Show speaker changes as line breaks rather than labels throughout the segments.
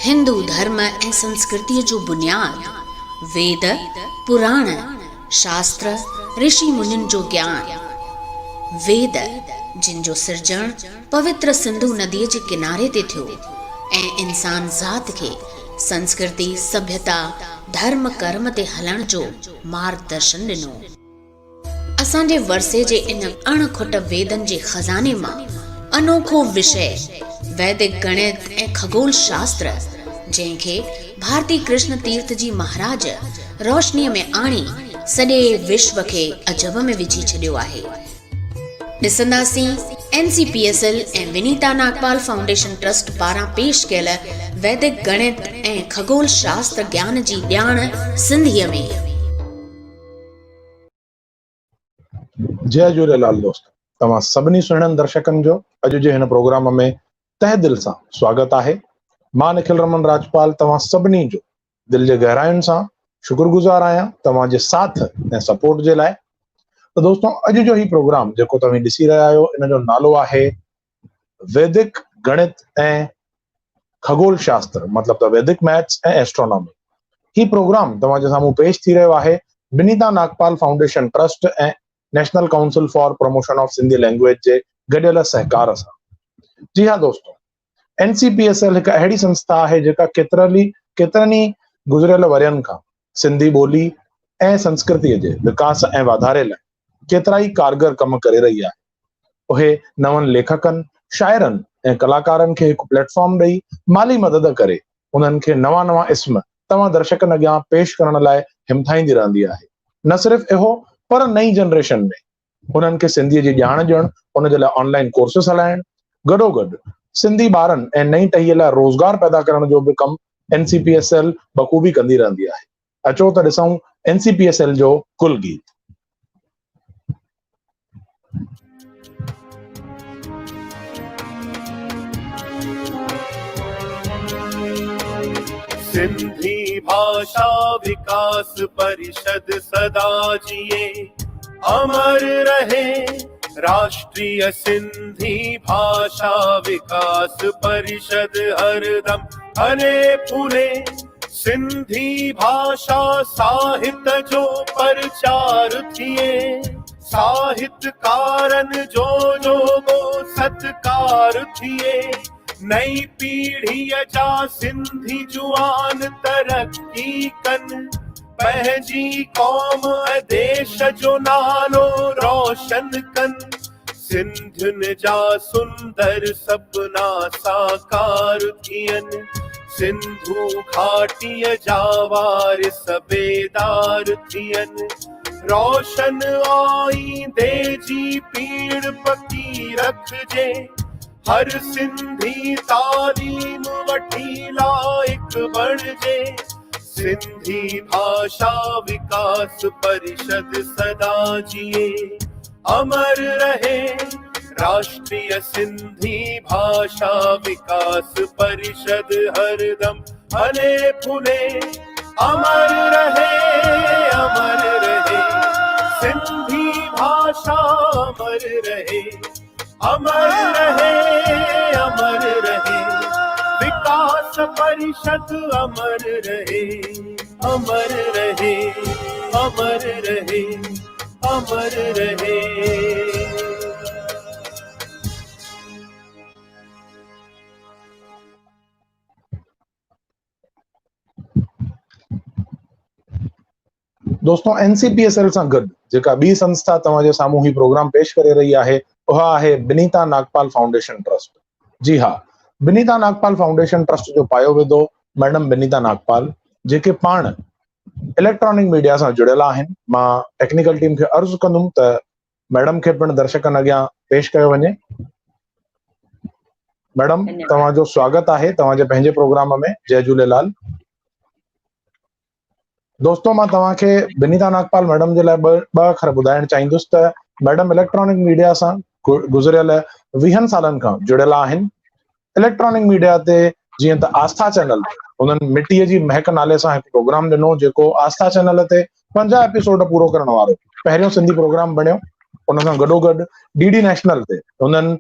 हिंदू धर्म ऐं संस्कृति जो बुनियाद वेद, पुराण, शास्त्र, ऋषि मुनिन जो ज्ञान। वेद जिन जो सिरजण पवित्र सिंधु नदीअ जे किनारे ते थियो ऐं इंसान ज़ात खे संस्कृति, सभ्यता, धर्म कर्म ते हलण जो मार्गदर्शन ॾिनो। असांजे वरसे जे इन अणखुट वेदन जे खजाने मां अनोखो विषय वैदिक गणित ऐं खगोल शास्त्र, जंहिंखे भारती कृष्ण तीर्थ जी महाराज रोशनीअ में आणी सॼे विश्व खे अजब में विझी छॾियो आहे। ॾिसंदासीं NCPSL ऐं विनीता नागपाल फाउंडेशन ट्रस्ट पारां पेश कयल वैदिक गणित ऐं खगोल शास्त्र ज्ञान जी ॼाण सिंधीअ में।
जय झूलेलाल दोस्त, तव्हां सभिनी सुहिणनि दर्शकनि जो अॼु जे हिन प्रोग्राम में तहे दिल सां स्वागत आहे। मां निखिल रमन राजपाल तव्हां सभिनी जो दिल जे गहराइयुनि सां शुक्रगुज़ार आहियां तव्हांजे साथ ऐं सपोर्ट जे लाइ। तो दोस्तों, अॼु जो ही प्रोग्राम जेको तव्हां ॾिसी रहिया आहियो, इन जो नालो आहे वैदिक गणित ऐं खगोल शास्त्र, मतलब त वैदिक मैथ्स ऐं एस्ट्रोनॉमी। ही प्रोग्राम तव्हांजे साम्हूं पेश थी रहियो आहे विनीता नागपाल फाउंडेशन ट्रस्ट ऐं national council for promotion of Sindhi language जे गॾियल सहकार सां। जी हाँ दोस्तों, NCPSL हिकु अहिड़ी संस्था आहे जेका केतिरनि ई गुज़रियल वरियनि खां सिंधी ॿोली ऐं संस्कृतीअ जे विकास ऐं वाधारे लाइ केतिरा ई कारगर कम करे रही आहे। उहे नवनि लेखकनि, शाइरनि ऐं कलाकारनि खे हिकु प्लेटफॉर्म ॾेई माली मदद करे उन्हनि खे नवां इस्म तव्हां दर्शकनि अॻियां पेश करण लाइ हिमथाईंदी रहंदी आहे। न सिर्फ़ इहो, पर नई जनरेशन में उन्हनि खे सिंधीअ जी ॼाण ॾियण, उन जे लाइ ऑनलाइन कोर्सेस हलाइण, गॾोगॾु सिंधी ॿारनि ऐं नई टहीअ लाइ रोज़गार पैदा करण जो बि कमु NCPSL बख़ूबी कंदी रहंदी आहे। अचो त ॾिसूं NCPSL जो कुल गीत।
सिंधी भाषा विकास परिषद सदा जिए अमर रहे। राष्ट्रीय सिंधी भाषा विकास परिषद हरदम हरे फूले। सिंधी भाषा साहित्य जो प्रचार थिए, साहित्यकारन जो सत्कार थिए। नई पीढ़ीअ जा सिंधी जुआन तरक्की कन, पंहिंजी कौम देश जो नालो रोशन कन। सिंधियुनि जा सुंदर सपना साकार थियन, सिंधु घाटीअ जा वारिस बेदार थियन। रोशन आईंदे जी पीड़ पकी रखजे, हर सिंधी तालीम वठी लाइक बणजे। सिंधी भाषा विकास परिषद सदा जिए अमर रहे। राष्ट्रीय सिंधी भाषा विकास परिषद हरदम हले फूले। अमर रहे, अमर रहे, सिंधी भाषा अमर रहे। अमर रहे, अमर रहे, विकास परिषद अमर रहे। अमर रहे, अमर रहे, अमर रहे।
दोस्तों, NCPSL सां गॾु जेका ॿी संस्था तव्हांजे साम्हूं ही प्रोग्राम पेश करे रही आहे, उहा आहे विनीता नागपाल फाउंडेशन ट्रस्ट। जी हाँ, विनीता नागपाल फाउंडेशन ट्रस्ट जो पायो वेदो मैडम विनीता नागपाल, जेके पाण इलेक्ट्रॉनिक मीडिया सां जुड़ियल आहिनि। मां टेक्निकल टीम खे अर्ज़ु कंदुमि त मैडम खे पिणु दर्शकनि अॻियां पेश कयो वञे। मैडम, तव्हांजो स्वागत आहे तव्हांजे पंहिंजे प्रोग्राम में। जय झूलेलाल दोस्तों, मां तव्हांखे विनीता नागपाल मैडम जे लाइ ॿ अखर ॿुधाइण चाहींदुसि त मैडम इलेक्ट्रॉनिक मीडिया सां गुज़रियल 20 सालनि खां जुड़ियल आहिनि। इलेक्ट्रॉनिक मीडिया ते जीअं त आस्था चैनल, उन्हनि मिटीअ जी महक नाले सां हिकु प्रोग्राम ॾिनो, जेको आस्था चैनल ते 50 एपिसोड पूरो करण वारो पहिरियों सिंधी प्रोग्राम बणियो। उन सां गॾोगॾु DD नेशनल ते उन्हनि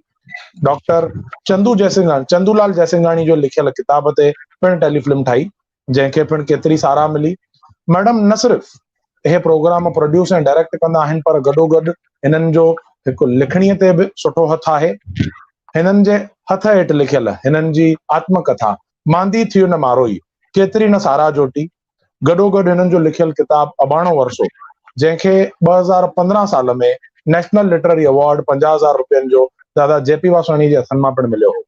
डॉक्टर चंदूलाल जयसिंघाणी जो लिखियल किताब ते पिण टेलीफिल्म ठाही, जंहिंखे पिण केतिरी साराह मिली। मैडम न सिर्फ़ इहे प्रोग्राम प्रोड्यूस ऐं डायरेक्ट कंदा आहिनि, पर गॾोगॾु हिननि जो हिकु लिखणीअ ते बि सुठो हथ आहे। हिननि जे हथ हेठि लिखियल हिननि जी आत्मकथा मांदी थियो न मारोई केतिरी न साराह जोटी, गॾोगॾु हिननि जो लिखियल किताब अबाणो वरसो, जंहिंखे 2015 साल में नेशनल लिटरेरी अवार्ड 50,000 रुपयनि जो दादा जेपी वासवाणी जे हथनि मां पिण मिलियो हो।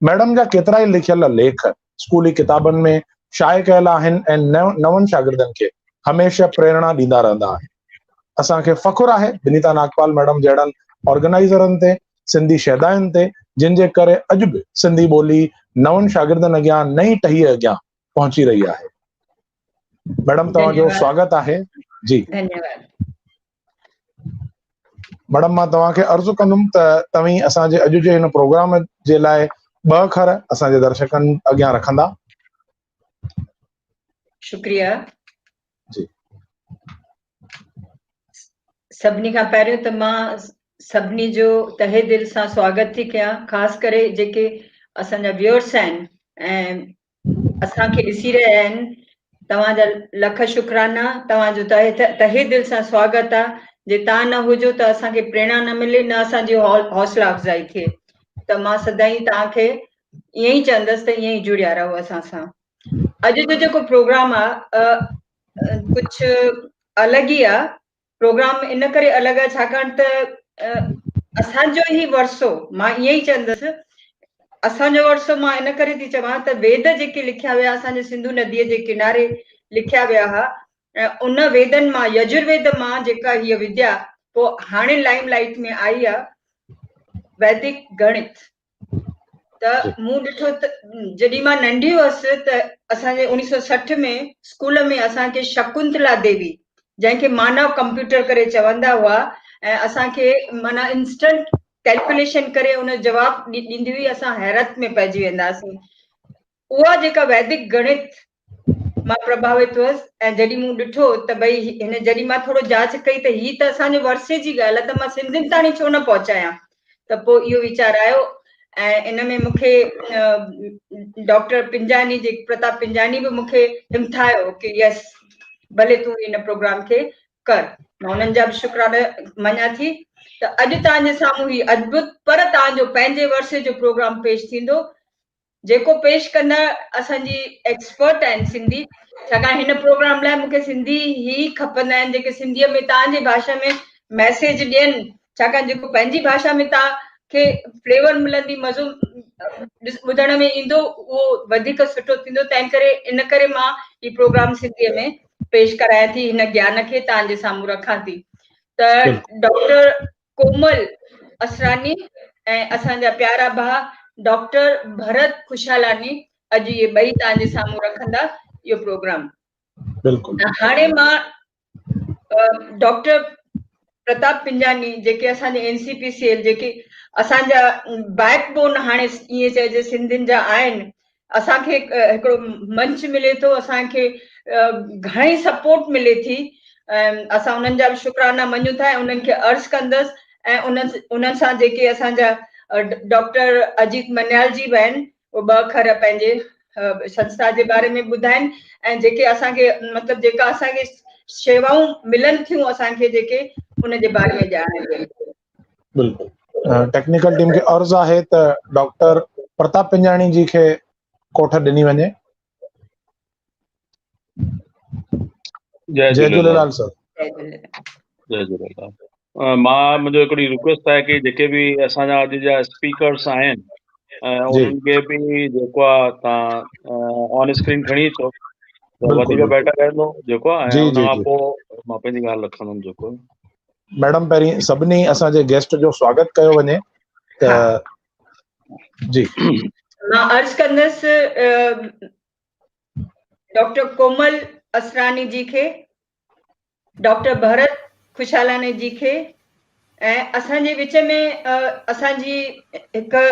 मैडम जा केतिरा ई लिखियल लेख स्कूली किताबनि में शाये कयल आहिनि ऐं नवनि शागिर्दनि खे हमेशह प्रेरणा ॾींदा रहंदा आहिनि। असांखे फ़खुरु आहे विनीता नागपाल मैडम जहिड़नि ऑर्गेनाइज़रनि ते, सिंधी शहदायुनि ते, जिन जे करे अॼु बि सिंधी ॿोली नवनि शागिर्दनि अॻियां नई टही अॻियां पहुची रही आहे। मैडम तव्हांजो स्वागत आहे। जी
धन्यवाद।
मैडम मां तव्हांखे अर्ज़ु कंदुमि त तव्हीं असांजे अॼु जे हिन प्रोग्राम जे लाइ 2 अखर असांजे दर्शकनि अॻियां रखंदा।
शुक्रिया।
जी
सभिनी खां पहिरियों त मां सभिनी जो तहे दिल सां स्वागत थी कयां, ख़ासि करे जेके असांजा व्यूअर्स आहिनि ऐं असांखे ॾिसी रहिया आहिनि, तव्हांजा लख शुक्राना, तव्हांजो तहे दिल सां स्वागत आहे। जे तव्हां न हुजो त असांखे प्रेरणा न मिले, न असांजी हौसला अफ़ज़ाई थिए। त मां सदाईं तव्हांखे ईअं ई चवंदसि त ईअं ई जुड़िया रहो असां सां। अॼु जो जेको प्रोग्राम आहे कुझु अलॻि ई आहे। प्रोग्राम इन करे अलॻि आहे छाकाणि त असांजो ई वरसो, मां ईअं ई चवंदसि असांजो वरसो मां इन करे थी चवां त वेद जेके लिखिया विया असांजे सिंधु नदीअ जे किनारे लिखिया विया हुआ, उन वेदनि मां यजुर्वेद मां जेका हीअ विद्या पोइ हाणे लाइम लाइट में आई आहे, वैदिक गणित। त मूं ॾिठो त जॾहिं मां नंढी हुअसि त असांजे 1960 में स्कूल में असांखे शकुंतला देवी, जंहिंखे मानव कंप्यूटर करे चवंदा हुआ, ऐं असांखे माना इंस्टेंट कैलकुलेशन करे उन जवाब ॾींदी हुई, असां हैरत में पइजी वेंदासीं। उहा जेका वैदिक गणित मां प्रभावित हुअसि, ऐं जॾहिं मूं ॾिठो त भई हिन जॾहिं मां थोरो जांच कई त ही त असांजे वर्से जी ॻाल्हि आहे, त मां सिंधियुनि ताणी छो न पहुचायां। त पोइ इहो वीचार आयो ऐं इन में मूंखे डॉक्टर पिंजानी जे प्रताप पिंजानी बि मूंखे हिमथायो कि यस भले तूं इन प्रोग्राम खे कर। मां उन्हनि जा बि शुक्राना मञा थी। त अॼु तव्हांजे साम्हूं ही अद्भुत पर तव्हांजो पंहिंजे वर्से जो प्रोग्राम पेश थींदो, जेको पेश कंदा असांजी एक्सपर्ट आहिनि सिंधी, छाकाणि हिन प्रोग्राम लाइ मूंखे सिंधी ई खपंदा आहिनि जेके सिंधीअ में तव्हांजी भाषा में मैसेज ॾियनि, छाकाणि जेको पंहिंजी भाषा में तव्हांखे फ्लेवर मिलंदी, मज़ो ॿुधण में ईंदो, उहो वधीक सुठो थींदो। तंहिं करे इन करे मां ही प्रोग्राम सिंधीअ में पेश करायां थी, हिन ज्ञान खे तव्हांजे साम्हूं रखां थी। त डॉक्टर कोमल असरानी ऐं असांजा प्यारा भाउ डॉक्टर भरत खुशालानी अॼु इहे ॿई तव्हांजे साम्हूं रखंदा इहो प्रोग्राम।
बिल्कुलु।
हाणे मां डॉक्टर प्रताप पिंजानी जेके असांजे NCPCL जेके असांजा बैकबोन हाणे ईअं चइजे सिंधियुनि जा आहिनि, असांखे हिकिड़ो मंच मिले थो, असांखे घणेई सपोर्ट मिले थी। असां उन्हनि जा बि शुक्राना मञूं था ऐं उन्हनि खे अर्ज़ु कंदसि, ऐं उन्हनि सां जेके असांजा डॉक्टर अजीत मन्याल जी बि आहिनि, उहे 2 अखर पंहिंजे संस्था जे बारे में ॿुधाइनि, ऐं जेके असांखे मतिलबु जेका असांखे शेवाऊं मिलनि थियूं असांखे जेके उन जे बारे में ॼाण ॾियनि।
बिल्कुलु। टेक्निकल टीम खे अर्ज़ु आहे त डॉक्टर प्रताप पिंजाणी जी खे कोठ ॾिनी वञे। जय झूलेलाल सर।
जय झूलेलाल। मां मुंहिंजो हिकिड़ी रिक्वेस्ट आहे कि जेके बि असांजा अॼु जा स्पीकर्स आहिनि उन्हनि खे बि जेको आहे तव्हां ऑन स्क्रीन खणी अचो त वधीक बेटर रहंदो जेको आहे, ऐं उन खां पोइ मां पंहिंजी ॻाल्हि रखंदुमि। जेको
मैडम पहिरीं सभिनी असांजे गेस्ट जो स्वागत कयो वञे त जी
मां अर्ज़ु कंदसि डॉक्टर कोमल असरानी जी खे, डॉक्टर भरत खुशालानी जी खे, ऐं असांजे विच में असांजी हिकु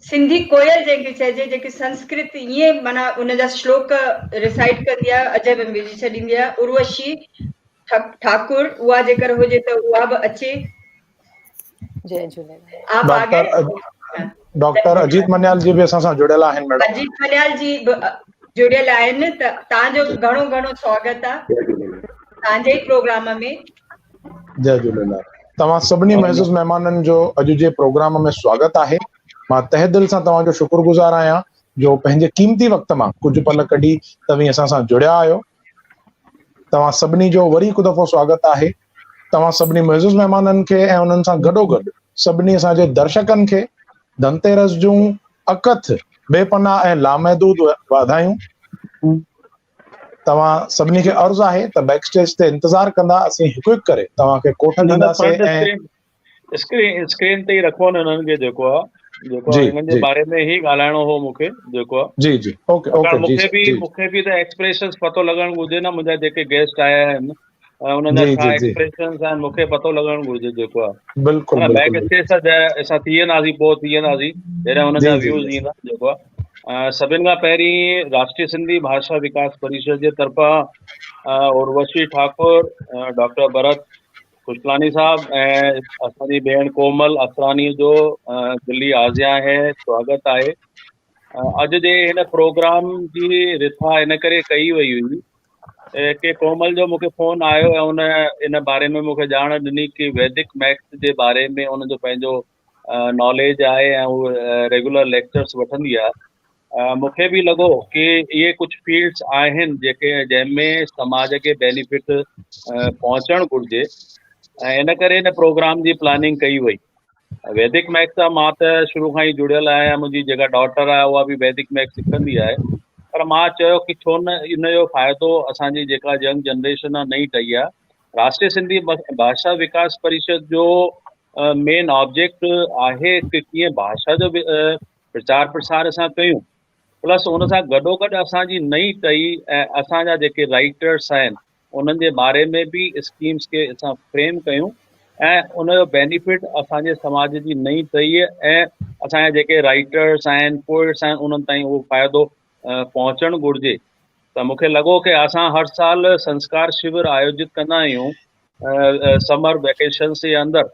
सिंधी कोयल जंहिंखे चइजे, जेकी संस्कृत ईअं माना उनजा श्लोक रिसाइट कंदी आहे, अजब में विझी छॾींदी आहे, उर्वशी ठाकुर, उहा जेकर हुजे त उहा बि अचे।
जय झूलेलाल।
आप आगे
डॉक्टर अजीत मन्याल जी बि असां सां जुड़ियल आहिनि मैडम।
अजीत मन्याल जी जुड़ियल आहिनि त तव्हांजो घणो घणो स्वागत आहे तव्हांजे ई प्रोग्राम में।
जय झूलेलाल। तव्हां सभिनी महज़ूज़ महिमाननि जो अॼु जे प्रोग्राम में स्वागत आहे। मां तहे दिलि सां तव्हांजो शुक्रगुज़ार आहियां जो पंहिंजे क़ीमती वक़्त मां कुझु पल कढी तव्हीं असां सां जुड़िया आहियो। तव्हां सभिनी जो वरी हिकु दफ़ो स्वागत आहे। तव्हां सभिनी महज़ूज़ महिमाननि खे ऐं उन्हनि सां गॾोगॾु सभिनी असांजे दर्शकनि खे धनतेरस जूं अकथ बेपनाह ऐं लामहदूद वाधायूं। तव्हां सभिनी खे अर्ज़ु आहे त बैक स्टेज ते इंतज़ारु कंदा, असीं हिकु हिकु करे तव्हांखे कोठ ॾींदासीं ऐं
स्क्रीन ते ई रखो न हिननि खे जेको आहे हिननि जे बारे में ई ॻाल्हाइणो हो मूंखे जेको आहे।
जी जी ओके ओके
मूंखे बि त एक्सप्रेशंस पतो लॻणु घुरिजे न, मुंहिंजा जेके गेस्ट आया आहिनि उन्हनि जा छा एक्सप्रेशंस आहिनि मूंखे पतो लॻणु घुरिजे जेको आहे।
बिल्कुलु
बैक स्टेज सां असां थी वेंदासीं जॾहिं हुननि जा व्यूज़ ईंदा जेको आहे। सभिनि खां पहिरीं राष्ट्रीय सिंधी भाषा विकास परिषद जे तरफ़ां उर्वशी ठाकुर, डॉक्टर भरत खुशलानी साहब ऐं असांजी भेण कोमल असरानी जो दिल्ली आज़िया है स्वागत आहे। अॼु जे हिन प्रोग्राम जी रिथा इन करे कई वई हुई कि कोमल जो मूंखे फ़ोन आयो ऐं उन इन बारे में मूंखे ॼाण ॾिनी कि वैदिक मैथ्स जे बारे में उनजो पंहिंजो नॉलेज आहे ऐं उहो रेगुलर लेक्चर्स वठंदी आहे। मूंखे बि लॻो कि इहे कुझु फील्ड्स आहिनि जंहिंमें समाज खे बेनिफिट पहुचणु घुरिजे ऐं इन करे इन प्रोग्राम जी प्लानिंग कई वई। वैदिक मैथ्स सां मां त शुरू खां ई जुड़ियल आहियां, मुंहिंजी जेका डॉटर आहे उहा बि वैदिक मैथ्स सिखंदी आहे, पर मां चयो कि छो न इन जो फ़ाइदो असांजी जेका यंग जनरेशन आहे नई टही आहे। राष्ट्रीय सिंधी भाषा विकास परिषद जो मेन ऑब्जेक्ट आहे कि कीअं भाषा जो प्रचार प्रसार असां कयूं, प्लस उन सां गॾोगॾु असांजी नई टही ऐं असांजा जेके राइटर्स आहिनि उन्हनि जे बारे में बि स्कीम्स खे असां फ्रेम कयूं ऐं उनजो बेनिफिट असांजे समाज जी नई टही ऐं असांजा जेके राइटर्स आहिनि पोइट्स आहिनि उन्हनि ताईं उहो फ़ाइदो पहुचणु घुरिजे। त मूंखे लॻो कि असां हर साल संस्कार शिविर आयोजित कंदा आहियूं समर वेकेशन्स जे अंदरि,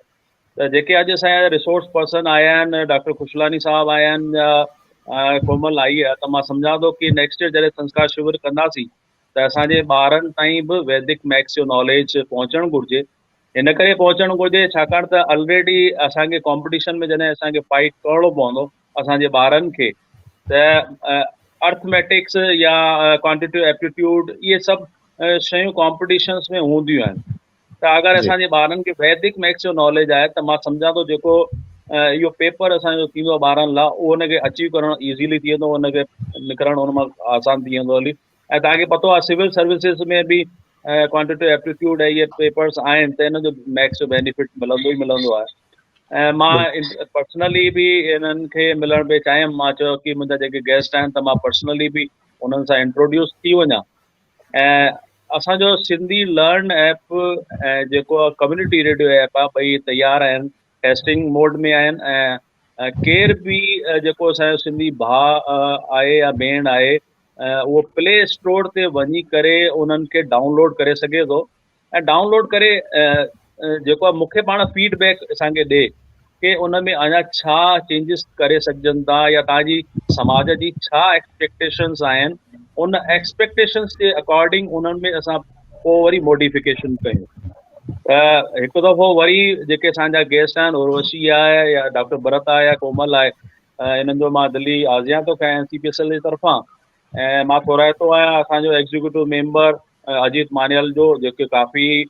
त जेके अॼु असांजा रिसोर्स पर्सन आया आहिनि, डॉक्टर खुशलानी साहब आया आहिनि या कोमल आई आहे, त मां सम्झां थो कि नेक्स्ट ईयर जॾहिं संस्कार शिविर कंदासीं त असांजे ॿारनि ताईं बि वैदिक मैथ्स जो नॉलेज पहुचणु घुरिजे। हिन करे पहुचणु घुरिजे छाकाणि त ऑलरेडी असांखे कॉम्पिटिशन में जॾहिं असांखे फाइट करिणो पवंदो असांजे ॿारनि खे त अर्थमेटिक्स या क्वांटिटेटिव एप्टीट्यूड इहे सभु शयूं कॉम्पिटिशन्स में हूंदियूं आहिनि। त अगरि असांजे ॿारनि खे वैदिक मैथ्स जो नॉलेज आहे त मां सम्झां थो जेको इहो पेपर असांजो थींदो आहे ॿारनि लाइ उहो हुनखे अचीव करणु ईज़ीली थी वेंदो, हुनखे निकिरणु हुन मां आसानु थी वेंदो हली। ऐं तव्हांखे पतो आहे सिविल सर्विसिस में बि क्वांटिटेटिव एप्टीट्यूड ऐं इहे पेपर्स आहिनि त हिन जो मैथ्स जो बेनिफिट मिलंदो ई मिलंदो आहे। ऐं मां पर्सनली बि इन्हनि खे मिलण बि चाहियुमि, मां चयो कि मुंहिंजा जेके गेस्ट आहिनि त मां पर्सनली बि उन्हनि सां इंट्रोड्यूस थी वञा। ऐं असांजो सिंधी लर्न ऐप ऐं जेको कम्युनिटी रेडियो ऐप आहे ॿई तयारु आहिनि, टेस्टिंग मोड में आहिनि ऐं केर बि जेको असांजो सिंधी भाउ आहे या भेण आहे उहो प्ले स्टोर ते वञी करे उन्हनि खे डाउनलोड करे सघे थो ऐं डाउनलोड करे जेको आहे मूंखे पाण फीडबैक असांखे ॾे कि उन में अञा छा चेंजिस करे सघजनि था या तव्हांजी समाज जी छा एक्सपेक्टेशन्स आहिनि, उन एक्सपेक्टेशन्स जे अकॉर्डिंग उन्हनि में असां पोइ वरी मॉडिफिकेशन कयूं। त हिकु दफ़ो वरी जेके असांजा गेस्ट आहिनि उर्वशी आहे या डॉक्टर भरत आहे या कोमल आहे, इन्हनि जो मां दिल्ली आज़िया थो कयां CPSL जे तरफ़ां ऐं मां थोराइतो आहियां असांजो एग्जीक्यूटिव मेंबर अजीत मानियल जो, जेके काफ़ी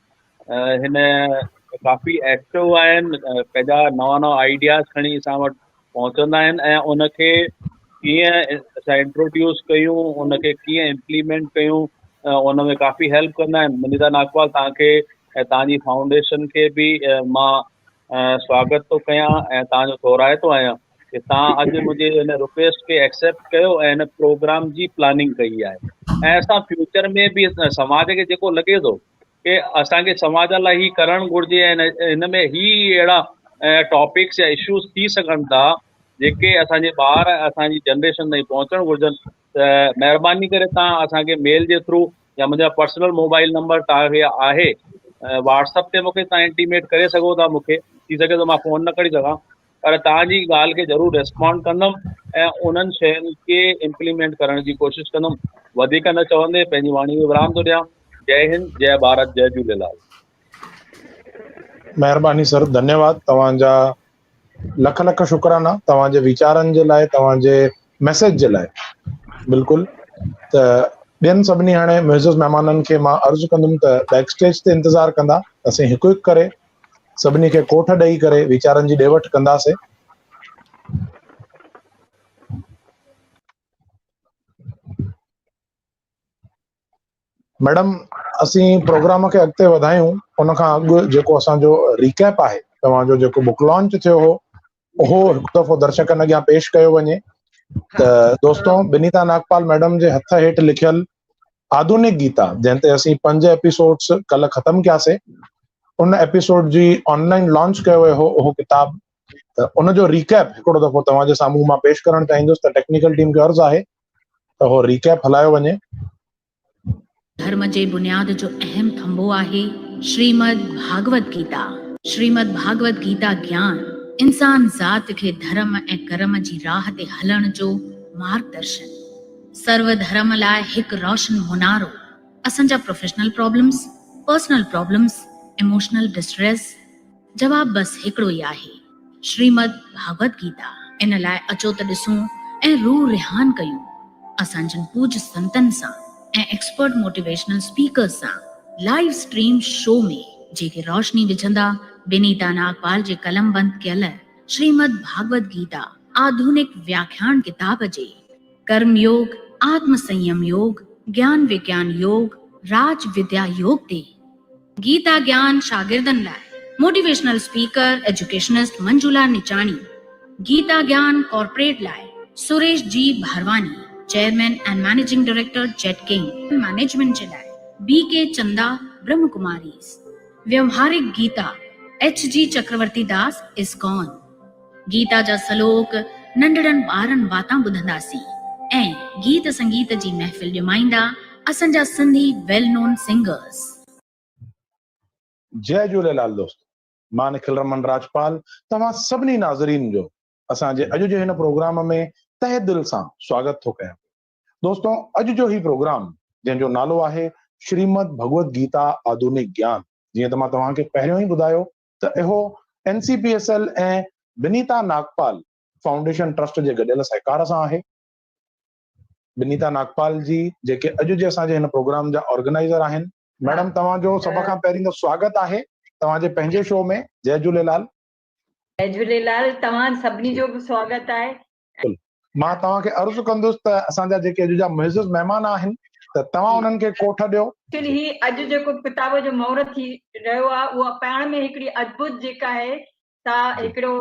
एक्टिव आहिनि, पंहिंजा नवां नवां आइडियाज़ खणी असां वटि पहुचंदा आहिनि ऐं उनखे कीअं असां इंट्रोड्यूस कयूं, उनखे कीअं इम्प्लीमेंट कयूं, उन में काफ़ी हेल्प कंदा आहिनि। मनीता नागपाल तव्हांखे ऐं तव्हांजी फाउंडेशन खे बि मां स्वागत थो कयां ऐं तव्हांजो थोराइतो आहियां कि तव्हां अॼु मुंहिंजे हिन रिक्वेस्ट खे एक्सेप्ट कयो ऐं हिन प्रोग्राम जी प्लानिंग कई आहे। ऐं असां फ्यूचर में बि समाज खे जेको लॻे थो कि असांखे समाज लाइ ही करणु घुरिजे ऐं हिन में ही अहिड़ा टॉपिक्स या इशूज़ थी सघनि था जेके असांजे ॿार असांजी जनरेशन ताईं पहुचणु घुरिजनि, त महिरबानी करे तव्हां असांखे मेल जे थ्रू या मुंहिंजा पर्सनल मोबाइल नंबर तव्हांखे आहे WhatsApp ते मूंखे तव्हां इंटीमेट करे सघो था, मूंखे थी सघे तो मां फ़ोन न करे सघां, पर तव्हांजी ॻाल्हि खे ज़रूरु रिस्पॉन्ड कंदुमि ऐं उन्हनि शयुनि खे इम्प्लीमेंट करण जी कोशिशि कंदुमि। वधीक न चवंदे पंहिंजी वाणी खे विराम थो ॾियां। जय हिंद, जय भारत, जय झूलेलाल।
महिरबानी सर, धन्यवाद। तव्हांजा लख लख शुक्राना तव्हांजे वीचारनि जे लाइ, तव्हांजे मैसेज जे लाइ। बिल्कुलु। त ॿियनि सभिनी हाणे मुइज़ज़ महिमाननि खे मां अर्ज़ु कंदुमि त बैक स्टेज ते इंतज़ारु कंदा। असीं हिकु हिकु करे सभिनी खे कोठ ॾेई करे वीचारनि जी ॾे वठि कंदासीं। मैडम, असीं प्रोग्राम खे अॻिते वधायूं उन खां अॻु जेको असांजो रिकैप आहे, तव्हांजो जेको बुक लॉन्च थियो हो, उहो हिकु दफ़ो दर्शकनि अॻियां पेश कयो वञे। त दोस्तों, बिनीता नागपाल मैडम जे हथ हेठि लिखियल आधुनिक गीता, जंहिं ते असीं 5 एपिसोड्स कल्ह ख़तमु कयासीं, उन एपिसोड जी ऑनलाइन लॉन्च कयो वियो हो उहो किताब। त उन जो रिकैप हिकिड़ो दफ़ो तव्हांजे साम्हूं मां पेश करणु चाहींदुसि। त टेक्निकल टीम खे अर्ज़ु आहे त उहो रिकैप हलायो वञे।
धर्म जे बुनियाद जो अहम थंबो आहे श्रीमद भागवत गीता। श्रीमद भागवत गीता ज्ञान इंसान ज़ात खे धर्म ऐं कर्म जी राह ते हलण जो मार्गदर्शन, सर्व धर्म लाइ हिकु रोशन मुनारो। असांजा professional problems, personal problems, emotional distress, जवाब बस हिकिड़ो ई आहे, श्रीमद भागवत गीता। इन लाइ अचो त ॾिसूं ऐं रूह रिहान कयूं असांजनि पूज संतनि सां ऐं एक्सपर्ट मोटिवेशनल स्पीकर्स सां लाइव स्ट्रीम शो में, जेके रोशनी विझंदा बिनीता नागपाल जे कलम बंद कयल श्रीमद भागवत गीता आधुनिक व्याख्यान किताब जे कर्म योग, आत्म संयम योग, ज्ञान विज्ञान योग, राज विद्या योग ते गीता ज्ञान शागिर्दनि लाइ motivational speaker educationist Manjula Nichani, Gita Gyan corporate लाइ Suresh ji Bharwani, chairman and managing director Jetking, management जे लाइ BK चंदा ब्रह्म कुमारीज़, व्यवहारिक गीता HG चक्रवर्ती दास इस्कॉन, गीता जा सलोक नंढड़नि ॿारनि वातां ॿुधंदासीं ऐं गीत संगीत जी महफ़िल ॼमाईंदा असांजा सिंधी वेल नोन सिंगर्स।
जय झूलेलाल दोस्त, मां निखिल रमन राजपाल तव्हां सभिनी नाज़रीन जो असांजे अॼु जे हिन प्रोग्राम में तहे दिल सां स्वागत थो कयां। दोस्तों, अॼु जो ही प्रोग्राम जंहिंजो नालो आहे श्रीमद भगवत गीता आधुनिक ज्ञान, जीअं त मां तव्हांखे पहिरियों ई ॿुधायो त इहो NCPSL ऐं बिनीता नागपाल फाउंडेशन ट्रस्ट जे गॾियल सहकार सां आहे। बिनीता नागपाल जी जेके अॼु जे असांजे हिन प्रोग्राम जा ऑर्गेनाइज़र आहिनि। मैडम, तव्हांजो सभ खां पहिरीं त स्वागत आहे तव्हांजे पंहिंजे शो में। जय झूलेलाल।
जय झूलेलाल, तव्हां सभिनी जो बि स्वागत आहे।
मां तव्हांखे अर्ज़ु कंदुसि त असांजा जेके अॼु जा मुइज़्ज़ज़ महिमान आहिनि त तव्हां उन्हनि खे कोठ ॾियो।
ही अॼु जेको किताब जो महूरत थी रहियो आहे, उहा पाण में हिकिड़ी अद्भुत जेका आहे सा हिकिड़ो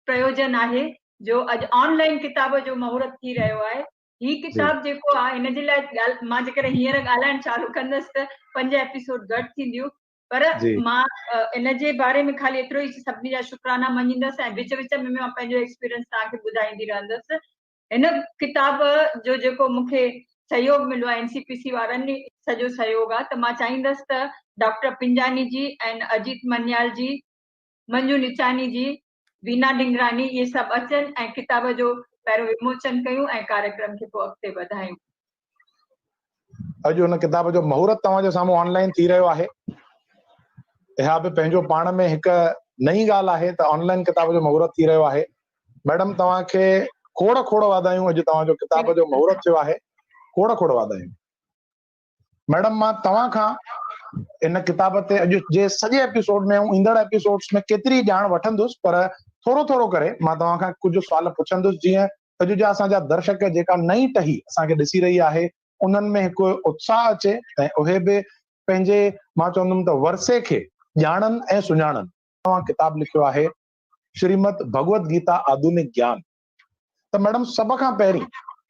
प्रयोजन आहे जो अॼु ऑनलाइन किताब जो महूरत थी रहियो आहे। ही किताब जेको आहे हिन जे लाइ मां जेकर हींअर ॻाल्हाइण चालू कंदसि त 5 एपिसोड घटि थींदियूं, पर मां इन जे बारे में ख़ाली एतिरो ई सभिनी जा शुक्राना मञींदसि ऐं विच विच में मां पंहिंजो एक्सपीरियंस तव्हांखे ॿुधाईंदी रहंदसि। हिन किताब जो जेको मूंखे सहयोग मिलियो आहे NCPC वारनि सॼो सहयोग आहे, त मां चाहींदसि त डॉक्टर पिंजानी जी ऐं अजीत मन्याल जी, मंजू निचानी जी, वीना डिंगरानी, इहे सभु अचनि ऐं किताब जो पहिरियों विमोचन कयूं ऐं कार्यक्रम खे पोइ अॻिते वधायूं।
अॼु हुन किताब जो महूरत तव्हांजे साम्हूं ऑनलाइन थी रहियो आहे। इहा बि पंहिंजो पाण में हिकु नई ॻाल्हि आहे त ऑनलाइन किताब जो महूरत थी रहियो आहे। मैडम, तव्हांखे खोड़ खोड़ वाधायूं। अॼु तव्हांजो किताब जो महूरत थियो आहे, खोड़ खोड़ वाधायूं। मैडम, मां तव्हां खां इन किताब ते अॼु जे सॼे एपिसोड में ऐं ईंदड़ एपिसोड्स में केतिरी ॼाण वठंदुसि, पर थोरो थोरो करे मां तव्हां खां कुझु सुवाल पुछंदुसि, जीअं अॼु जा असांजा दर्शक जेका नई टही असांखे ॾिसी रही आहे उन्हनि में हिकु उत्साह अचे ऐं उहे बि पंहिंजे, मां चवंदुमि त वरसे खे ॼाणनि ऐं सुञाणनि। तव्हां किताब लिखियो आहे श्रीमद भगवत गीता आधुनिक ज्ञान। त मैडम, सभ खां पहिरीं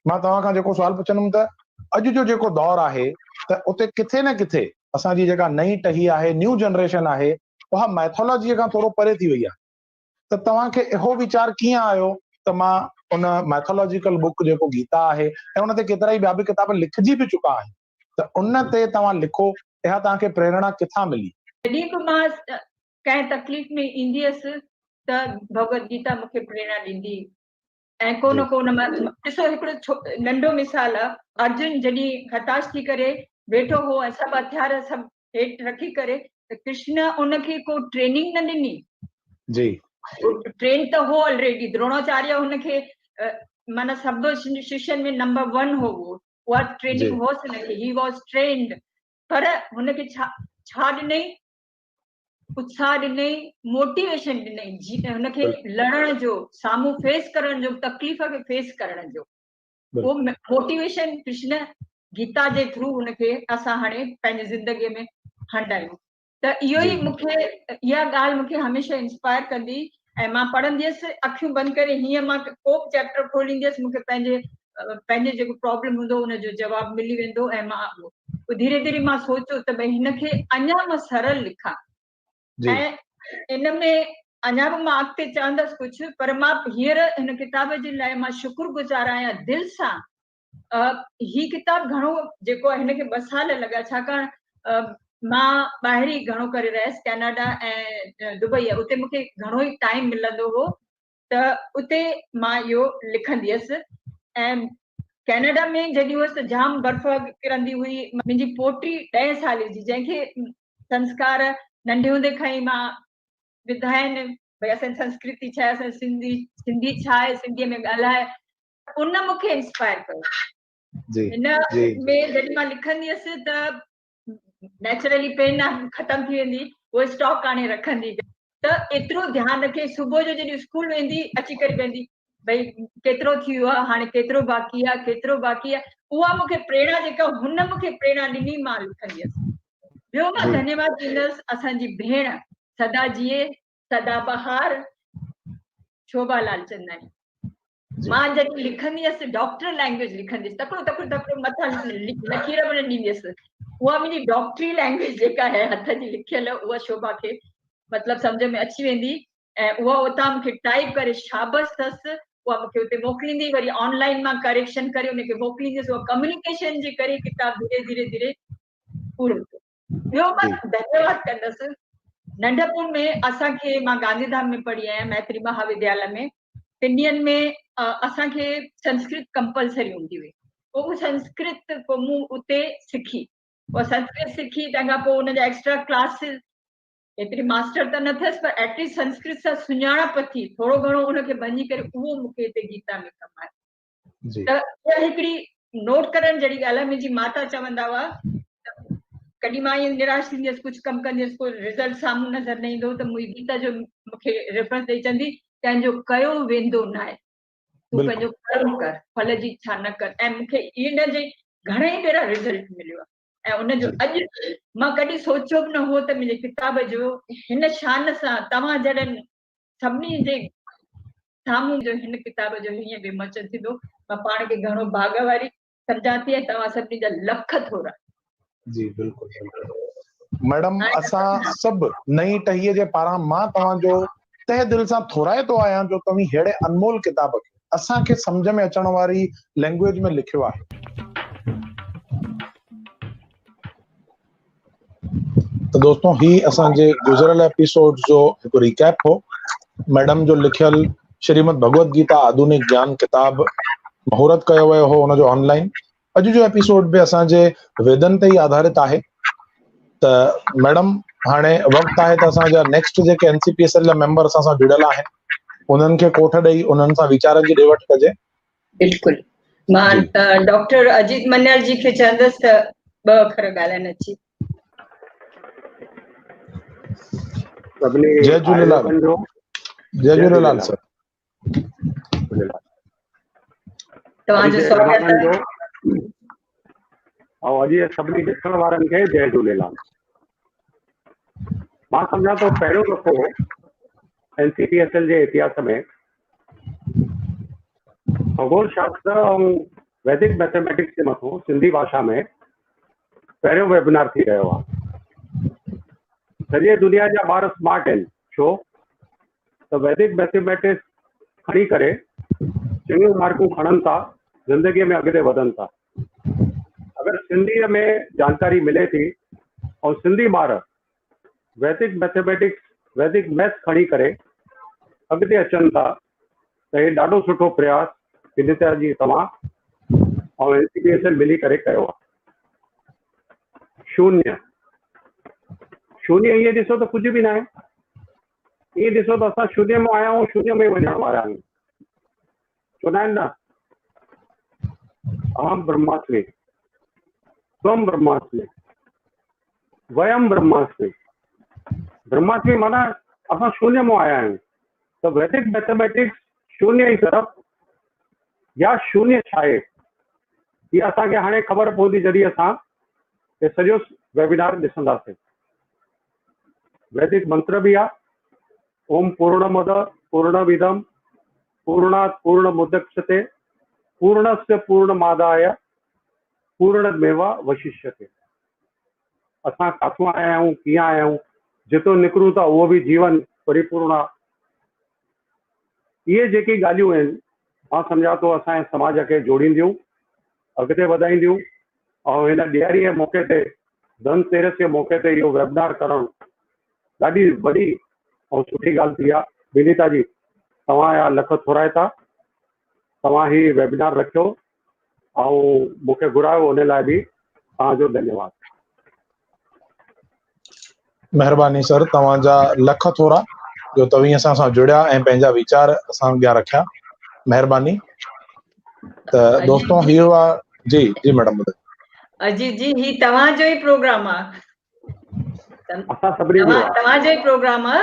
मां तव्हां खां जेको सुवाल पुछंदुमि त अॼु जो जेको दौर आहे त उते किथे न किथे असांजी जेका नई टही आहे, न्यू जनरेशन आहे, उहा मैथोलॉजीअ खां थोरो परे थी वई आहे। त तव्हांखे इहो वीचार कीअं आयो त मां उन मैथोलॉजिकल बुक जेको गीता आहे, ऐं उन ते केतिरा ई ॿिया बि किताब लिखजी बि चुका आहिनि, त उन ते तव्हां लिखो, इहा तव्हांखे प्रेरणा किथां मिली?
जॾहिं बि मां कंहिं तकलीफ़ में ईंदी हुअसि त भगवत गीता मूंखे प्रेरणा ॾींदी। ऐं को न को न ॾिसो हिकिड़ो नंढो मिसाल आहे, अर्जुन जॾहिं हताश थी करे वेठो हो ऐं सभु हथियार सभु हेठि रखी करे, त कृष्ण उनखे को ट्रेनिंग न ॾिनी
जी,
ट्रेन त हो ऑलरेडी, द्रोणाचार्य हुनखे माना सभु शिष्यनि में नंबर 1 हो, उहा ट्रेनिंग होसि हुनखे, ही वॉज ट्रेन्ड, पर हुनखे छा ॾिनई, उत्साह ॾिनई, मोटिवेशन ॾिनई, हुनखे लड़ण जो, साम्हूं फेस करण जो, तकलीफ़ खे फेस करण जो, उहो मोटिवेशन कृष्ण गीता जे थ्रू हुनखे असां हाणे पंहिंजी ज़िंदगीअ में हंडायूं। त इहो ई मूंखे, इहा ॻाल्हि मूंखे हमेशह इंस्पायर कंदी। ऐं मां पढ़ंदी हुअसि अखियूं बंदि करे, हीअं मां को बि चैप्टर खोलींदी हुअसि, मूंखे पंहिंजे जेको प्रॉब्लम हूंदो हुनजो जवाबु मिली वेंदो। ऐं मां धीरे धीरे मां सोचियो त भई हिनखे अञा मां सरल लिखां, ऐं इन में अञा बि मां अॻिते चवंदसि कुझु, पर मां हींअर हिन किताब जे लाइ मां शुक्रगुज़ार आहियां दिलि सां। ही किताब घणो जेको आहे हिनखे 2 साल लॻा, छाकाणि मां ॿाहिरि ई घणो करे रहियसि, कैनेडा ऐं दुबई, उते मूंखे घणो ई टाइम मिलंदो हो, त उते मां इहो लिखंदी हुअसि। ऐं कैनेडा में जॾहिं हुअसि त जाम बर्फ़ किरंदी हुई। मुंहिंजी पोटी 10 साल जी, जंहिंखे संस्कार नंढे हूंदे खां ई मां विधा आहिनि, भई असांजी संस्कृति छा आहे, असांजी सिंधी छा आहे, सिंधीअ में ॻाल्हाए, उन मूंखे इंस्पायर कयो। हिन में जॾहिं मां लिखंदी हुअसि त नेचुरली पेन ख़तम थी वेंदी, उहो स्टॉक आणे रखंदी, त एतिरो ध्यानु रखे, सुबुह जो जॾहिं स्कूल वेंदी अची करे वेंदी, भई केतिरो थी वियो आहे, हाणे केतिरो बाक़ी आहे, केतिरो बाक़ी आहे। उहा मूंखे प्रेरणा, जेका हुन मूंखे प्रेरणा ॾिनी, मां लिखंदी हुअसि। ॿियो मां धन्यवाद ॾींदसि असांजी भेण सदा जीए, सदा बहार, शोभा लालचंदानी। मां जॾहिं लिखंदी हुअसि, डॉक्टर लैंग्वेज लिखंदी हुअसि, तकिड़ो मथां लकीर बि न ॾींदी हुअसि। उहा मुंहिंजी डॉक्टरी लैंग्वेज जेका आहे हथ जी लिखियल, उहा शोभा खे मतिलबु सम्झ में अची वेंदी, ऐं उहा उतां मूंखे टाइप करे शाबस अथसि, उहा मूंखे उते मोकिलींदी, वरी ऑनलाइन मां करेक्शन करे उनखे मोकिलींदसि। उहा कम्युनिकेशन जे करे किताब धीरे धीरे धीरे पूरो थियो। ॿियो मां धन्यवाद कंदसि, नंढपण में असांखे, मां गांधीधाम में पढ़ी आहियां, मैत्री महाविद्यालय में, टिनियनि में असांखे संस्कृत कंपलसरी हूंदी हुई। पोइ संस्कृत पोइ मूं उते सिखी, उहा संस्कृत सिखी, तंहिंखां पोइ हुनजा एक्स्ट्रा क्लासिस, एतिरी मास्टर त न थियसि, पर एटलीस्ट संस्कृत सां सुञाणप थी, थोरो घणो उनखे वञी करे, उहो मूंखे हिते गीता में कमु आहे। त इहा हिकिड़ी नोट करण जहिड़ी ॻाल्हि आहे। मुंहिंजी माता चवंदा हुआ, कॾहिं मां ईअं निराश थींदी हुअसि, कुझु कमु कंदी हुअसि, कोई रिज़ल्ट साम्हूं नज़र न ईंदो, त मुंहिंजी गीता जो मूंखे रेफरेंस ॾेई चवंदी, कंहिंजो कयो वेंदो न आहे, तूं पंहिंजो कर्म कर, फल जी इच्छा न कर। ऐं मूंखे इन जे घणेई भेरा रिज़ल्ट मिलियो आहे। ऐं उनजो अॼु मां कॾहिं सोचियो बि न हो त मुंहिंजे किताब जो हिन शान सां तव्हां जॾहिं सभिनी जे साम्हूं जो हिन किताब जो हीअं विमोचन थींदो, मां पाण खे घणो भाग वारी सम्झां थी, ऐं तव्हां सभिनी जा लख थोरा।
जी बिल्कुलु मैडम, असां सभु नई टहीअ जे पारां मां तव्हांजो तहे दिलि सां थोराए थो आहियां, जो तव्हीं अहिड़े अनमोल किताब खे असांखे सम्झ में अचण वारी लैंग्वेज में लिखियो आहे। तो दोस्तों, ही असांजे गुज़रियल एपिसोड जो हिकु रिकैप हो। मैडम जो लिखियल श्रीमद भगवत गीता आधुनिक ज्ञान किताब मुहूर्त कयो वियो हो हुनजो ऑनलाइन। अॼु जो एपिसोड बि असांजे वेदन ते ई आधारित आहे। त मैडम, हाणे वक़्तु आहे त असांजा नेक्स्ट जेके एनसीपीएसएल जा मेंबर असां सां जुड़ियल आहिनि, उन्हनि खे कोठ ॾेई उन्हनि सां वीचारनि जी ॾेवट कजे।
बिल्कुलु, मां डॉक्टर अजीत मन्याल जी खे चवंदसि त 2 अखर ॻाल्हाइनि अची।
जय झूलेलाल। जय झूलेलाल सर।
तव्हांजो स्वागत आहे।
और अॼु सभिनी ॾिसण वारनि खे जय झूलेलाल। मां सम्झां थो पहिरियों दफ़ो एनसीपीएसएल जे इतिहास में खगोल शास्त्र ऐं वैदिक मैथमेटिक्स जे मथां सिंधी भाषा में पहिरियों वेबिनार थी रहियो आहे। सॼे दुनिया जा ॿार स्मार्ट आहिनि, छो त वैदिक मैथमेटिक्स खणी करे चङियूं मार्कूं खणनि था, ज़िंदगीअ में अॻिते वधनि था। अगरि सिंधीअ में जानकारी मिले थी और सिंधी ॿार वैदिक मैथमेटिक्स, वैदिक मैथ्स खणी करे अॻिते अचनि था, त हे ॾाढो सुठो प्रयास विनीता जी तव्हां ऐं NCPSL मिली करे कयो आहे। शून्य ईअं ॾिसो त कुझु बि न आहे, ईअं ॾिसो त असां शून्य में आया आहियूं, शून्य में वञण वारा आहियूं। चवंदा आहिनि न, अहम ब्रह्मास्मि, त्वम ब्रह्मास्मि, वयम ब्रह्मास्मि। ब्रह्मास्मि माना असां शून्य में आया आहियूं। त वैदिक मैथमेटिक्स शून्य जी तरफ़, या शून्य छा आहे, इहा असांखे हाणे ख़बर पवंदी जॾहिं असां हे सॼो वेबिनार ॾिसंदासीं। वैदिक मंत्र बि आहे, ओम पूर्णमद पूर्णमिदं पूर्णात् पूर्णमुदच्यते पूर्णस्य पूर्णमादाय पूर्णमेवावशिष्यते। असां काथूं आया आहियूं, कीअं आया आहियूं, जितो निकिरूं था उहो बि जीवन परिपूर्ण आहे। इहे जेकी ॻाल्हियूं आहिनि, मां सम्झा थो असांजे समाज खे जोड़ींदियूं, अॻिते वधाईंदियूं। ऐं हिन ॾियारी जे मौक़े ते, धनतेरस जे मौक़े ते इहो वेबिनार करणु ॾाढी वॾी ऐं सुठी ॻाल्हि थी आहे। विनीता जी, तव्हां लख थोराइता, तव्हां ही वेबिनार रखियो ऐं मूंखे घुरायो, उन लाइ बि तव्हांजो धन्यवाद।
महिरबानी सर, तव्हांजा लख थोरा जो तव्हीं असां सां जुड़िया ऐं पंहिंजा वीचार असां अॻियां रखिया। महिरबानी। त दोस्तों इहो आहे जी जी मैडम ॿुधायो।
अजीत जी, ही तव्हांजो ई प्रोग्राम आहे,
असां सभिनी जो आहे,
तव्हांजो ई प्रोग्राम आहे।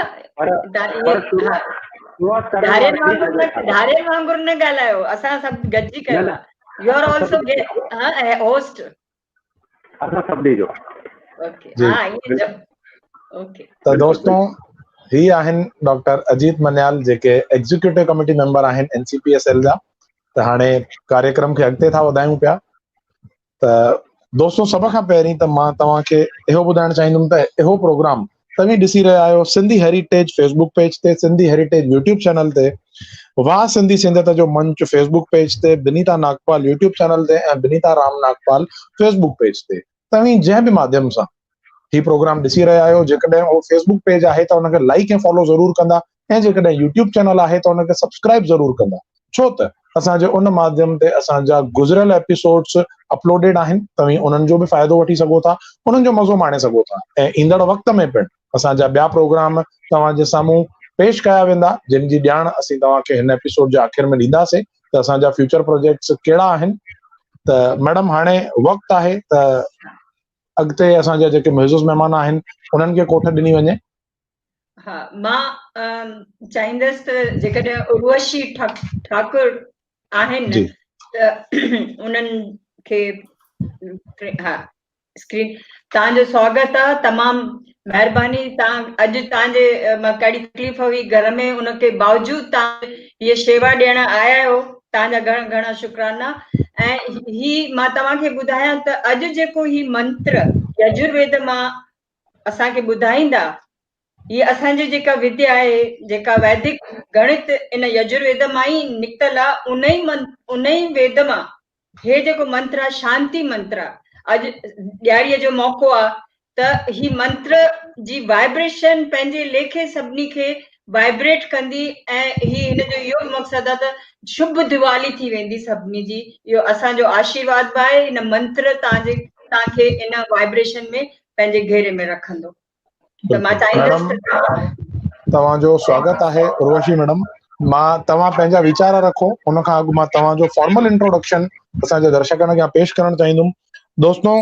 धारियल वांगुरु न ॻाल्हायो, असां सभु गॾिजी कयो आहे। You are also host.
असां सभिनी जो।
ओके।
त दोस्तों ही आहिनि डॉक्टर अजीत मन्याल, जेके एग्जीक्यूटिव कमेटी मेंबर आहिनि NCPSL जा। त हाणे कार्यक्रम खे अॻिते था वधायूं पिया। त दोस्तों, सभ खां पहिरीं त मां तव्हांखे इहो ॿुधाइणु चाहींदुमि त इहो प्रोग्राम तव्हीं ॾिसी रहिया आहियो सिंधी हेरिटेज फेसबुक पेज ते, सिंधी हेरिटेज यूट्यूब चैनल ते, वाह सिंधी सिंधियत जो मंच फेसबुक पेज ते, बिनीता नागपाल यूट्यूब चैनल ते ऐं बिनीता राम नागपाल फेसबुक पेज ते। तव्हीं जंहिं बि माध्यम सां ही प्रोग्राम ॾिसी रहिया आहियो, जेकॾहिं उहो फेसबुक पेज आहे त उनखे लाइक ऐं फॉलो ज़रूर कंदा, ऐं जेकॾहिं यूट्यूब चैनल आहे त उनखे सब्सक्राइब ज़रूर कंदा। छो त असांजे उन माध्यम ते असांजा गुज़िरियल एपिसोड्स अपलोडेड आहिनि। तव्हीं उन्हनि जो बि फ़ाइदो वठी सघो था, उन्हनि जो मज़ो माणे सघो था, ऐं ईंदड़ वक़्त में पिणु असांजा ॿिया प्रोग्राम तव्हांजे साम्हूं पेश कया वेंदा, जिन जी ॼाण असीं तव्हांखे हिन एपिसोड जे आख़िर में ॾींदासीं त असांजा फ्यूचर प्रोजेक्ट्स कहिड़ा आहिनि। त मैडम, हाणे वक़्तु आहे त अॻिते असांजा जेके मुइज़ज़ महिमान आहिनि उन्हनि खे कोठ ॾिनी वञे।
हा, मां चाहींदसि त जेकॾहिं उर्वशी ठाकुर आहिनि त उन्हनि खे स्क्रीन। तव्हांजो स्वागत आहे, तमामु महिरबानी। तव्हां अॼु तव्हांजे कहिड़ी तकलीफ़ हुई घर में, उनखे बावजूदि तव्हां इहे शेवा ॾियण आया आहियो, तव्हांजा घणा घणा शुक्राना। ऐं ही मां तव्हांखे ॿुधायां त अॼु जेको ही मंत्र यजुर्वेद मां असांखे ॿुधाईंदा, ये असांजी जेका विद्या आहे, जेका वैदिक गणित इन यजुर्वेद मां ई निकितल आहे, उन ई वेद मां हे जेको मंत्र आहे, शांति मंत्र आहे। अॼु ॾियारीअ जो मौक़ो आहे त ही मंत्र जी वाइब्रेशन पंहिंजे लेखे सभिनी खे वाइब्रेट कंदी, ऐं हिन जो इहो मक़सदु आहे त शुभ दिवाली थी वेंदी सभिनी जी। इहो असांजो आशीर्वाद बि आहे। इन मंत्र तव्हांखे इन वाइब्रेशन में पंहिंजे घेरे में रखंदो। त मां
मैडम, तव्हांजो स्वागत आहे उर्वशी मैडम। मां तव्हां पंहिंजा वीचार रखो, उन खां अॻु मां तव्हांजो फॉर्मल इंट्रोडक्शन असांजे दर्शकनि खे पेश करणु चाहींदुमि। दोस्तों,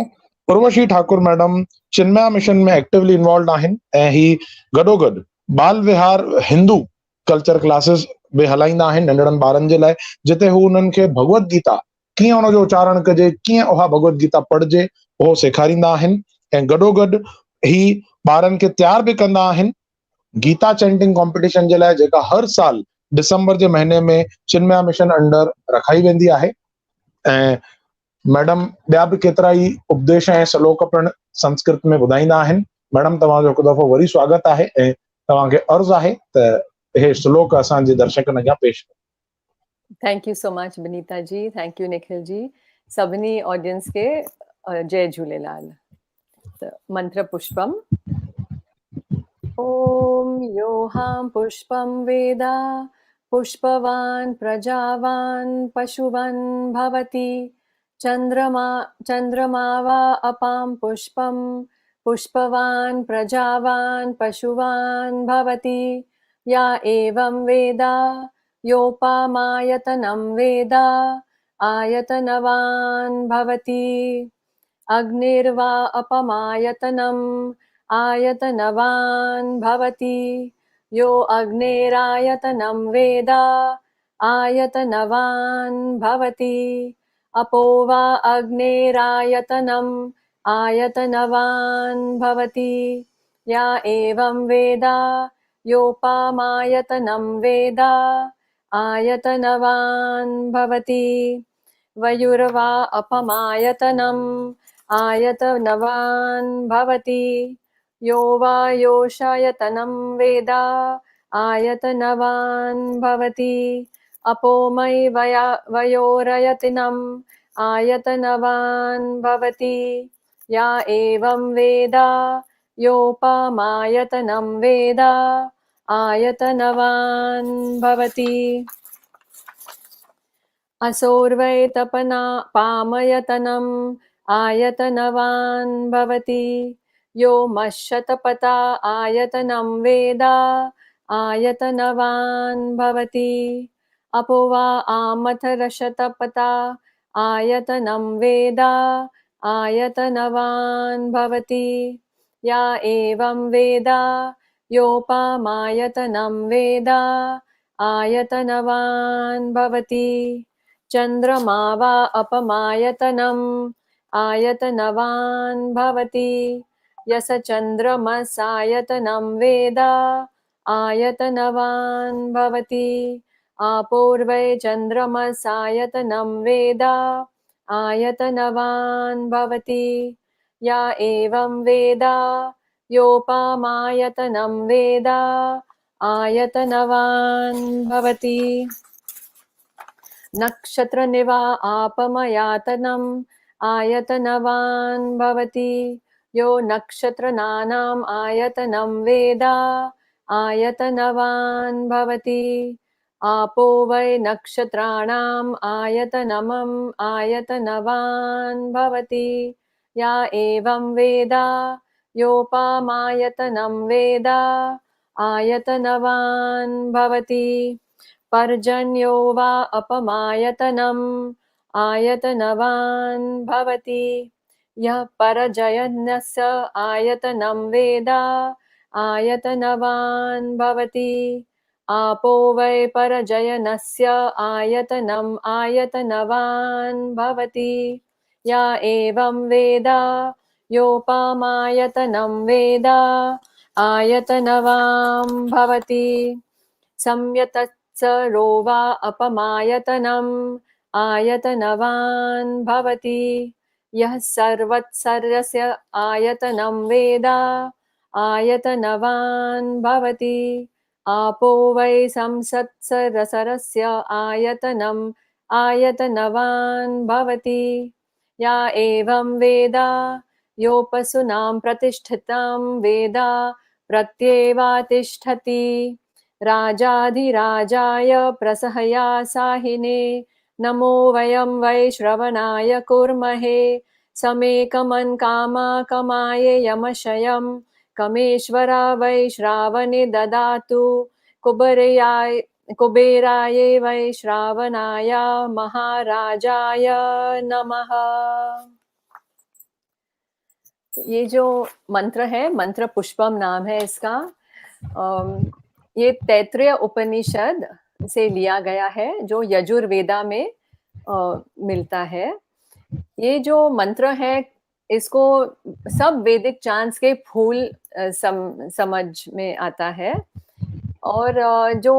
उर्वशी ठाकुर मैडम चिन्मया मिशन में एक्टिवली इन्वॉल्व आहिनि, ऐं ही गॾोगॾु बाल विहार हिंदू कल्चर क्लासेस बि हलाईंदा आहिनि नंढड़नि ॿारनि जे लाइ, जिते हू उन्हनि खे भगवत गीता कीअं उनजो उच्चारण कजे, कीअं उहा भगवत गीता पढ़िजे, उहो सेखारींदा आहिनि। ऐं गॾोगॾु ही ॿारनि खे तयार बि कंदा आहिनि गीता चैंटिंग कॉम्पिटिशन जे लाइ, जेका हर साल दिसंबर जे महीने में चिन्मया मिशन अंडर रखाई वेंदी आहे। ऐं मैडम ॿिया बि केतिरा ई उपदेश ऐं श्लोक पिणु संस्कृत में ॿुधाईंदा आहिनि। मैडम, तव्हांजो हिकु दफ़ो वरी स्वागत आहे, ऐं तव्हांखे अर्ज़ु आहे त हे श्लोक असांजे दर्शकनि अॻियां पेश कयो।
Thank you so much Vinita ji, thank you Nikhil ji. सभिनी ऑडियंस के जय झूलेलाल। मंत्र पुष्पम। ॐ योऽहं पुष्पं वेद पुष्पवान् प्रजावान् पशुवान् भवति चन्द्रमा वा अपां पुष्पं पुष्पवान् प्रजावान् पशुवान् भवति या एवं वेद योपामायतनं वेद आयतनवान् भवति अग्निर्वा अपमायतनम् आयतनवान् भवति यो अग्नेरायतनं वेद आयतनवान् भवति अपो वा अग्नेरायतनम् आयतनवान् भवति या एवं वेद योपामायतनं वेद आयतनवान् भवति वयुर्वा अपमायतनम् आयतनवान् भवति यो वा योषायतनं वेद आयतनवान् भवति अपोमयि वयोरयतिनम् आयतनवान् भवति या एवं वेद योपमायतनं वेद आयतनवान् भवति असोर्वै तपना पामयतनम् आयतनवान् भवति यो मशतपता आयतनं वेद आयतनवान् भवति अपो वा आमथरशतपता आयतनं वेद आयतनवान् भवति या एवं वेद योपमायतनं वेद आयतनवान् भवति चन्द्रमा वा अपमायतनम् आयतनवान् भवति यस चन्द्रमसायतनं वेद आयतनवान् भवति आपोर्वै चन्द्रमसायतनं वेद आयतनवान् भवति या एवं वेद योपमायतनं वेद आयतनवान् भवति नक्षत्रनिवा आपमयातनम् आयतनवान् भवति यो नक्षत्रनानाम् आयतनं वेद आयतनवान् भवति आपो वै नक्षत्राणाम् आयतनमम् आयतनवान् भवति या एवं वेद योपमायतनं वेद आयतनवान् भवति पर्जन्यो वा अपमायतनम् आयतनवान् भवति यः परजयन्यस्य आयतनं वेद आयतनवान् भवति आपो वै परजयनस्य आयतनम् आयतनवान् भवति या एवं वेद योपमायतनं वेद आयतनवान् भवति संयतत्सरो वा अपमायतनम् आयतनवान् भवति यः सर्वत्सर्यस्य आयतनं वेद आयतनवान् भवति आपो वै संसत्सरसरस्य आयतनम् आयतनवान् भवति या एवं वेद योपसूनां प्रतिष्ठितं वेद प्रत्येवातिष्ठति राजाधिराजाय प्रसहया साहिने नमो वयं वै श्रवणाय कुर्महे समेकमन् कामाकमाय यमशयं कमेश्वरा वै श्रावणे ददातु कुबेराय वै श्रावणाय महाराजाय नमः। ये जो मंत्र है, मंत्र पुष्पम नाम है इसका। ये तैत्तिरीय उपनिषद से लिया गया है जो यजुर्वेदा में मिलता है। ये जो मंत्र है इसको सब वैदिक चांट्स के फूल समझ में आता है। और जो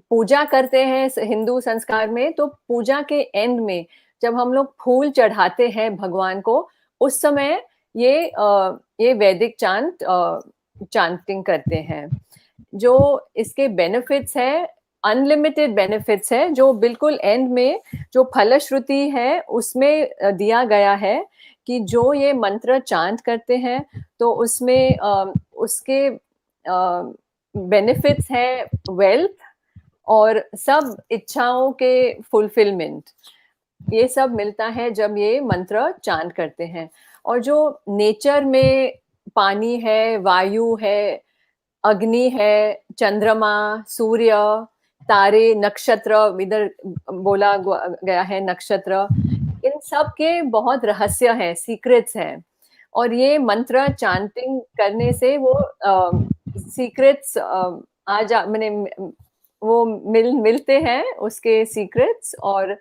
पूजा करते हैं हिंदू संस्कार में, तो पूजा के एंड में जब हम लोग फूल चढ़ाते हैं भगवान को, उस समय ये वैदिक चांटिंग करते हैं। जो इसके बेनिफिट्स है, अनलिमिटेड बेनिफिट्स है, जो बिल्कुल एंड में जो फलश्रुति है उसमें दिया गया है कि जो ये मंत्र चांट करते हैं तो उसमें उसके बेनिफिट्स हैं वेल्थ और सब इच्छाओं के फुलफिलमेंट, ये सब मिलता है जब ये मंत्र चांट करते हैं। और जो नेचर में पानी है, वायु है, अग्नि है, चंद्रमा, सूर्य, तारे, नक्षत्र, इधर बोला गया है नक्षत्र, इन सब के बहुत रहस्य है, सीक्रेट्स हैं। और ये मंत्र चांटिंग करने से वो सीक्रेट्स मैंने वो मिलते हैं उसके सीक्रेट्स, और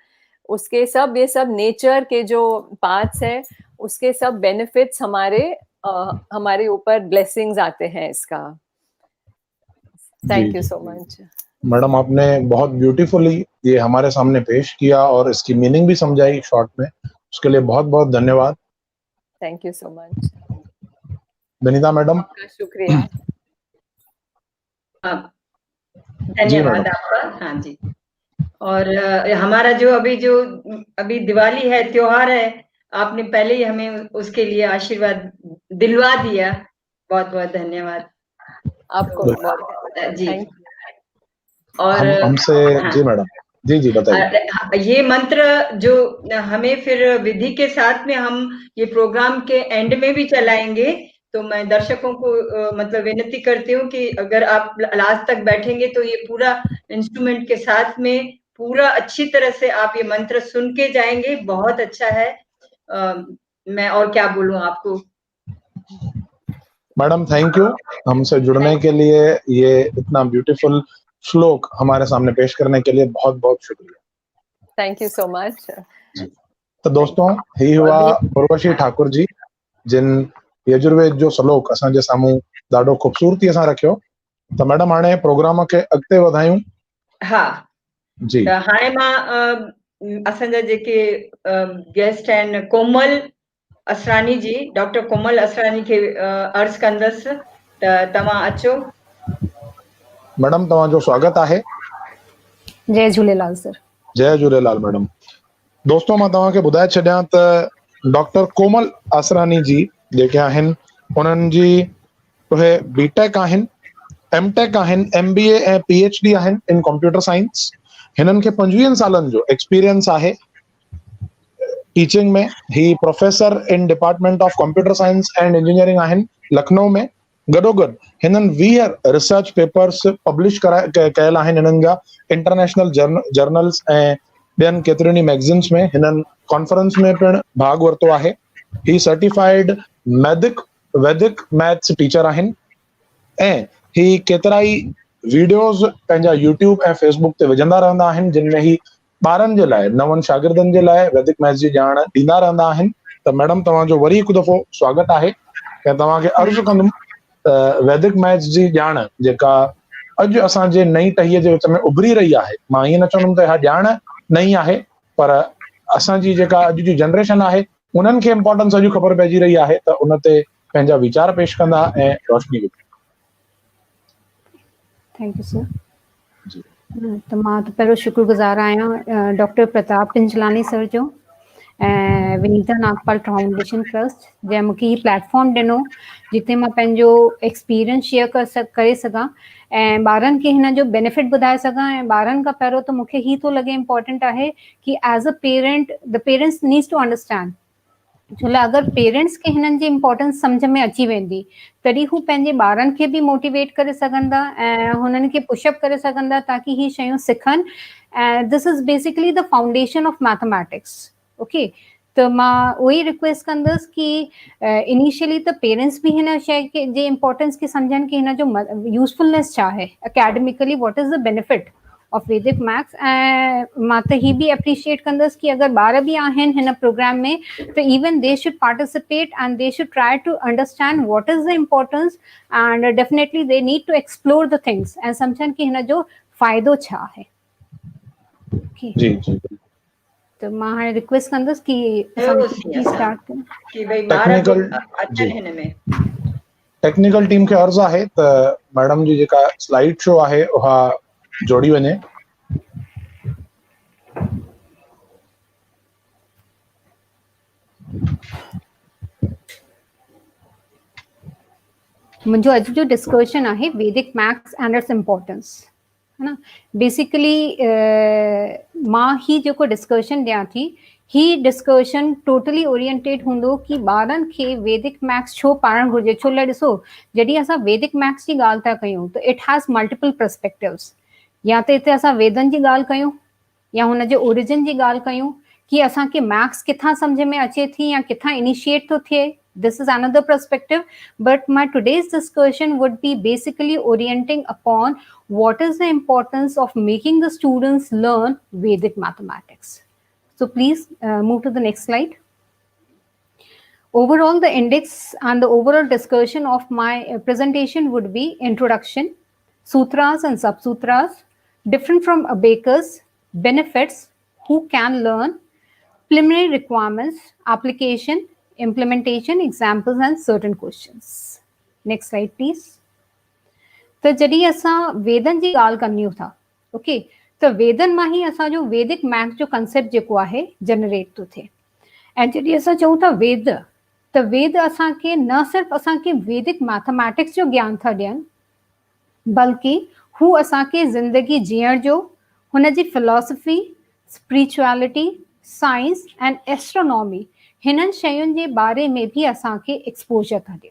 उसके सब ये सब नेचर के जो पार्ट्स हैं उसके सब बेनिफिट्स हमारे ऊपर ब्लेसिंग्स आते हैं इसका। Thank you so much
madam, आपने बहुत ब्यूटीफुली ये हमारे सामने पेश किया और इसकी मीनिंग भी समझाई शॉर्ट में, उसके लिए बहुत बहुत धन्यवाद।
Thank you so much
Vinita madam.
आपका शुक्रिया।
धन्यवाद आपका। हाँ जी। और हमारा जो अभी दिवाली है, त्योहार है, आपने पहले ही हमें उसके लिए आशीर्वाद दिलवा दिया, बहुत बहुत धन्यवाद
आपको बहुत
जी। और
हमसे
हाँ,
जी मैडम, जी बताइए।
ये मंत्र जो हमें फिर विधि के साथ में हम ये प्रोग्राम के एंड में भी चलाएंगे, तो मैं दर्शकों को मतलब विनती करती हूँ कि अगर आप लास्ट तक बैठेंगे तो ये पूरा इंस्ट्रूमेंट के साथ में पूरा अच्छी तरह से आप ये मंत्र सुन के जाएंगे। बहुत अच्छा है। मैं और क्या बोलूं आपको।
मैडम थैंक यू, हमसे जुड़ने के लिए, ये इतना ब्यूटीफुल श्लोक हमारे सामने पेश करने के लिए बहुत बहुत शुक्रिया।
Thank you so much.
तो दोस्तों, ही हुआ उर्वशी ठाकुर जी, जिन यजुर्वेद जो श्लोक असांजे साम्हूं ॾाढो ख़ूबसूरतीअ सां रखियो। तो मैडम हाणे प्रोग्राम खे अॻिते वधायूं।
हा
जी।
त हाणे मां असांजा जेके गेस्ट आहिनि, कोमल असरानी जी, डॉक्टर कोमल असरानी खे अर्ज़ कंदसि त तव्हां अचो।
मैडम तव्हांजो स्वागत आहे।
जय झूलेलाल सर।
जय झूलेलाल मैडम। दोस्तों, मां तव्हांखे ॿुधाए छॾियां त डॉक्टर कोमल असरानी जी जेके आहिनि, उन्हनि जी उहे बीटेक आहिनि, एमटेक आहिनि, MBA ऐं PhD आहिनि इन कंप्यूटर साइंस। हिननि खे 25 सालनि जो एक्सपीरियंस आहे टीचिंग में। ही professor in department of computer science and engineering आहिनि लखनऊ में। गॾोगॾु हिननि 20 रिसर्च पेपर्स पब्लिश कयल आहिनि हिननि जा इंटरनेशनल जर्नल्स ऐं ॿियनि केतिरनि मैगज़िन्स में। हिननि कॉन्फ्रेंस में पिणु भाग वरितो आहे। ही सर्टिफाइड वैदिक मैथ्स टीचर आहिनि ऐं ही केतिरा ई वीडियोस पंहिंजा यूट्यूब ऐं फेसबुक ते विझंदा रहंदा आहिनि, जिन में ही ॿारनि जे लाइ, नवनि शागिर्दनि जे लाइ वैदिक मैथ्स जी ॼाण ॾींदा रहंदा आहिनि। त मैडम तव्हांजो वरी हिकु दफ़ो स्वागत आहे ऐं तव्हांखे अर्ज़ु कंदुमि त वैदिक मैथ्स जी ॼाण जेका अॼु असांजे नई टहीअ जे विच में उभरी रही आहे, मां ईअं न चवंदुमि त इहा ॼाण नई आहे, पर असांजी जेका अॼु जी जनरेशन आहे उन्हनि खे इम्पोर्टेंस अॼु ख़बर पइजी रही आहे, त उन ते पंहिंजा वीचार पेश कंदा ऐं रोशनी विझंदा।
Thank U sir. त मां त पहिरियों शुक्रगुज़ार आहियां डॉक्टर प्रताप पिंजलानी सर जो ऐं विनीता नागपाल फाउंडेशन ट्रस्ट, जंहिं मूंखे हीउ प्लेटफॉर्म ॾिनो जिते मां पंहिंजो एक्सपीरियंस शेयर करे सघां ऐं ॿारनि खे हिन जो बेनिफिट ॿुधाए सघां। ऐं ॿारनि खां पहिरियों त मूंखे हीउ थो लॻे इम्पॉर्टेंट आहे कि as a parent the parents needs to understand. छो लाइ अगरि पेरेंट्स खे हिननि जी इम्पोर्टेंस सम्झ में अची वेंदी तॾहिं हू पंहिंजे ॿारनि खे बि मोटिवेट करे सघंदा ऐं हुननि खे पुशअप करे सघंदा ताकि ही शयूं सिखनि। ऐं this is basically the foundation of mathematics. Okay, त मां उहो ई रिक्वेस्ट कंदसि कि इनिशियली त पेरेंट्स बि हिन शइ खे जे इम्पोर्टेंस खे सम्झनि कि हिन जो यूज़फुलनेस छा आहे, academically what is the benefit of वैदिक मैथ्स। ऐं मां त ही बि एप्रिशिएट कंदसि कि अगरि ॿार बि आहिनि हिन प्रोग्राम में त even they should participate and they should try to understand what is the importance and definitely they need to explore the things ऐं सम्झनि कि हिन जो फ़ाइदो छा आहे।
जी जी।
तो मां हाणे रिक्वेस्ट कंदसि कि स्टार्ट कयूं
कि भई ॿार बि अचनि हिन में।
टेक्निकल टीम खे अर्ज़ु आहे त मैडम जी जेका स्लाइड शो आहे उहा जोड़ी वञे।
मुंहिंजो अॼु जो डिस्कशन आहे वैदिक मैथ्स एंड इट्स इम्पोर्टेंस, है ना। बेसिकली मां ही जेको डिस्कशन ॾियां थी, ही डिस्कशन टोटली ओरिएंटेड हूंदो कि ॿारनि खे वैदिक मैथ्स छो पढ़णु घुरिजे। छो लाइ ॾिसो, जॾहिं असां वैदिक मैथ्स जी ॻाल्हि था कयूं त इट हैज़ मल्टीपल पर्सपेक्टिव्स। या त हिते असां वेदनि जी ॻाल्हि कयूं या हुन जे ओरिजिन जी ॻाल्हि कयूं कि असांखे मैथ्स किथां सम्झ में अचे थी या किथां इनिशिएट थो थिए। This is another perspective, but my today's discussion would be basically orienting upon what is the importance of making the students learn Vedic mathematics. So please move to the next slide. Overall, the index and the overall discussion of my presentation would be introduction, sutras and subsutras, different from abacus, benefits, who can learn, preliminary requirements, application, implementation, examples and certain questions. Next slide please. तो जॾहिं असां वेदनि जी ॻाल्हि कंदियूं था, okay, त वेदनि मां ई असांजो वैदिक मैथ्स जो कंसेप्ट जेको आहे जनरेट थो थिए। ऐं जॾहिं असां चऊं था वेद, त वेद असांखे न सिर्फ़ु असांखे वैदिक मैथमेटिक्स जो ज्ञान था ॾियनि, बल्कि हू असांखे ज़िंदगी जीअण जो, हुन जी philosophy, spirituality, science and astronomy, हिननि शयुनि जे बारे में भी असांखे एक्सपोजर था ॾियनि।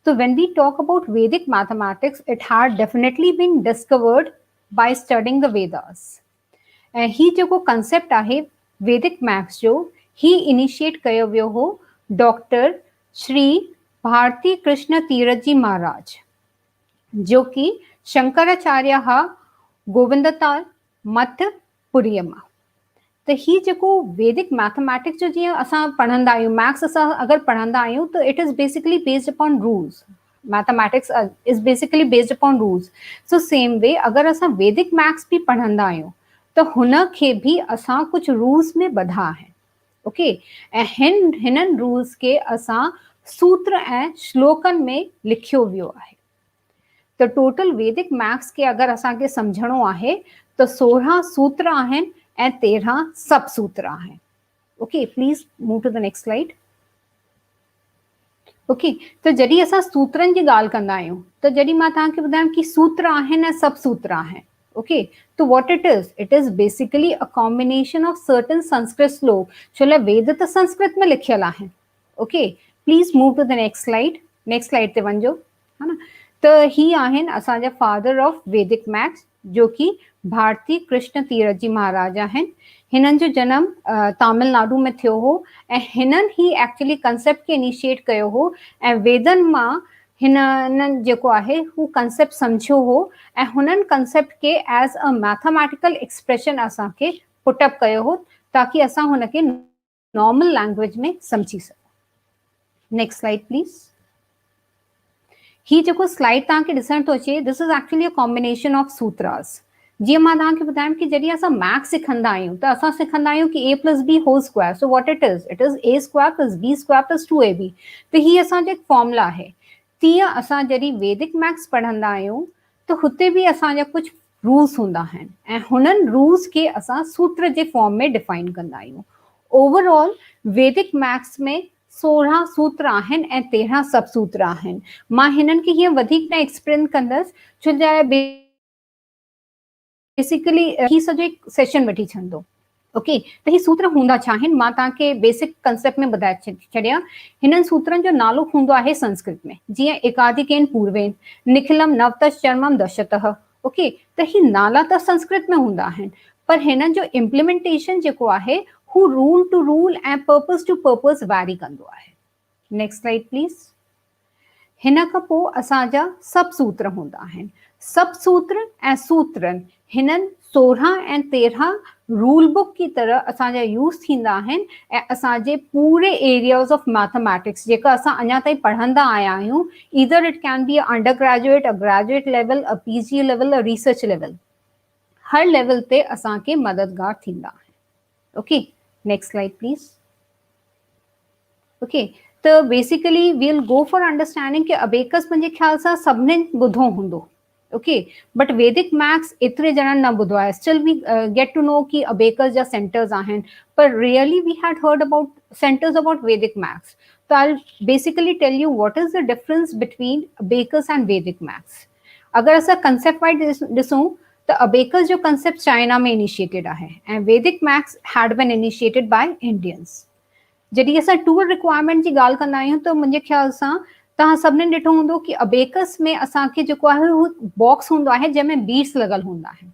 So when we talk about Vedic mathematics, it had definitely been discovered by studying the Vedas. ऐं ही जेको कंसेप्ट आहे वैदिक मैथ्स जो, ही इनिशिएट कयो वियो हो डॉक्टर श्री भारती कृष्ण तीरथ जी महाराज, जो कि शंकराचार्य हा गोविंदताल मठ पुरीअ मां। त ही जेको वैदिक मैथमेटिक्स जो जीअं असां पढ़ंदा आहियूं, मैथ्स असां अगरि पढ़ंदा आहियूं त it is basically based upon rules. Mathematics is basically based upon rules. So same way अगरि असां वैदिक मैथ्स भी पढ़ंदा आहियूं त हुन खे भी असां कुझु रूल्स में ॿधा आहिनि, ओके। ऐं हिननि रूल्स के असां सूत्र ऐं श्लोकनि में लिखियो वियो आहे। त टोटल वैदिक मैथ्स के अगरि असांखे सम्झणो आहे त 16 सूत्र आहिनि ऐं 13 सब सूत्र आहिनि, okay. Please move to the next slide, okay. त जॾहिं असां सूत्रनि जी ॻाल्हि कंदा आहियूं त जॾहिं मां तव्हांखे ॿुधायां कि सूत्र आहिनि ऐं सब सूत्र आहिनि, ओके, तो what it is basically a combination of certain Sanskrit shloka. छो लाइ वेद त संस्कृत में लिखियल आहिनि, okay. Please move to the next slide, next slide ते वञिजो, है ना। त ही आहिनि असांजा फादर ऑफ वैदिक मैथ्स, जो कि भारती कृष्ण तीरथ जी महाराज आहिनि। हिननि जो जनम तमिलनाडु में थियो हो ऐं हिननि ही एक्चुअली कंसेप्ट खे इनिशिएट कयो हो ऐं वेदनि मां हिननि जेको आहे हू कंसेप्ट सम्झियो हो ऐं हुननि कंसेप्ट के एज अ मैथमेटिकल एक्सप्रेशन असांखे पुटअप कयो हो, ताकि असां हुनखे नॉर्मल लैंग्वेज में सम्झी सघूं। Next slide please. ही जेको स्लाइड तव्हांखे ॾिसण थो अचे, this is actually a combination of sutras. जीअं मां तव्हांखे ॿुधायां कि जॾहिं असां मैथ्स सिखंदा आहियूं त असां सिखंदा आहियूं कि a + b whole square. So what it is a square + b square + 2ab। त ही असांजो एक फॉर्मूला आहे। तीअं असां जॾहिं वैदिक मैथ्स पढ़ंदा आहियूं त हुते भी असांजा कुझु रूल्स हूंदा आहिनि ऐं हुननि रूल्स खे असां सूत्र जे फॉर्म में डिफाइन कंदा आहियूं। ओवरऑल वैदिक मैथ्स में 16 सूत्र आहिनि ऐं 13 सब सूत्र आहिनि। मां हिननि खे हीअं वधीक न एक्सप्लेन कंदसि, छो लाइ बेसिकली ही सॼो एक सेशन वठी छॾंदो, ओके। त ही सूत्र हूंदा छा आहिनि, मां तव्हांखे बेसिक कंसेप्ट में ॿुधाए छॾियां। हिननि सूत्रनि जो नालो हूंदो आहे संस्कृत में, जीअं एकाधिकेन पूर्वेन, निखिलम नवतश्च चर्मम दशतः, ओके। त ही नाला त संस्कृत में हूंदा आहिनि, पर हिननि जो इम्प्लीमेंटेशन जेको आहे हू रूल टू रूल ऐं पर्पस टू पर्पस वैरी कंदो आहे। Next slide please. हिन खां पोइ असांजा सब सूत्र हूंदा आहिनि। सब सूत्र ऐं सूत्रन हिननि 16 ऐं 13 रूल बुक की तरह असांजा यूज़ थींदा आहिनि ऐं असांजे पूरे एरियाज़ ऑफ मैथमेटिक्स जेका असां अञा ताईं पढ़ंदा आया आहियूं, either it can be a undergraduate, a graduate level, a PG level, a research level, हर लेवल ते असांखे मददगार थींदा आहिनि, okay. Next slide please, okay. त basically we'll go for understanding कि अबेकस मुंहिंजे ख्याल सां सभिनीनि ॿुधो हूंदो, ओके, बट वैदिक मैथ्स एतिरे ॼणनि न ॿुधो आहे। Still we get to know कि अबेकस जा सेंटर्स आहिनि, पर रियली वी हैड हर्ड अबाउट सेंटर्स अबाउट वैदिक maths. So I'll basically tell you what is the difference between abacus and Vedic maths. अगर ऐसा concept wise ॾिसूं त abacus जो concept चाइना में initiated आहे and Vedic maths had been initiated by Indians. जॾहिं असां टूल रिक्वायरमेंट जी ॻाल्हि कंदा आहियूं त मुंहिंजे ख़्याल सां तव्हां सभिनीनि ॾिठो हूंदो कि अबेकस में असांखे जेको आहे हू बॉक्स हूंदो आहे जंहिंमें बीड्स लॻल हूंदा आहिनि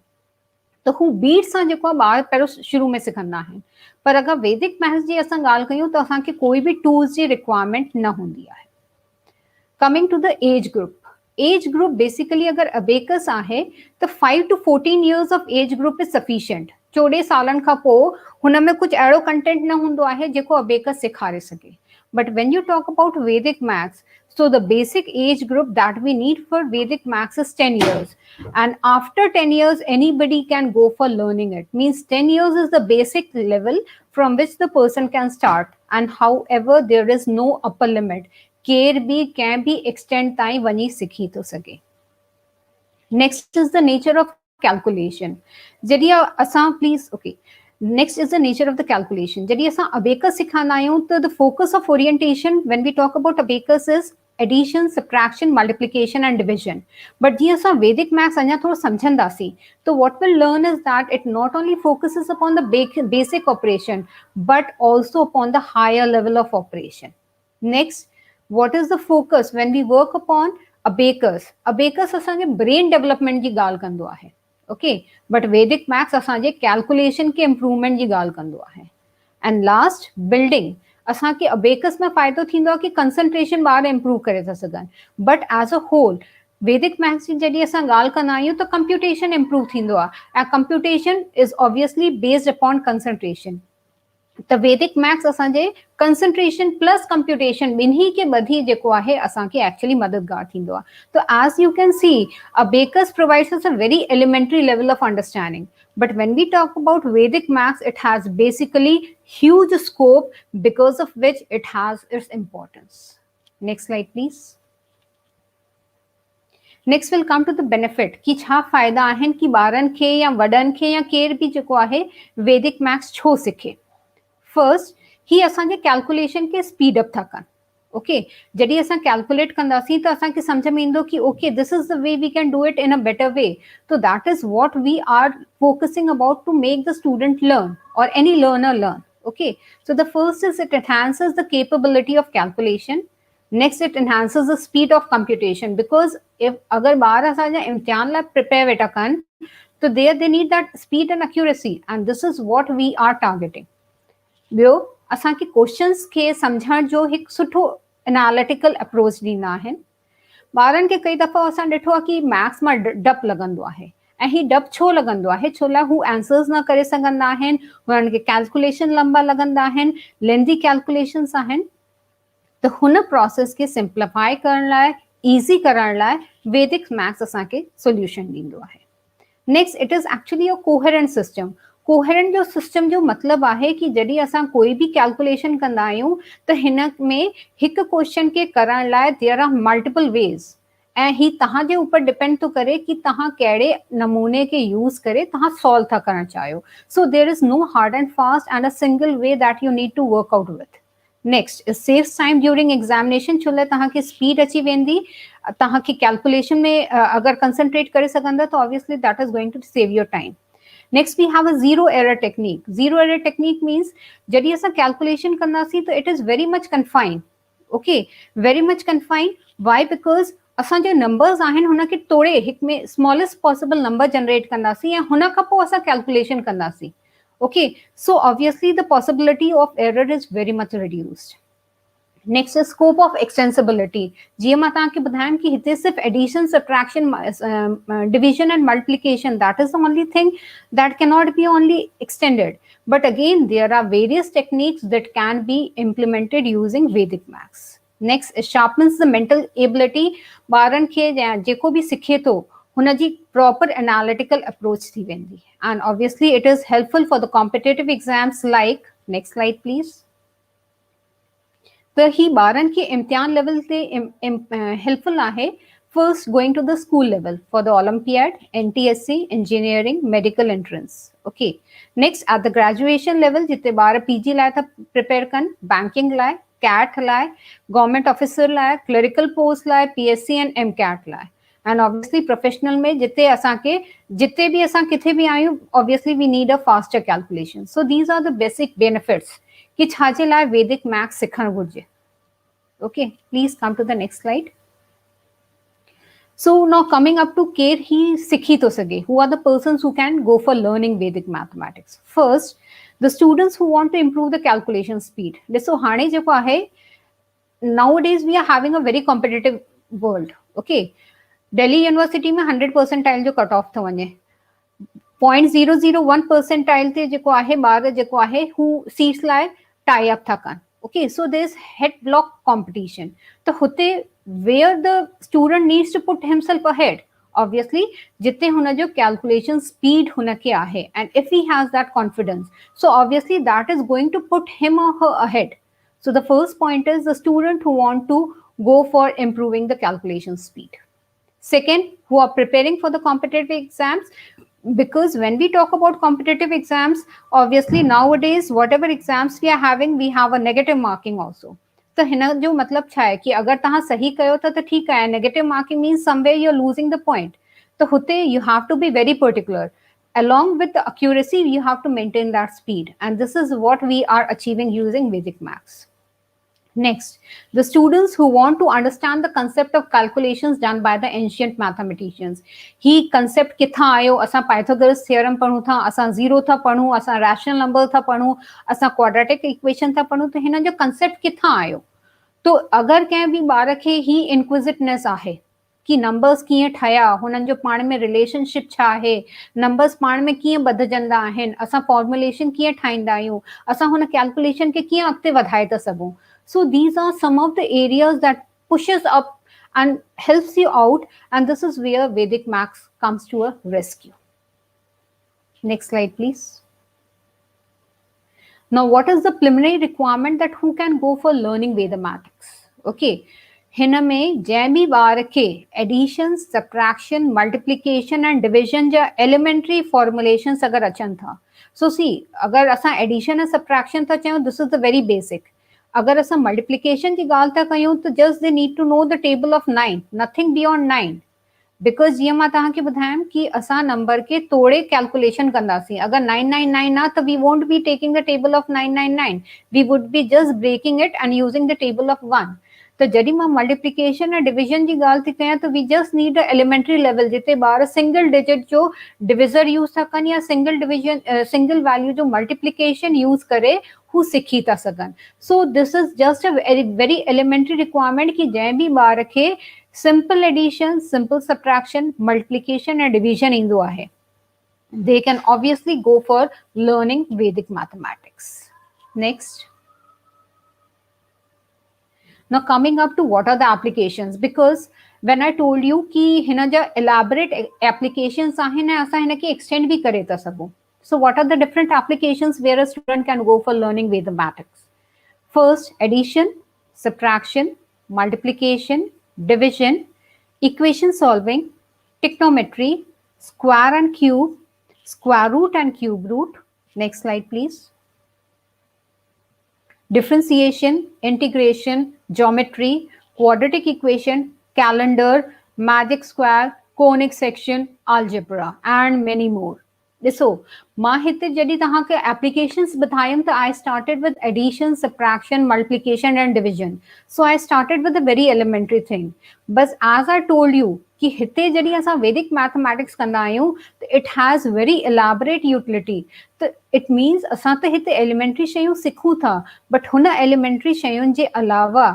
त हू बीड्स सां जेको आहे ॿार पहिरियों शुरू में सिखंदा आहिनि पर अगरि वैदिक मैथ्स जी असां ॻाल्हि कयूं त असांखे कोई बि टूल्स जी रिक्वायरमेंट न हूंदी आहे. Coming to the age group basically अगर अबेकस आहे त 5 to 14 years of age group is sufficient. 14 सालनि खां पोइ हुन में कुछ अहिड़ो कंटेंट न हूंदो आहे जेको अबेकस सेखारे सके. But when U talk about वैदिक maths, so the basic age group that we need for Vedic maths is 10 years, and after 10 years anybody can go for learning it. Means 10 years is the basic level from which the person can start, and however there is no upper limit. Care bhi can be extend tai vani sikhi to sake. Next is the nature of calculation. Jadiya asa please, okay. Next is the nature of the calculation. जॾहिं असां abacus सिखंदा आहियूं त the focus of orientation when we talk about abacus is addition, subtraction, multiplication and division. But जीअं असां Vedic maths अञा थोरो सम्झंदासीं तो what we'll learn is that it not only focuses upon the basic operation but also upon the higher level of operation. Next, what is the focus when we work upon abacus? Abacus असांजे brain development जी ॻाल्हि कंदो आहे. Okay but वैदिक maths असांजे calculation के improvement जी ॻाल्हि कंदो आहे. And last building. असांखे अबेकस में फ़ाइदो थींदो आहे कि कंसंट्रेशन ॿार इम्प्रूव करे था सघनि बट एज अ होल वैदिक मैथ्स जी जॾहिं असां ॻाल्हि कंदा आहियूं त कंप्यूटेशन इम्प्रूव थींदो आहे ऐं computation is obviously based upon concentration. त वैदिक मैथ्स असांजे कंसंट्रेशन प्लस कंप्यूटेशन ॿिन्ही खे ॿधी जेको आहे असांखे एक्चुअली मददगार थींदो आहे. तो as you can see abacus provides us a very elementary level of understanding but when we talk about Vedic maths it has basically huge scope because of which it has its importance. Next slide please. Next will come to the benefit कि छा फ़ाइदा आहिनि कि ॿारनि खे या वॾनि खे या केर बि जेको आहे वैदिक मैथ्स छो सिखे. फर्स्ट ही असांजे कैलकुलेशन के स्पीड अप था कनि. ओके जॾहिं असां कैलकुलेट कंदासीं त असांखे सम्झ में ईंदो कि okay this is the way we can do it in a better way. तो that is what we are focusing about to make the student learn और any learner learn. Okay, so the first is it enhances the capability of calculation. Next, it enhances the speed of computation because if अगर बार असांजा इम्तिहान लाइ prepare वेठा कनि तो there they need that speed and accuracy and this is what we are targeting. ॿियो असांखे questions खे सम्झण जो हिकु सुठो एनालिटिकल अप्रोच ॾींदा आहिनि. ॿारनि खे कई दफ़ा असां ॾिठो आहे कि मैथ्स मां डपु लॻंदो आहे ऐं ही डपु छो लॻंदो आहे छो लाइ हू आंसर्स न करे सघंदा आहिनि हुननि खे कैलकुलेशन लंबा लॻंदा आहिनि लेंदी कैलकुलेशन्स आहिनि. त हुन प्रोसेस खे सिंप्लीफाई करण लाइ ईज़ी करण लाइ वैदिक मैथ्स असांखे सोल्यूशन ॾींदो आहे. Next it is actually a coherent system. Coherent जो सिस्टम जो मतिलबु आहे कि जॾहिं असां कोई बि कैलकुलेशन कंदा आहियूं त हिन में हिकु क्वेश्चन खे करण लाइ देयर आर मल्टीपल वेज ऐं ही तव्हांजे ऊपर डिपेंड थो करे कि तव्हां कहिड़े नमूने खे यूज़ करे तव्हां सॉल्व था करणु चाहियो. So there is no hard and fast and a single way that you need to work out with. Next is saves time during examination. छो लाइ तव्हांखे स्पीड अची वेंदी तव्हांखे कैलकुलेशन में अगरि कंसंट्रेट करे सघंदा त obviously that is going to save your time. Next we have a zero error technique. Zero error technique means जॾहिं असां कैलकुलेशन कंदासीं त it is very much confined. Okay, very much confined. Why? Because असां जो numbers आहिनि हुनखे तोड़े हिकु में स्मॉलेस्ट पॉसिबल नंबर जनरेट कंदासीं ऐं हुन खां पोइ असां कैलकुलेशन कंदासीं. Okay, so obviously the possibility of error is very much reduced. Next is scope of extensibility. जीअं मां तव्हांखे ॿुधायमि कि हिते सिर्फ़ addition subtraction division and multiplication that is the only thing that can not be only extended but again there are various techniques that can be implemented using Vedic maths. Next sharpens the mental ability. ॿारनि खे जेको बि सिखे थो हुनजी proper analytical approach थी वेंदी and obviously it is helpful for the competitive exams like. Next slide please. त ही ॿारनि खे इम्तिहान लेवल ते हेल्पफुल आहे. First going to the school level for the olympiad, NTSC, engineering, medical entrance. Okay next at the graduation level जिते ॿार PG लाइ था प्रिपेयर कनि, बैंकिंग लाइ, कैट लाइ, गवर्नमेंट ऑफिसर लाइ, क्लरिकल पोस्ट लाइ, PSC एंड MCAT लाइ, एंड ऑब्वियसली प्रोफेशनल में जिते भी असां किथे भी आहियूं, obviously we need a faster calculation. So these are the basic benefits कि छाजे लाइ वैदिक मैथ्स सिखण घुर्जे. Okay, please come to the next slide. So now coming up to केर ही सिखी तो सके, who are the persons who can go for learning Vedic mathematics? First, the students who want to improve the calculation speed. ॾिसो हाणे जेको आहे, nowadays we are having a very competitive world. Okay, Delhi University में 100 percentile जो cut off थो वञे, 0.001 percentile ते जेको आहे ॿार जेको आहे हू सीट्स लाइ टाई अप था कनि. Okay, so there's head block competition. So hote where the student needs to put himself ahead, obviously जितने हुन जो calculation speed हुन के आहे, and if he has that confidence, so obviously that is going to put him or her ahead. So the first point is the student who want to go for improving the calculation speed. Second, who are preparing for the competitive exams, because when we talk about competitive exams, obviously nowadays whatever exams we are having, we have a negative marking also. तो हिन जो मतलब छा है कि अगर तहां सही कयो था तो ठीक है, negative marking means somewhere you're losing the point. तो हुते you have to be very particular. Along with the accuracy, you have to maintain that speed, and this is what we are achieving using Vedic maths. Next, the students who want to understand the concept of calculations done by the ancient mathematicians. ही concept किथां आयो, असां Pythagoras theorem पढ़ूं था, असां zero था पढ़ूं, असां rational number था पढ़ूं, असां quadratic equation था पढ़ूं, तो हिन जो concept किथां आयो? तो अगर कंहिं बि ॿार खे ही inquisitiveness आहे कि नंबर्स कीअं ठहिया, हुननि जो पाण में रिलेशनशिप छा आहे, नंबर्स पाण में कीअं बदिजंदा आहिनि, असां फॉर्मुलेशन कीअं ठाहींदा आहियूं, असां हुन कैलकुलेशन खे कीअं अॻिते वधाए था सघूं. So these are some of the areas that pushes up and helps you out, and this is where Vedic maths comes to a rescue. Next slide, please. Now, what is the preliminary requirement that who can go for learning Mathematics? Okay, हिन में जंहिं बि ॿार खे addition, subtraction, multiplication and division जा elementary formulations अगर अचनि था, सो सी अगर असां एडिशन ऐं सब्ट्रैक्शन था चयूं, this is the very basic. अगर असां मल्टीप्लिकेशन की ॻाल्हि था कयूं त just they need to know the table of 9, nothing beyond 9. Because जीअं मां तव्हांखे ॿुधायमि कि असां नंबर के तोड़े कैलकुलेशन कंदासीं. अगर 999 आहे त we won't be taking the table of 999, we would be just breaking it and using the table of 1. तो जॾहिं मां मल्टीप्लिकेशन ऐं डिविजन जी ॻाल्हि थी कयां, त we just need a elementary level जिते ॿार सिंगल डिजिट जो डिविज़र यूज़ था कनि या सिंगल वैल्यू जो मल्टीप्लिकेशन यूज़ करे हू सिखी था सघनि. So this is just a very elementary requirement कि जंहिं बि ॿार खे simple addition, simple subtraction, multiplication ऐं डिविजन ईंदो आहे, they can obviously go for learning Vedic mathematics. Next. Now coming up to what are the applications, because when I told you कि हिन जा elaborate applications आहिनि, असां हिन खे extend भी करे था सघूं. So what are the different applications where a student can go for learning mathematics? First, addition, subtraction, multiplication, division, equation solving, trigonometry, square and cube, square root and cube root. Next slide, please. Differentiation, integration, geometry, quadratic equation, calendar, magic square, conic section, algebra, and many more. ॾिसो मां हिते जॾहिं तव्हांखे applications ॿुधायमि त I started with addition, subtraction, multiplication and division. So I started with a very elementary thing. बस as I told you कि हिते जॾहिं असां वैदिक मैथमेटिक्स कंदा आहियूं त it has very elaborate utility. त इट मीन्स असां त हिते एलिमेंट्री शयूं सिखूं था, बट हुन एलिमेंट्री शयुनि जे अलावा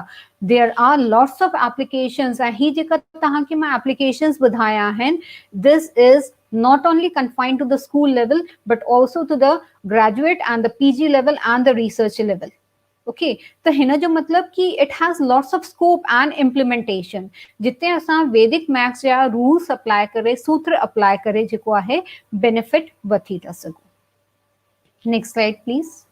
there are lots of applications. ऐं ही जेका तव्हांखे मां एप्लीकेशंस ॿुधाया आहिनि, this is not only confined to the school level, but also to the graduate and the PG level and the research level. Okay, तो हिन जो मतलब कि it has lots of scope and implementation. जिते असां वैदिक मैथ्स जा rules apply करे, सूत्र अप्लाई करे जेको आहे बेनिफिट वठी था सघूं. Next slide, please.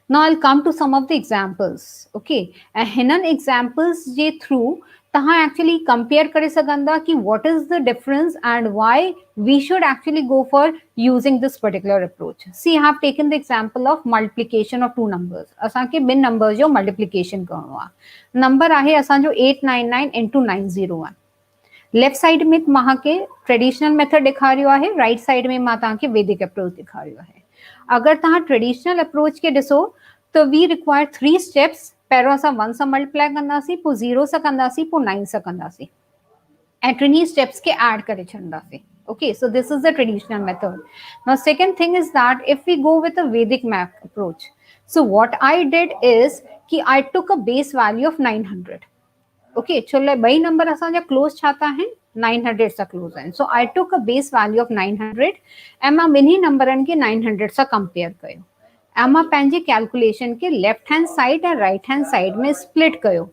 Now I'll come to some of the examples. Okay, and हिनन examples जे through तहां एक्चुअली कंपेयर करे सघंदा कि what is the difference and why we should actually go for using this particular approach. See I have taken the example of multiplication of two numbers. असां के बिन numbers जो multiplication करणो आहे. Number आहे असां जो 899 into 901. लेफ्ट साइड में मां के ट्रेडिशनल मेथड ॾेखारियो आहे, राइट साइड में मां तव्हांखे वैदिक अप्रोच ॾेखारियो आहे. अगर तव्हां ट्रेडिशनल अप्रोच के ॾिसो तो वी रिक्वायर 3 स्टेप्स. पहिरियों असां 1 सां मल्टीप्लाई कंदासीं, पोइ 0 सां कंदासीं, पोइ 9 सां कंदासीं ऐं टिनी स्टेप्स के ऐड करे छॾंदासीं. Okay, so this is the traditional method. Now second thing is that if we go with a Vedic math approach, so what I did is कि I took a base value of 900. Okay, चलो ॿई number असांजा close छाता आहिनि 900 सां close आहिनि. So I took a base value of 900 ऐं मां ॿिन्ही नंबरनि खे 900 सां कंपेयर कयो ऐं मां पंहिंजे कैलकुलेशन के लेफ्ट हैंड साइड ऐं राइट हैंड साइड में स्प्लिट कयो.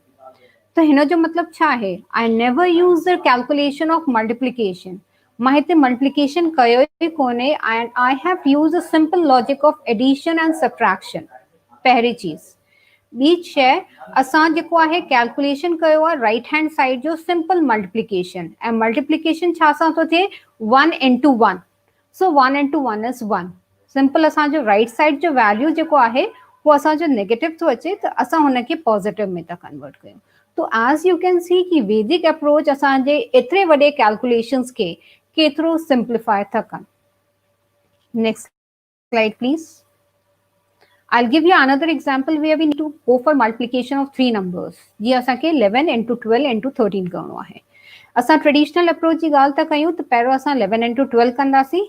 तो हिन जो मतलब छा है? I never use the calculation of multiplication. मां हिते मल्टीप्लिकेशन कयो ई कोन्हे and I have use a simple logic of addition and subtraction. पहिरीं चीज. ॿी शइ असां जेको आहे कैलकुलेशन कयो आहे राइट हैंड साइड जो सिंपल मल्टीप्लिकेशन ऐं मल्टीप्लिकेशन छा सां थो थिए 1 into 1. So 1 into 1 is 1. Simple असांजो राइट साइड जो वैल्यू जेको आहे वो असांजो नेगेटिव थो अचे त असां हुनखे पॉजिटिव में था कन्वर्ट कयूं. तो एज यू कैन सी कि वैदिक अप्रोच असांजे एतिरे वॾे कैलकुलेशंस के केतिरो सिंप्लीफाई था कनि. Next slide please. I'll give you another example where we need to go for multiplication of 3 numbers. जी असांखे 11 into 12 into 13 करणो आहे. असां ट्रेडिशनल अप्रोच जी ॻाल्हि था कयूं त पहिरियों असां 11 into 12 कंदासीं.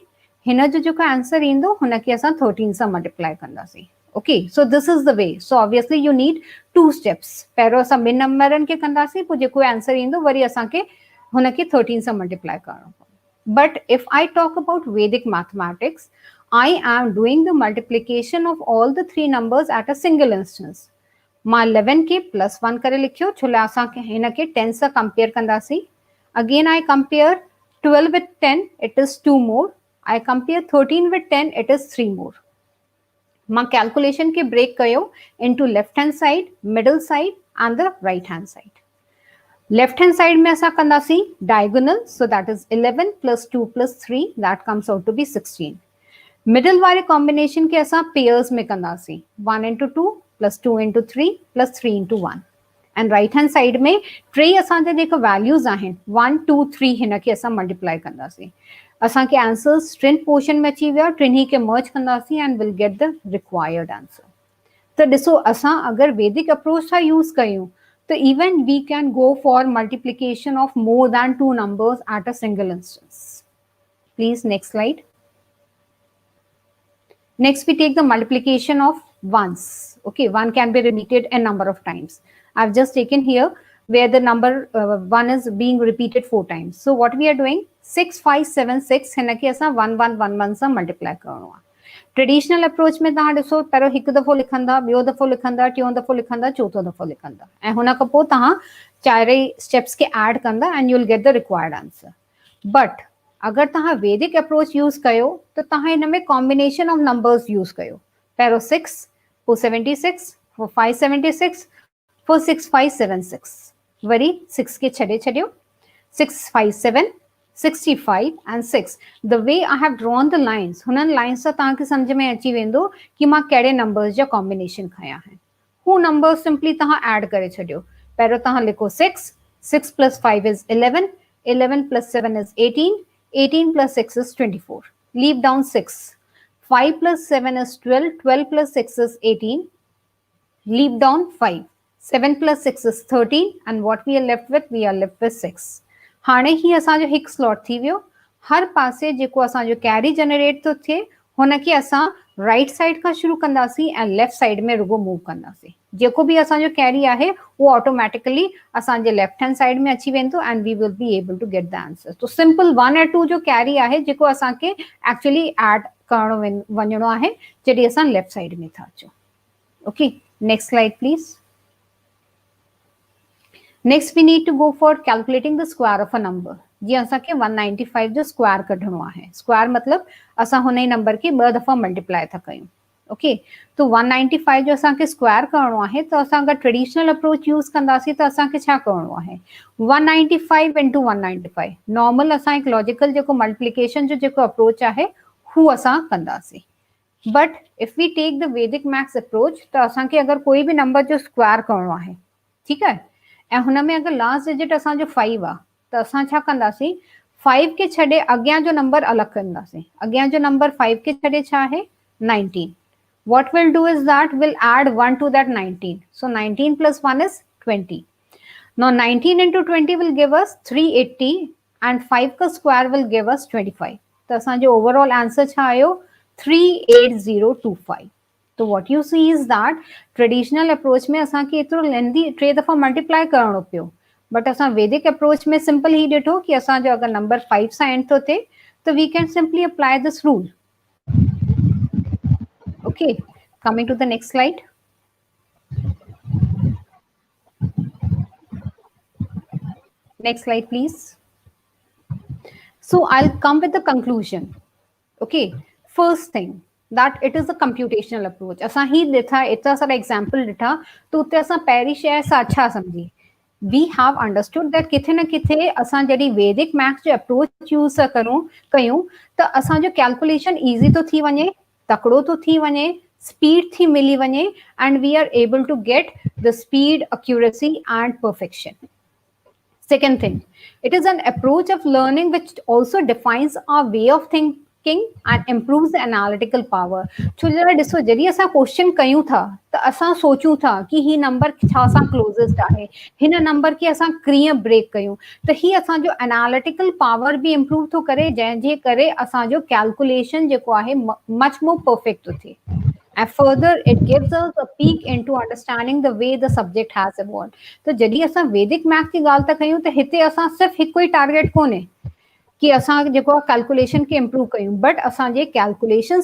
हिन जो जेको आंसर ईंदो हुनखे असां 13 सां मल्टीप्लाई कंदासीं. Okay, so this is the way. So obviously you need 2 steps. पहिरियों असां ॿिनि नंबरनि खे कंदासीं, पोइ जेको आंसर ईंदो वरी असांखे हुनखे 13 सां मल्टीप्लाई करणो पवंदो. But if I talk about Vedic mathematics, I am doing the multiplication of all the 3 numbers at a single instance. मां 11 के plus 1 करे लिखियो छो लाइ असांखे हिनखे 10 सां कंपेयर कंदासीं. Again I compare 12 with 10, it is 2 more. I compare 13 with 10, it is 3 more. मां कैलकुलेशन के ब्रेक कयो into left hand side, middle side and the right hand side. Left hand side में असां कंदासीं diagonal, so that is 11 plus 2 plus 3, that comes out to be 16. Middle वाले combination के असां pairs में कंदासीं 1 into 2 plus 2 into 3 plus 3 into 1. And right hand side में टे असांजा जेके वैल्यूज़ आहिनि 1 2 3 हिनखे असां मल्टीप्लाई कंदासीं. असांखे आंसर्स टिन पोर्शन में अची विया, टिन्ही खे मर्ज कंदासीं and will get the required answer. त ॾिसो असां अगरि वैदिक अप्रोच था यूज़ कयूं तो even we can go for multiplication of more than 2 numbers at a single instance. Please next slide. Next we take the multiplication of ones. Okay, 1 can be repeated a number of times. I've just taken here where the number 1 is being repeated 4 times. So what we are doing 6 5 7 6 हिनखे असां 1 1 1 1 सां multiply करणो आहे. Traditional approach में तव्हां ॾिसो पहिरियों हिकु दफ़ो लिखंदा, ॿियो दफ़ो लिखंदा, टियों दफ़ो लिखंदा, चौथों दफ़ो लिखंदा ऐं हुन खां पोइ तव्हां चारई स्टेप्स खे ऐड कंदा and U will get the required answer. But अगर तव्हां वैदिक अप्रोच यूज़ कयो तो तव्हां हिन में कॉम्बिनेशन ऑफ नंबर्स यूज़ कयो. पहिरियों 6, पोइ 76, पोइ 576, पोइ 6576, वरी 6 खे छॾे छॾियो 657, 65 and 6. The way I have drawn the lines, हुननि लाइन्स सां तव्हांखे सम्झ में अची वेंदो कि मां कहिड़े नंबर्स जा कॉम्बिनेशन खया आहिनि. हू नंबर सिंपली तव्हां ऐड करे छॾियो. पहिरियों तव्हां लिखो 6 6 plus 5 is 11, 11 plus 7 is 18, 18 plus 6 is 24. Leave down 6. 5 plus 7 is 12. 12 plus 6 is 18. Leave down 5. 7 plus 6 is 13. And what we are left with? We are left with 6. हाणे ही असांजो हिकु स्लॉट थी वियो. हर पासे जेको असांजो कैरी जनरेट थो थिए हुनखे असां राइट साइड खां शुरू कंदासीं ऐं लेफ्ट साइड में रुगो मूव कंदासीं. जेको बि असांजो कैरी आहे वो ऑटोमेटिकली असांजे लेफ्ट हैंड साइड में अची वेंदो and we will be able to get the answer. तो सिंपल 1 ऐं 2 जो कैरी आहे जेको असांखे एक्चुअली ऐड करणो वञणो आहे जॾहिं असां लेफ्ट साइड में था अचूं. Okay, next slide please. Next we need to go for calculating the square of a number. जी असांखे 195 जो स्क्वायर कढणो आहे. स्क्वायर मतलब असां हुन नंबर खे 2 दफ़ा मल्टीप्लाई था कयूं. ओके तो 195 जो असांखे स्क्वायर करणो आहे त असां अगरि ट्रेडिशनल अप्रोच यूज़ कंदासीं त असांखे छा करणो आहे 195 इंटू 195 नॉर्मल असां हिकु लॉजिकल जेको मल्टीप्लिकेशन जो जेको अप्रोच आहे हू असां कंदासीं but if we take the Vedic maths approach त असांखे अगरि कोई बि नंबर जो स्क्वायर करणो आहे ठीकु आहे ऐं हुन में अगरि लास्ट डिजिट असांजो 5 आहे त असां छा कंदासीं 5 खे छॾे अॻियां जो नंबर अलॻि कंदासीं अॻियां जो नंबर 5 खे छॾे छा आहे 19 what we'll do is that we'll add 1 to that 19 so 19 plus 1 is 20 now 19 into 20 will give us 380 and 5 ka square will give us 25 तो असांजो overall answer छा आयो 38025 तो what you see is that traditional approach में असांखे एतिरो लेंदी टे दफ़ा मल्टीप्लाई करणो पियो बट असां वैदिक अप्रोच में सिंपल ही ॾिठो कि असांजो अगरि नंबर 5 सां एंड थो थिए तो we can simply apply this rule Okay, coming to the next slide. Next slide, please. So I'll come with the conclusion. Okay, first thing that it is a computational approach. असां ही ॾिठा एतिरा सारा example ॾिठा तो उते असां पहिरीं शइ सां अच्छा समझी we have understood that किथे न किथे असां जॾहिं वैदिक मैथ्स जो अप्रोच यूज़ कयूं त असांजो कैलकुलेशन ईज़ी तो थी वञे तकड़ो तो थी वञे speed थी मिली वञे and we are able to get the speed, accuracy and perfection. Second thing, it is an approach of learning which also defines our way of thinking and improves the analytical power. छो जरा ॾिसो जॾहिं असां question कयूं था त असां सोचूं था कि ही नंबर छा सां क्लोज़ेस्ट आहे हिन नंबर खे असां कीअं ब्रेक कयूं त ही असांजो एनालिटिकल पावर बि इम्प्रूव थो करे जंहिंजे करे असांजो कैलकुलेशन जेको आहे मच मोर परफेक्ट थो थिए and further it gives us a peek into understanding the way the subject has evolved तो जॾहिं असां वैदिक मैथ्स की ॻाल्हि था कयूं त हिते असां सिर्फ़ु हिकु ई टारगेट कोन्हे कि असां जेको आहे कैलकुलेशन खे इम्प्रूव कयूं बट असांजे कैलकुलेशन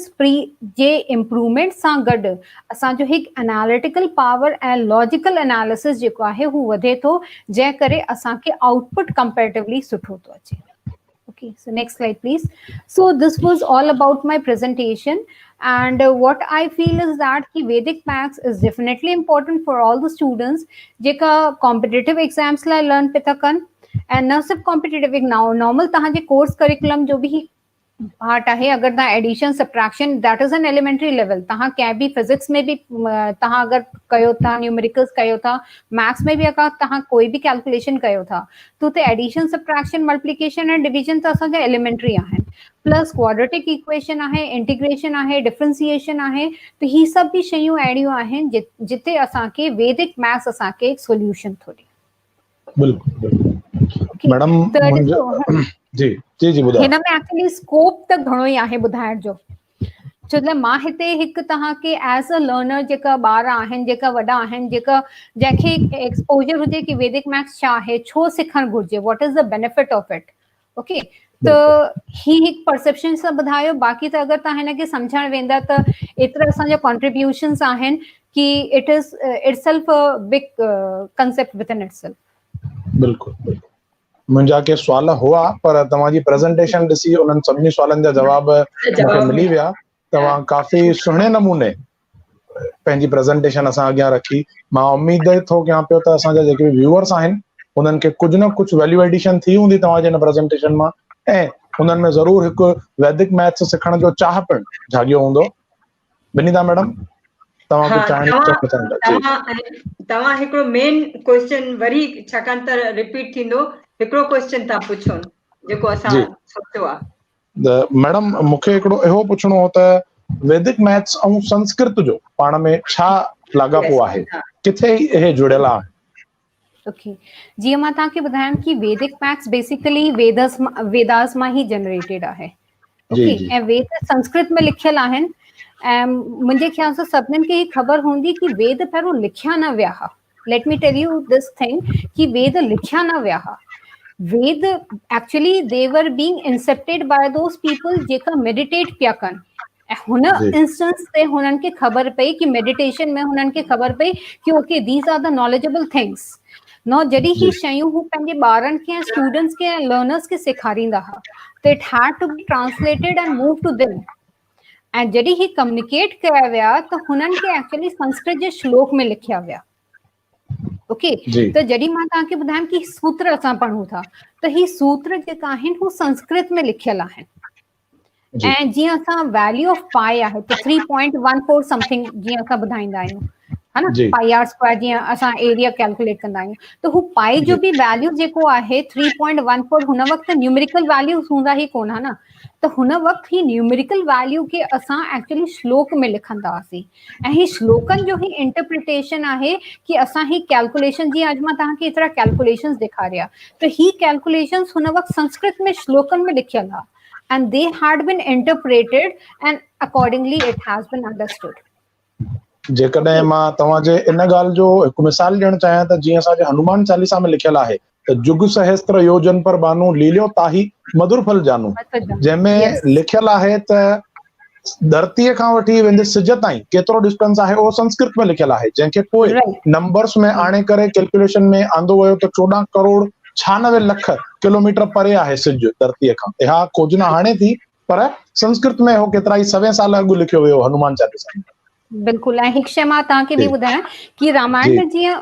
जे इम्प्रूवमेंट सां गॾु असांजो हिकु एनालिटिकल पावर ऐं लॉजिकल एनालिसिस जेको आहे हू वधे थो जंहिं करे असांखे आउटपुट कंपेरेटिवली सुठो थो अचे Okay, so next slide, please. So this was all about my presentation. And what I feel is that ki Vedic maths is definitely important for all the students जेका competitive exams लाइ learn पे था कन and न सिर्फ competitive now normal तहां जे course curriculum जो भी part आहे अगर तहां addition subtraction that is an elementary level तहां कंहिं बि फिजिक्स में भी तहां अगर कयो था न्यूमेरिकल्स कयो था मैथ्स में भी अगर तहां कोई भी कैलकुलेशन कयो था तो ते addition subtraction multiplication and division त असांजा एलिमेंटरी आहिनि प्लस क्वाड्रेटिक इक्वेशन आहे इंटीग्रेशन आहे डिफरेंशिएशन आहे त ही सभु भी शयूं अहिड़ियूं आहिनि जिते असांखे वैदिक मैथ्स असांखे एक सॉल्यूशन थो ॾे
बिल्कुल मैडम जी जी जी ॿुधायो
हिन में एक्चुअली स्कोप त घणो ई आहे ॿुधाइण जो छो लाइ मां हिते हिकु तव्हांखे एज अ लर्नर जेका ॿार आहिनि जेका वॾा आहिनि जेका जंहिंखे एक्सपोजर हुजे कि वैदिक मैथ्स छा आहे छो सिखणु घुरिजे what is the benefit of it okay त ही हिकु परसेप्शन सां ॿुधायो बाक़ी त अगरि तव्हां हिनखे सम्झण वेंदा त एतिरा असांजा कॉन्ट्रीब्यूशन्स आहिनि कि it is itself a big concept with in itself
बिल्कुल मुंहिंजा के सवाल हुआ पर तव्हांजी प्रेज़ेंटेशन ॾिसी उन्हनि सभिनी सवालनि जा जवाब मूंखे मिली विया तव्हां काफ़ी सुहिणे नमूने पंहिंजी प्रेज़ेंटेशन असां अॻियां रखी मां उम्मीद थो कयां पियो त असांजा जेके व्यूअर्स आहिनि उन्हनि खे कुझु न कुझु वैल्यू एडिशन थी हूंदी तव्हांजे हिन प्रेज़ेंटेशन मां ऐं उन्हनि में ज़रूरु हिकु वैदिक मैथ्स सिखण जो चाह पिणु जाॻियो हूंदो विनीता मैडम
तव्हां हिकिड़ो मेन क्वेश्चन वरी छाकाणि त रिपीट थींदो हिकिड़ो क्वेश्चन था पुछो जेको असां सोचियो आहे
मैडम मूंखे हिकिड़ो इहो पुछणो हो त वैदिक मैथ्स ऐं संस्कृत जो पाण में छा लाॻापो आहे किथे इहे जुड़ियल आहे
ओके जीअं मां तव्हांखे ॿुधायां कि वैदिक मैथ्स बेसिकली वेदास मां ही जनरेटेड आहे ओके ऐं वेद संस्कृत में लिखियल आहिनि ऐं मुंहिंजे ख्याल सां सभिनीनि खे ही ख़बर हूंदी कि वेद पहिरियों लिखिया न विया हुआ let me tell you this thing कि वेद लिखिया न विया हुआ वेद actually they were being इंसेप्टेड by those people जेका मेडिटेट पिया कनि ऐं हुन इंस्टेंस ते हुननि खे ख़बर पई कि मेडिटेशन में हुननि खे ख़बर पई कि okay these are the knowledgeable things no जॾहिं ही शयूं हू पंहिंजे ॿारनि खे ऐं स्टूडेंट्स खे ऐं लर्नर्स खे सेखारींदा हुआ त it had to be translated and move to them ऐं जॾहिं ही कम्युनिकेट कया विया त हुननि खे एक्चुअली संस्कृत जे श्लोक में लिखिया विया। ओके, त जॾहिं मां तव्हांखे ॿुधायां कि सूत्र असां पढ़ूं था त ही सूत्र जेका आहिनि हू संस्कृत में लिखियल आहिनि। ऐं जीअं असां वैल्यू ऑफ पाई आहे त 3.14 समथिंग जीअं असां ॿुधाईंदा आहियूं, है न, पाई आर स्क्वायर जीअं असां एरिया कैलकुलेट कंदा आहियूं, त हू पाई जो बि वैल्यू जेको आहे 3.14 हुन वक़्तु न्यूमेरिकल वैल्यूज़ हूंदा ई कोन हा न, त हुन वक़्तु ही न्यूमेरिकल वैल्यू खे असां एक्चुअली श्लोक में लिखंदा हुआसीं। ऐं ही श्लोकनि जो ही इंटरप्रिटेशन आहे कि असां ही कैलकुलेशन, जीअं अॼु मां तव्हांखे एतिरा कैलकुलेशंस ॾेखारिया, त ही कैलकुलेशंस हुन वक़्तु संस्कृत में श्लोकनि में लिखियल हा, and they had been interpreted and accordingly it has been understood.
जेकॾहिं मां तव्हांजे इन ॻाल्हि जो हिकु मिसाल ॾियणु चाहियां त जीअं असांजे हनुमान चालीसा में लिखियल आहे त जुग सहस्त्र योजन पर बानू लीलियो ताही मधुर फल जानू, जंहिंमें लिखियल आहे त धरतीअ खां वठी वेंदे सिज ताईं केतिरो डिस्टेंस आहे उहो संस्कृत में लिखियल आहे, जंहिंखे पोइ नंबर्स में आणे करे कैलकुलेशन में आंदो वियो त 14 करोड़ 96 लख किलोमीटर परे आहे सिज धरतीअ खां। इहा खोजना हाणे थी, पर संस्कृत में हो केतिरा ई 100 साल अॻु लिखियो वियो हनुमान चालीसा में।
बिल्कुलु। ऐं हिकु शइ मां तव्हांखे बि ॿुधायां कि रामायण में जीअं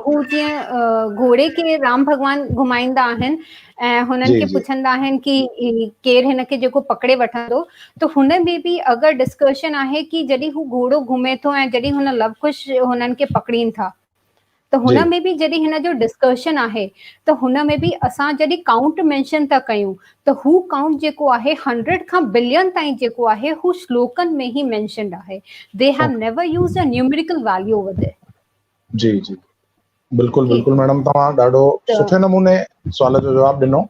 हू जीअं घोड़े खे राम भॻवान घुमाईंदा आहिनि ऐं हुननि खे पुछंदा आहिनि कि केरु हिन खे जेको पकड़े वठंदो, त हुन में बि अगरि डिस्कशन आहे कि जॾहिं हू घोड़ो घुमे थो ऐं जॾहिं हुन लवकुश हुननि खे पकड़ीनि था, त हुन में बि जॾहिं हिन जो डिस्कशन आहे त हुन में बि असां जॾहिं काउंट मेंशन था कयूं त हू काउंट जेको आहे 100 खां बिलियन ताईं जेको आहे हू श्लोकनि में ही मेंशन्ड आहे। They have never used a numerical value over there. जी
जी बिल्कुलु बिल्कुलु मैडम, तव्हां ॾाढो सुठे नमूने सवाल जो जवाब ॾिनो।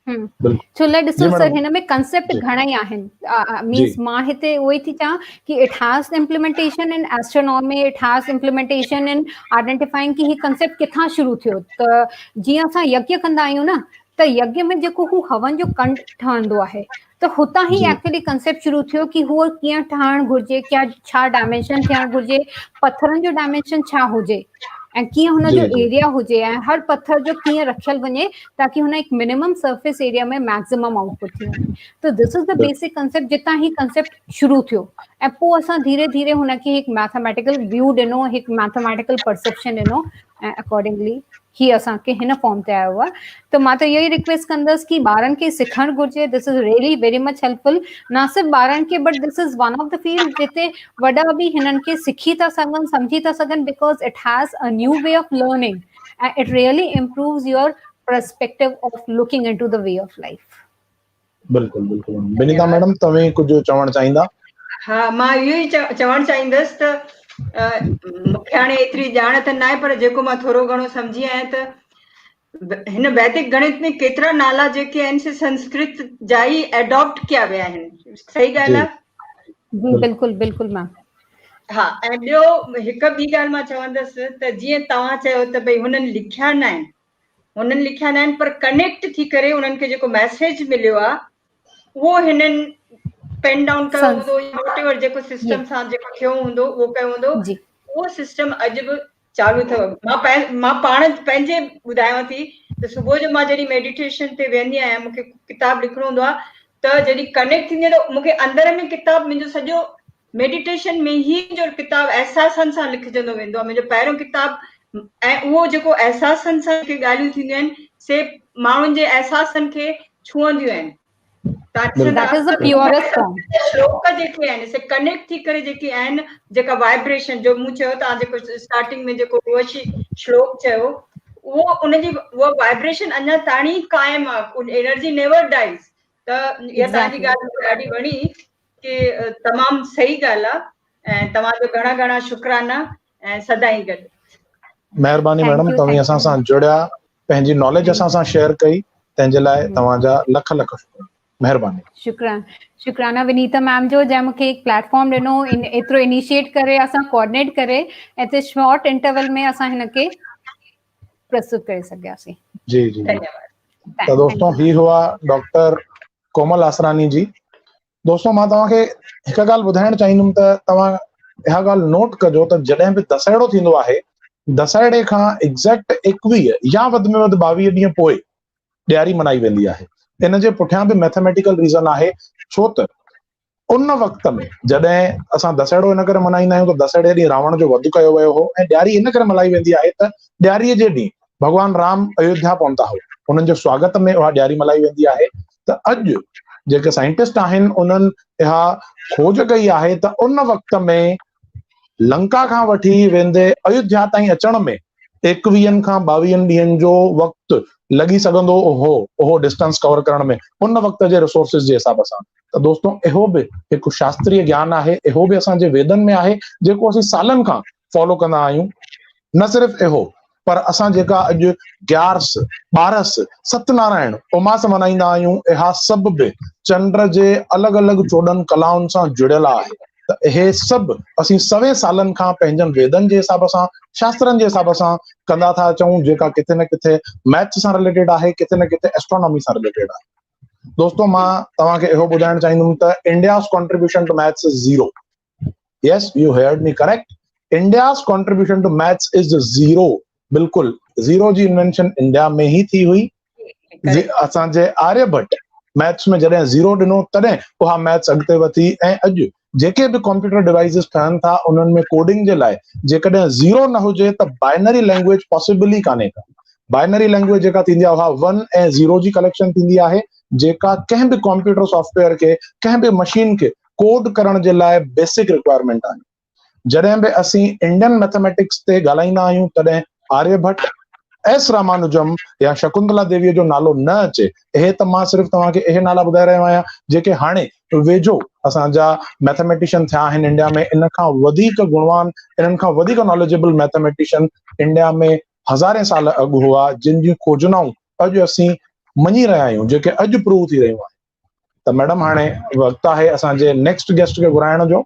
छोला ॾिसो सर, हिन में कंसेप्ट घणई आहिनि, मीन्स मां हिते उहो ई थी चवां कि इट हैज़ इम्प्लीमेंटेशन इन astronomy, it has implementation in identifying कि ही कंसेप्ट किथां शुरू थियो। त जीअं असां यज्ञ कंदा आहियूं न, त यज्ञ में जेको हू हवन जो कंठ ठहंदो आहे त हुतां ही एक्चुअली कंसेप्ट शुरू थियो कि हूअ कीअं ठहणु घुरिजे, क्या छा डायमेंशन थियणु घुरिजे, पत्थरनि जो डायमेंशन छा हुजे ऐं कीअं हुन जो एरिया हुजे ऐं हर पत्थर जो कीअं रखियल वञे ताकि हुन एक मिनिमम सरफेस एरिया में मैक्सिमम आउटपुट थी वञे। त this is the basic concept, जितां ही कंसेप्ट शुरू थियो ऐं पोइ असां धीरे धीरे हुनखे हिकु मैथमेटिकल व्यू ॾिनो, हिकु मैथमेटिकल परसेप्शन ॾिनो ऐं अकॉर्डिंगली ही असांखे हिन फॉर्म ते आयो आहे। त मां त इहो ई रिक्वेस्ट कंदसि कि ॿारनि खे सिखणु घुरिजे। This is really very much helpful, न सिर्फ़ु ॿारनि खे, but this is one of the field जिते वॾा बि हिननि खे सिखी था सघनि, सम्झी था सघनि, because it has a new way of learning and it really improves your perspective of looking into the way of life.
बिल्कुलु बिल्कुलु। विनीता मैडम, तव्हां कुझु चवणु चाहींदा?
हा, मां इहो ई चवणु चाहींदसि त मूंखे हाणे एतिरी ॼाण त न आहे, पर जेको मां थोरो घणो सम्झी आहियां त हिन वैदिक गणित में केतिरा नाला जेके आहिनि से संस्कृत जा ई एडॉप्ट कया विया आहिनि। सही ॻाल्हि आहे?
जी बिल्कुलु बिल्कुलु मैम।
हा, ऐं ॿियो हिकु ॿी ॻाल्हि मां चवंदसि त जीअं तव्हां चयो त भई हुननि लिखिया न आहिनि, पर कनेक्ट थी करे उन्हनि खे जेको मैसेज मिलियो आहे उहो हिननि पेन डाउन कयो हूंदो, वॉटएवर जेको सिस्टम सां जेको थियो हूंदो उहो कयो हूंदो। उहो सिस्टम अॼु बि चालू अथव। मां पाण पंहिंजे ॿुधायांव थी त सुबुह जो मां जॾहिं मेडिटेशन ते वेंदी आहियां, मूंखे किताबु लिखणो हूंदो आहे, त जॾहिं कनेक्ट थींदी आहे त मूंखे अंदर में किताबु, मुंहिंजो सॼो मेडिटेशन में ही जो किताबु एहसासनि सां लिखजंदो वेंदो आहे, मुंहिंजो पहिरियों किताबु। ऐं उहो जेको एहसासनि सां ॻाल्हियूं थींदियूं आहिनि से माण्हुनि जे एहसासनि खे छुहंदियूं आहिनि। श्लोक जेके आहिनि से कनेक्ट थी करे जेके आहिनि, जेका वाइब्रेशन जो मूं चयो, तव्हां जेको स्टार्टिंग में जेको श्लोक चयो, उहो उनजी उहा वाइब्रेशन अञा ताणी कायम आहे, एनर्जी नेवर डाइज। त इहा तव्हांजी ॻाल्हि मूंखे ॾाढी वणी कि तमामु सही ॻाल्हि आहे ऐं तव्हांजो घणा घणा शुक्राना ऐं सदाईं गॾु।
महिरबानी मैडम, तव्हां असां सां जुड़िया, पंहिंजी नॉलेज असां सां शेयर कई, तंहिंजे लाइ तव्हांजा लख लख शुक्राना। महिरबानी।
शुक्राना विनीता मैम जो, जंहिं मूंखे हिकु प्लेटफॉर्म ॾिनो, एतिरो इनिशिएट करे, असां कोऑर्डिनेट करे ऐं शॉर्ट इंटरवल में असां हिनखे प्रस्तुत करे सघियासीं।
जी जी, धन्यवाद। तो दोस्तों, ही हुआ डॉक्टर कोमल आसरानी जी। दोस्तों, मां तव्हांखे हिकु ॻाल्हि ॿुधाइणु चाहींदुमि त तव्हां इहा ॻाल्हि नोट कजो त जॾहिं बि दशहरो थींदो आहे, दशहरे खां एग्ज़ैक्ट 21 या वधि में वधि 22 ॾींहं पोइ ॾियारी मनाई वेंदी आहे। इन जे पुठियां बि मैथमेटिकल रीज़न आहे, छो त उन वक़्त में जॾहिं असां दशहरो इन करे मल्हाईंदा आहियूं त दशहरे ॾींहुं रावण जो वध कयो वियो हो ऐं ॾियारी इन करे मल्हाई वेंदी आहे त ॾियारीअ जे ॾींहुं भॻवान राम अयोध्या पहुता हुआ, उन्हनि जे स्वागत में उहा ॾियारी मल्हाई वेंदी आहे। त अॼु जेके साइंटिस्ट आहिनि उन्हनि इहा खोज कई आहे त उन वक़्त में लंका खां वठी वेंदे अयोध्या ताईं अचण में 21 खां 22 ॾींहंनि जो वक़्तु लॻी सघंदो हो उहो डिस्टेंस कवर करण में उन वक़्त जे रिसोर्सिस जे हिसाब सां। त दोस्तों इहो बि हिकु शास्त्रीय ज्ञान आहे, इहो बि असांजे वेदनि में आहे जेको असीं सालनि खां फॉलो कंदा आहियूं। न सिर्फ़ इहो पर असां जेका अॼु ग्यारस, ॿारस, सत्यनारायण, उमास मल्हाईंदा आहियूं, इहा सभु बि चंड जे अलॻि अलॻि 14 कलाउनि सां जुड़ियल आहे। त इहे सभु असीं सवे सालनि खां पंहिंजनि वेदनि जे हिसाब सां, शास्त्रनि जे हिसाब सां कंदा था अचूं, जेका किथे न किथे मैथ्स सां रिलेटेड आहे, किथे न किथे एस्ट्रोनॉमी सां रिलेटेड आहे। दोस्तों मां तव्हांखे इहो ॿुधाइण चाहींदुमि त India's contribution to maths is zero. Yes, you heard me correct. India's contribution to maths is zero. बिल्कुलु ज़ीरो जी इन्वेंशन इंडिया में ही थी हुई। असांजे आर्यभट्ट मैथ्स में जॾहिं ज़ीरो ॾिनो तॾहिं उहा मैथ्स अॻिते वधी ऐं अॼु जेके बि कंप्यूटर डिवाइसिस ठहनि था उन्हनि में कोडिंग जे लाइ जेकॾहिं ज़ीरो न हुजे त बाइनरी लैंग्वेज पॉसिबल ई कान्हे का। बाइनरी लैंग्वेज जेका थींदी आहे उहा 1 ऐं 0 जी कलेक्शन थींदी आहे, जेका कंहिं बि कंप्यूटर सॉफ्टवेयर खे, कंहिं बि मशीन खे कोड करण जे लाइ बेसिक रिक्वायरमेंट आहे। जॾहिं बि असीं इंडियन मैथमेटिक्स ते ॻाल्हाईंदा आहियूं तॾहिं आर्यभट्ट, एस रामानुजम या शकुंतला देवीअ जो नालो न अचे। इहे त मां सिर्फ़ु तव्हांखे इहे नाला ॿुधाए रहियो आहियां जेके हाणे वेझो असांजा मैथमेटिशियन थिया आहिनि इंडिया में। इन खां वधीक गुणवान, इन्हनि खां वधीक नॉलेजेबल मैथमेटिशियन इंडिया में हज़ारे साल अॻु हुआ, जिन जी खोजनाऊं अॼु असीं मञी रहिया आहियूं, जेके अॼु प्रूव थी रहियूं आहिनि। त मैडम हाणे वक़्तु आहे असांजे नेक्स्ट गेस्ट खे घुराइण जो।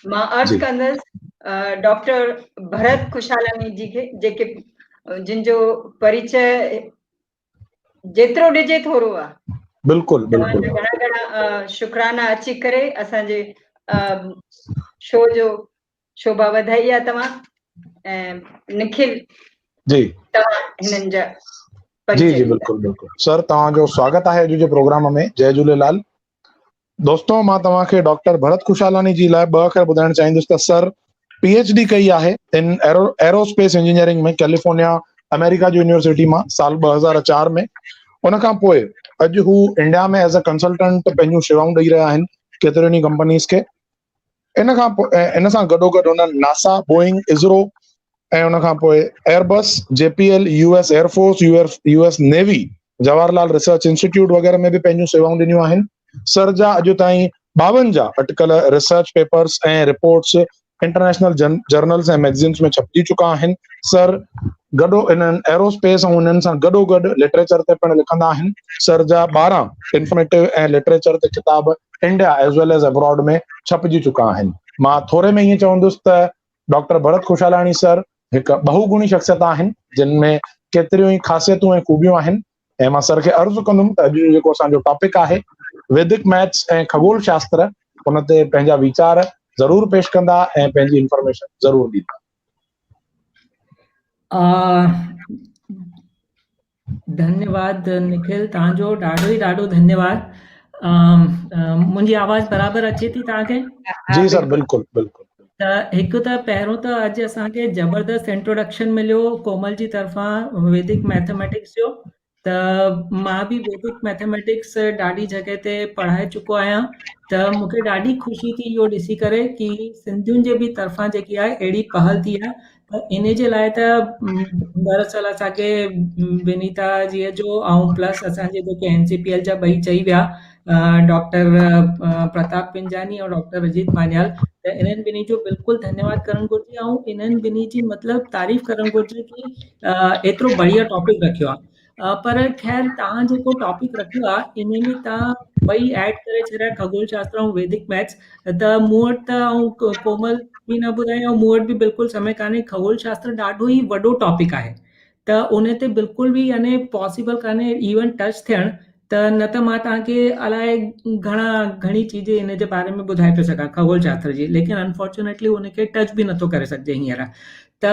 मां अर्ज़ कंदसि डॉक्टर भरत खुशालानी जी खे, जेके जिन जो परिचय जेतिरो ॾिजे थोरो आहे।
बिल्कुलु बिल्कुलु,
घणा घणा शुक्राना अची करे असांजे शो जो शोभा वधाई आहे तव्हां ऐं निखिल
जी
तव्हां हिननि जा
जी जी बिल्कुलु बिल्कुलु सर, तव्हांजो स्वागत आहे अॼु जे प्रोग्राम में। जय झूलेलाल। दोस्तों मां तव्हांखे डॉक्टर भरत खुशालानी जी लाइ 2 अखर ॿुधाइण चाहींदुसि त सर PhD कई आहे इन एरोस्पेस इंजीनियरिंग में कैलिफोर्निया अमेरिका जी यूनिवर्सिटी मां साल 2004 में। उन खां पोइ अॼु हू इंडिया में एज अ कंसल्टेंट पंहिंजूं शेवाऊं ॾेई रहिया आहिनि केतिरनि ई कंपनीज़ खे। इन खां पोइ इन सां गॾोगॾु उन्हनि नासा, बोइंग, इसरो ऐं उन खां पोइ Airbus, JPL, US air force, US navy, Jawaharlal research institute वग़ैरह में बि पंहिंजूं सेवाऊं ॾिनियूं आहिनि। सर जा अॼु ताईं 52 अटकल रिसर्च पेपर्स ऐं रिपोर्ट्स इंटरनेशनल जर्नल्स ऐं मैगज़ीन्स में छपजी चुका आहिनि। सर गॾो इन्हनि एरोस्पेस ऐं उन्हनि सां गॾोगॾु लिटरेचर ते पिणु लिखंदा आहिनि। सर जा 12 इंफॉर्मेटिव ऐं लिटरेचर ते किताब इंडिया एज वेल एज अब्रॉड में छपजी चुका आहिनि। मां थोरे में ईअं चवंदुसि त डॉक्टर भरत खुशालानी सर हिकु बहुगुणी शख्सियत आहिनि जिन में केतिरियूं ई ख़ासियतूं ऐं खूबियूं आहिनि। ऐं मां सर खे अर्ज़ु कंदुमि त अॼु जेको असांजो टॉपिक आहे वैदिक मैथ्स ऐं खगोल शास्त्र, उन ते पंहिंजा वीचार ज़रूर पेश कंदा ऐं पंहिंजी इंफॉर्मेशन ज़रूर ॾींदा।
धन्यवाद निखिल, तव्हांजो ॾाढो धन्यवाद। मुंहिंजी आवाज़ बराबरि अचे थी तव्हांखे?
जी सर, बिल्कुलु बिल्कुलु।
त हिकु त पहिरियों त अॼु असांखे ज़बरदस्त इंट्रोडक्शन मिलियो कोमल जी तरफ़ां वैदिक मैथमेटिक्स जो। त मां बि वैदिक मैथमेटिक्स ॾाढी जॻह ते पढ़ाए चुको आहियां। त मूंखे ॾाढी ख़ुशी थी इहो ॾिसी करे कि सिंधियुनि जे बि तरफ़ां जेकी आहे अहिड़ी पहल थी आहे। त इन जे लाइ त दरअसल असांखे विनीता जीअ जो ऐं प्लस असांजे जेके NCPL जा 2 चई विया, डॉक्टर प्रताप पिंजानी और डॉक्टर अजीत मान्याल, त इन्हनि ॿिन्ही जो बिल्कुलु धन्यवाद करणु घुरिजे ऐं इन्हनि ॿिन्ही जी मतिलबु तारीफ़ करणु घुरिजे कि एतिरो बढ़िया टॉपिक रखियो आहे। पर ख़ैर तव्हां जेको टॉपिक रखियो आहे इन में तव्हां 2 ऐड करे छॾिया, खगोल शास्त्र ऐं वैदिक मैथ्स। त मूं वटि त ऐं कोमल बि न ॿुधाई ऐं मूं वटि बि बिल्कुलु समय कान्हे। खगोल शास्त्र ॾाढो ई वॾो टॉपिक आहे, त उन ते बिल्कुलु बि यानी पॉसिबल कान्हे इवन टच थियणु। त न त मां तव्हांखे अलाए घणी चीज़ इन जे बारे में ॿुधाए थो सघां खगोल शास्त्र जी, लेकिन अनफॉर्चुनेटली उनखे टच बि नथो करे सघिजे हींअर। त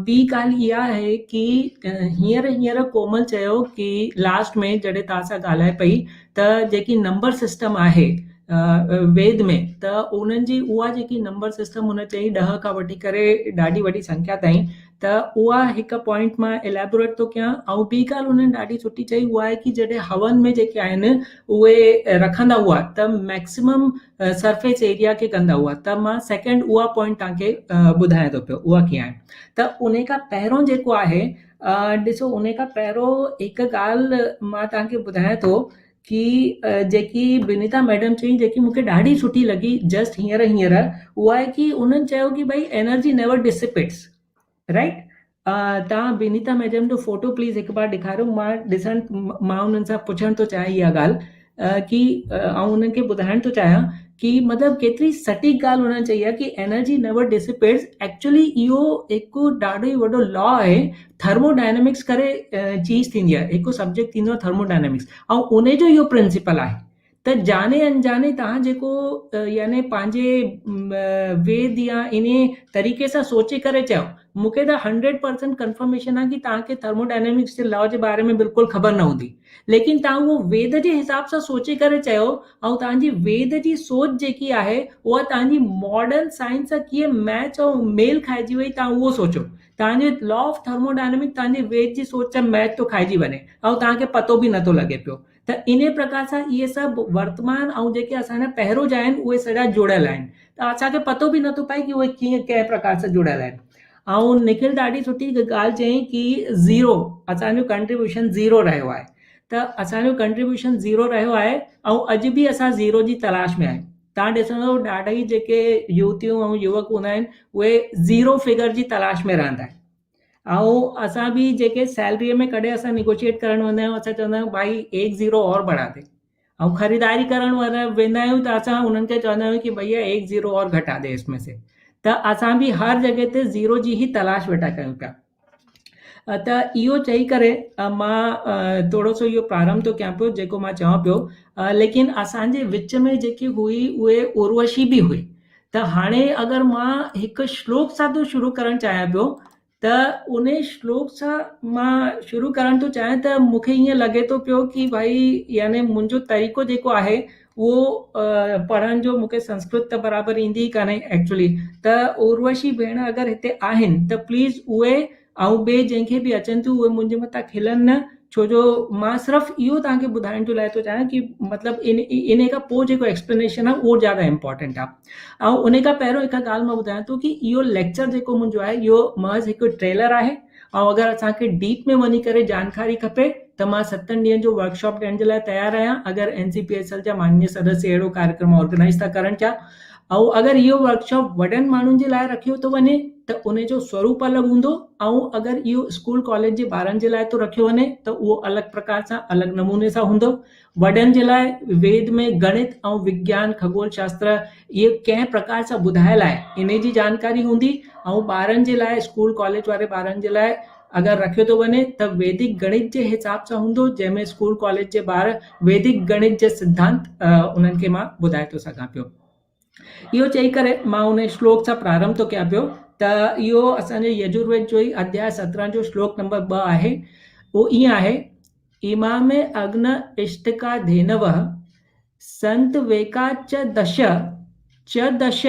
ॿी ॻाल्हि इहा आहे की हींअर कोमल चयो की लास्ट में जॾहिं तव्हां सां ॻाल्हाए पई त जेकी नंबर सिस्टम आहे वेद में, त उन्हनि जी उहा जेकी नंबर सिस्टम हुन चई 10 खां वठी करे ॾाढी वॾी संख्या ताईं, त उहा हिकु पॉइंट मां इलेबोरेट थो कयां। ऐं ॿी ॻाल्हि हुननि ॾाढी सुठी चई उहा आहे की जॾहिं हवन में जेके आहिनि उहे रखंदा हुआ त मैक्सिमम सरफेस एरिया खे कंदा हुआ। त मां सेकेंड उहा पॉइंट तव्हांखे ॿुधायां थो पियो उहा कीअं आहे। त उन खां पहिरियों जेको आहे ॾिसो, उन खां पहिरियों हिकु ॻाल्हि मां तव्हांखे ॿुधायां थो की जेकी विनीता मैडम चई जेकी मूंखे ॾाढी सुठी लॻी जस्ट हींअर उहा आहे की उन्हनि चयो की भई एनर्जी नेवर डिसिपेट्स, राइट। तव्हां विनीता मैडम जो फोटो प्लीज़ हिकु बार ॾेखारियो, मां उन्हनि सां पुछणु थो चाहियां इहा ॻाल्हि की ऐं उन्हनि खे ॿुधाइणु थो चाहियां की मतिलबु केतिरी सटीक ॻाल्हि हुननि चई आहे की एनर्जी नेवर डिसिपेट्स। एक्चुअली इहो हिकु ॾाढो ई वॾो लॉ आहे, थर्मोडायनेमिक्स करे चीज़ थींदी आहे, हिकु सब्जेक्ट थींदो आहे थर्मोडायनेमिक्स, ऐं उन जो इहो प्रिंसिपल आहे। त जाने अनजाने तव्हां जेको यानी पंहिंजे वेद या इन तरीक़े सां सोचे करे चयो, मूंखे त 100% कंफर्मेशन आहे की तव्हांखे थर्मोडायनेमिक्स जे लॉ जे बारे में बिल्कुलु ख़बर न हूंदी, लेकिन तव्हां उहो वेद जे हिसाब सां सोचे करे चयो ऐं तव्हांजी वेद जी सोच जेकी आहे उहा तव्हांजी मॉडर्न साइंस सां कीअं मैच ऐं मेल खाइजी वई, तव्हां उहो सोचो। तव्हांजे लॉ ऑफ थर्मोडायनेमिक्स तव्हांजे वेद जी सोच सां मैच थो खाइजी वञे ऐं तव्हांखे पतो बि नथो लॻे पियो। त इन प्रकार सां इहे सभु वर्तमान ऐं जेके असांजा पहिरियों जा आहिनि उहे सॼा जुड़ियल आहिनि, त असांखे पतो बि नथो पए की उहे कीअं कंहिं प्रकार सां जुड़ियल आहिनि। ऐं निखिल ॾाढी सुठी ॻाल्हि चई की ज़ीरो, असांजो कंट्रीब्यूशन ज़ीरो रहियो आहे। त असांजो कंट्रीब्यूशन ज़ीरो रहियो आहे ऐं अॼु बि असां ज़ीरो जी तलाश में आहियूं। तव्हां ॾिसंदव ॾाढा ई जेके युवतियूं ऐं युवक हूंदा आहिनि उहे ज़ीरो फिगर जी तलाश में रहंदा आहिनि। ऐं असां बि जेके सैलरीअ में कॾहिं असां निगोशिएट करणु वेंदा आहियूं, असां चवंदा आहियूं भाई 1 ज़ीरो और बढ़ा दे। ऐं ख़रीदारी करणु वेंदा आहियूं त असां उन्हनि खे चवंदा आहियूं कि भैया 1 ज़ीरो और घटा दे इसमें से। त असां बि हर जॻह ते ज़ीरो जी ही तलाश वेठा कयूं पिया। त इहो चई करे मां थोरो सो इहो प्रारंभ थो कयां पियो जेको मां चवां पियो, लेकिन असांजे विच में जेकी हुई उहे उर्वशी बि हुई। त हाणे अगरि मां हिकु श्लोक सां थो शुरू करणु चाहियां पियो, त उन श्लोक सां मां शुरू करणु थो चाहियां त मूंखे ईअं लॻे थो पियो कि भाई यानी मुंहिंजो तरीक़ो जेको आहे उहो पढ़ण जो, मूंखे संस्कृत त बराबरि ईंदी ई कान्हे एक्चुअली। त उर्वशी भेण अगरि हिते आहिनि त प्लीज़ उहे ऐं ॿिए जंहिंखे बि अचनि थियूं उहे मुंहिंजे मथां खिलनि न, छो जो मां सिर्फ़ु इहो तव्हांखे ॿुधाइण जो लाइ थो चाहियां कि मतिलबु इन खां पोइ जेको एक्सप्लेनेशन आहे उहो ज़्यादा इम्पॉर्टेंट आहे। ऐं उन खां पहिरियों हिकु ॻाल्हि मां ॿुधायां थो कि इहो लेक्चर जेको मुंहिंजो आहे इहो महज़ हिकु ट्रेलर आहे। ऐं अगरि असांखे डीप में वञी करे जानकारी खपे त मां 7 ॾींहंनि जो वर्कशॉप ॾियण जे लाइ तयारु आहियां, अगरि NCPSL जा माननीय सदस्य अहिड़ो कार्यक्रम ऑर्गेनाइज़ था करनि पिया। ऐं अगरि इहो वर्कशॉप वॾनि माण्हुनि जे लाइ रखियो थो वञे त उन जो स्वरूप अलॻि हूंदो, ऐं अगरि इहो स्कूल कॉलेज जे ॿारनि जे लाइ थो रखियो वञे त उहो अलॻि प्रकार सां अलॻि नमूने सां हूंदो। वॾनि जे लाइ वेद में गणित ऐं विज्ञान खगोल शास्त्र इहे कंहिं प्रकार सां ॿुधायल आहे इन जी जानकारी हूंदी, ऐं ॿारनि जे लाइ स्कूल कॉलेज वारे ॿारनि जे लाइ अगरि रखियो थो वञे त वैदिक गणित जे हिसाब सां हूंदो, जंहिंमें स्कूल कॉलेज जे ॿार वैदिक गणित जे सिद्धांत उन्हनि खे मां ॿुधाए थो सघां पियो। इहो चई करे मां उन श्लोक सां प्रारंभ थो कयां पियो। त इहो असांजे यजुर्वेद जो ई अध्याय 17 जो श्लोक नंबर 2 आहे। उहो ईअं आहे, इमामे अग्न इष्टका धेनवः संत वेका च दश च दश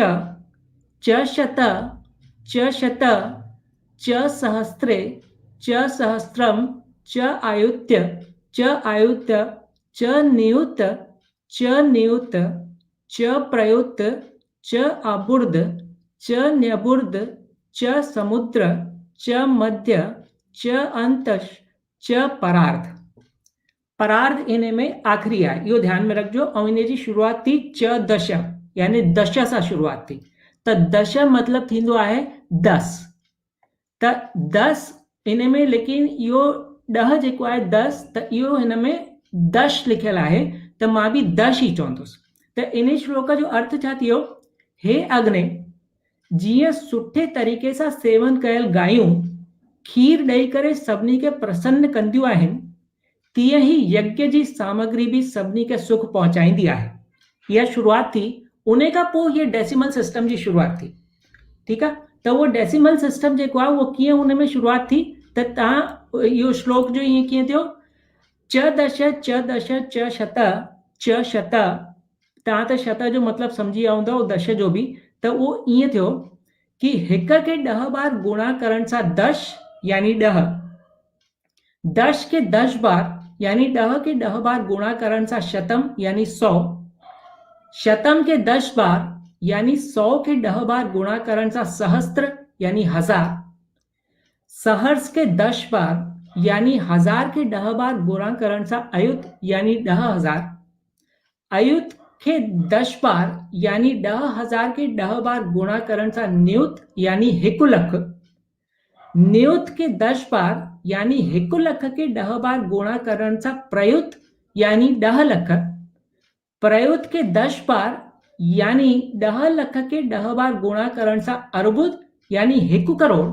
च शत च शत च सहस्त्रे च सहस्त्रम च आयुत्य च नियुत च नियुत च प्रयुत च अबुर्द च न्यबुर्द च समुद्र च मध्य च अंतश च परार्ध। परार्ध इन में आखिरी आहे, इहो ध्यान में रखिजो। ऐं इन जी शुरूआत थी च दश यानी दश सां शुरूआत थी। त दश मतिलबु थींदो आहे 10। त 10 इन में, लेकिन इहो 10 जेको आहे 10, त इहो हिन में दश लिखियल आहे, त मां बि दश ई चवंदुसि। त इन श्लोक जो अर्थ छा थियो, हे अग्नि, जीअं सुठे तरीक़े सां सेवन कयल गायूं खीर ॾेई करे सभिनी खे प्रसन्न कंदियूं आहिनि, तीअं ई यज्ञ जी सामग्री बि सभिनी खे सुख पहुचाईंदी आहे। इहा शुरूआत थी। उन खां पोइ हीअ डेसिमल सिस्टम जी शुरूआत थी। ठीकु आहे। त उहो डेसिमल सिस्टम जेको आहे उहो कीअं उन में शुरूआत थी त तव्हां इहो श्लोक जो ईअं कीअं थियो च दश च शत तव्हां त शत जो मतिलबु सम्झी विया हूंदव दश जो बि त उहो ईअं थियो कि हिक खे 10 बार गुणा करण सां 10 यानी 10 10 के 10 बार यानी 10 के 10 बार गुणा करण सां शतम यानी 100 शतम के 10 बार यानी 100 के 10 बार गुणा करण सां सहस्त्र यानी 1000 सहर्ष के 10 बार यानी 1000 के 10 बार गुणा करण सां अयुत यानी 10,000 अयुत के 10 बार यानी 10,000 के 10 बार गुणा करण सां नियुत यानी 1 लख नियुत के 10 बार यानी 1 लख के 10 बार गुणा करण सां प्रयुत यानी 10 लख प्रयुत के 10 बार यानी 10 लख के 10 बार गुणा करण सां अर्बुद यानी 1 करोड़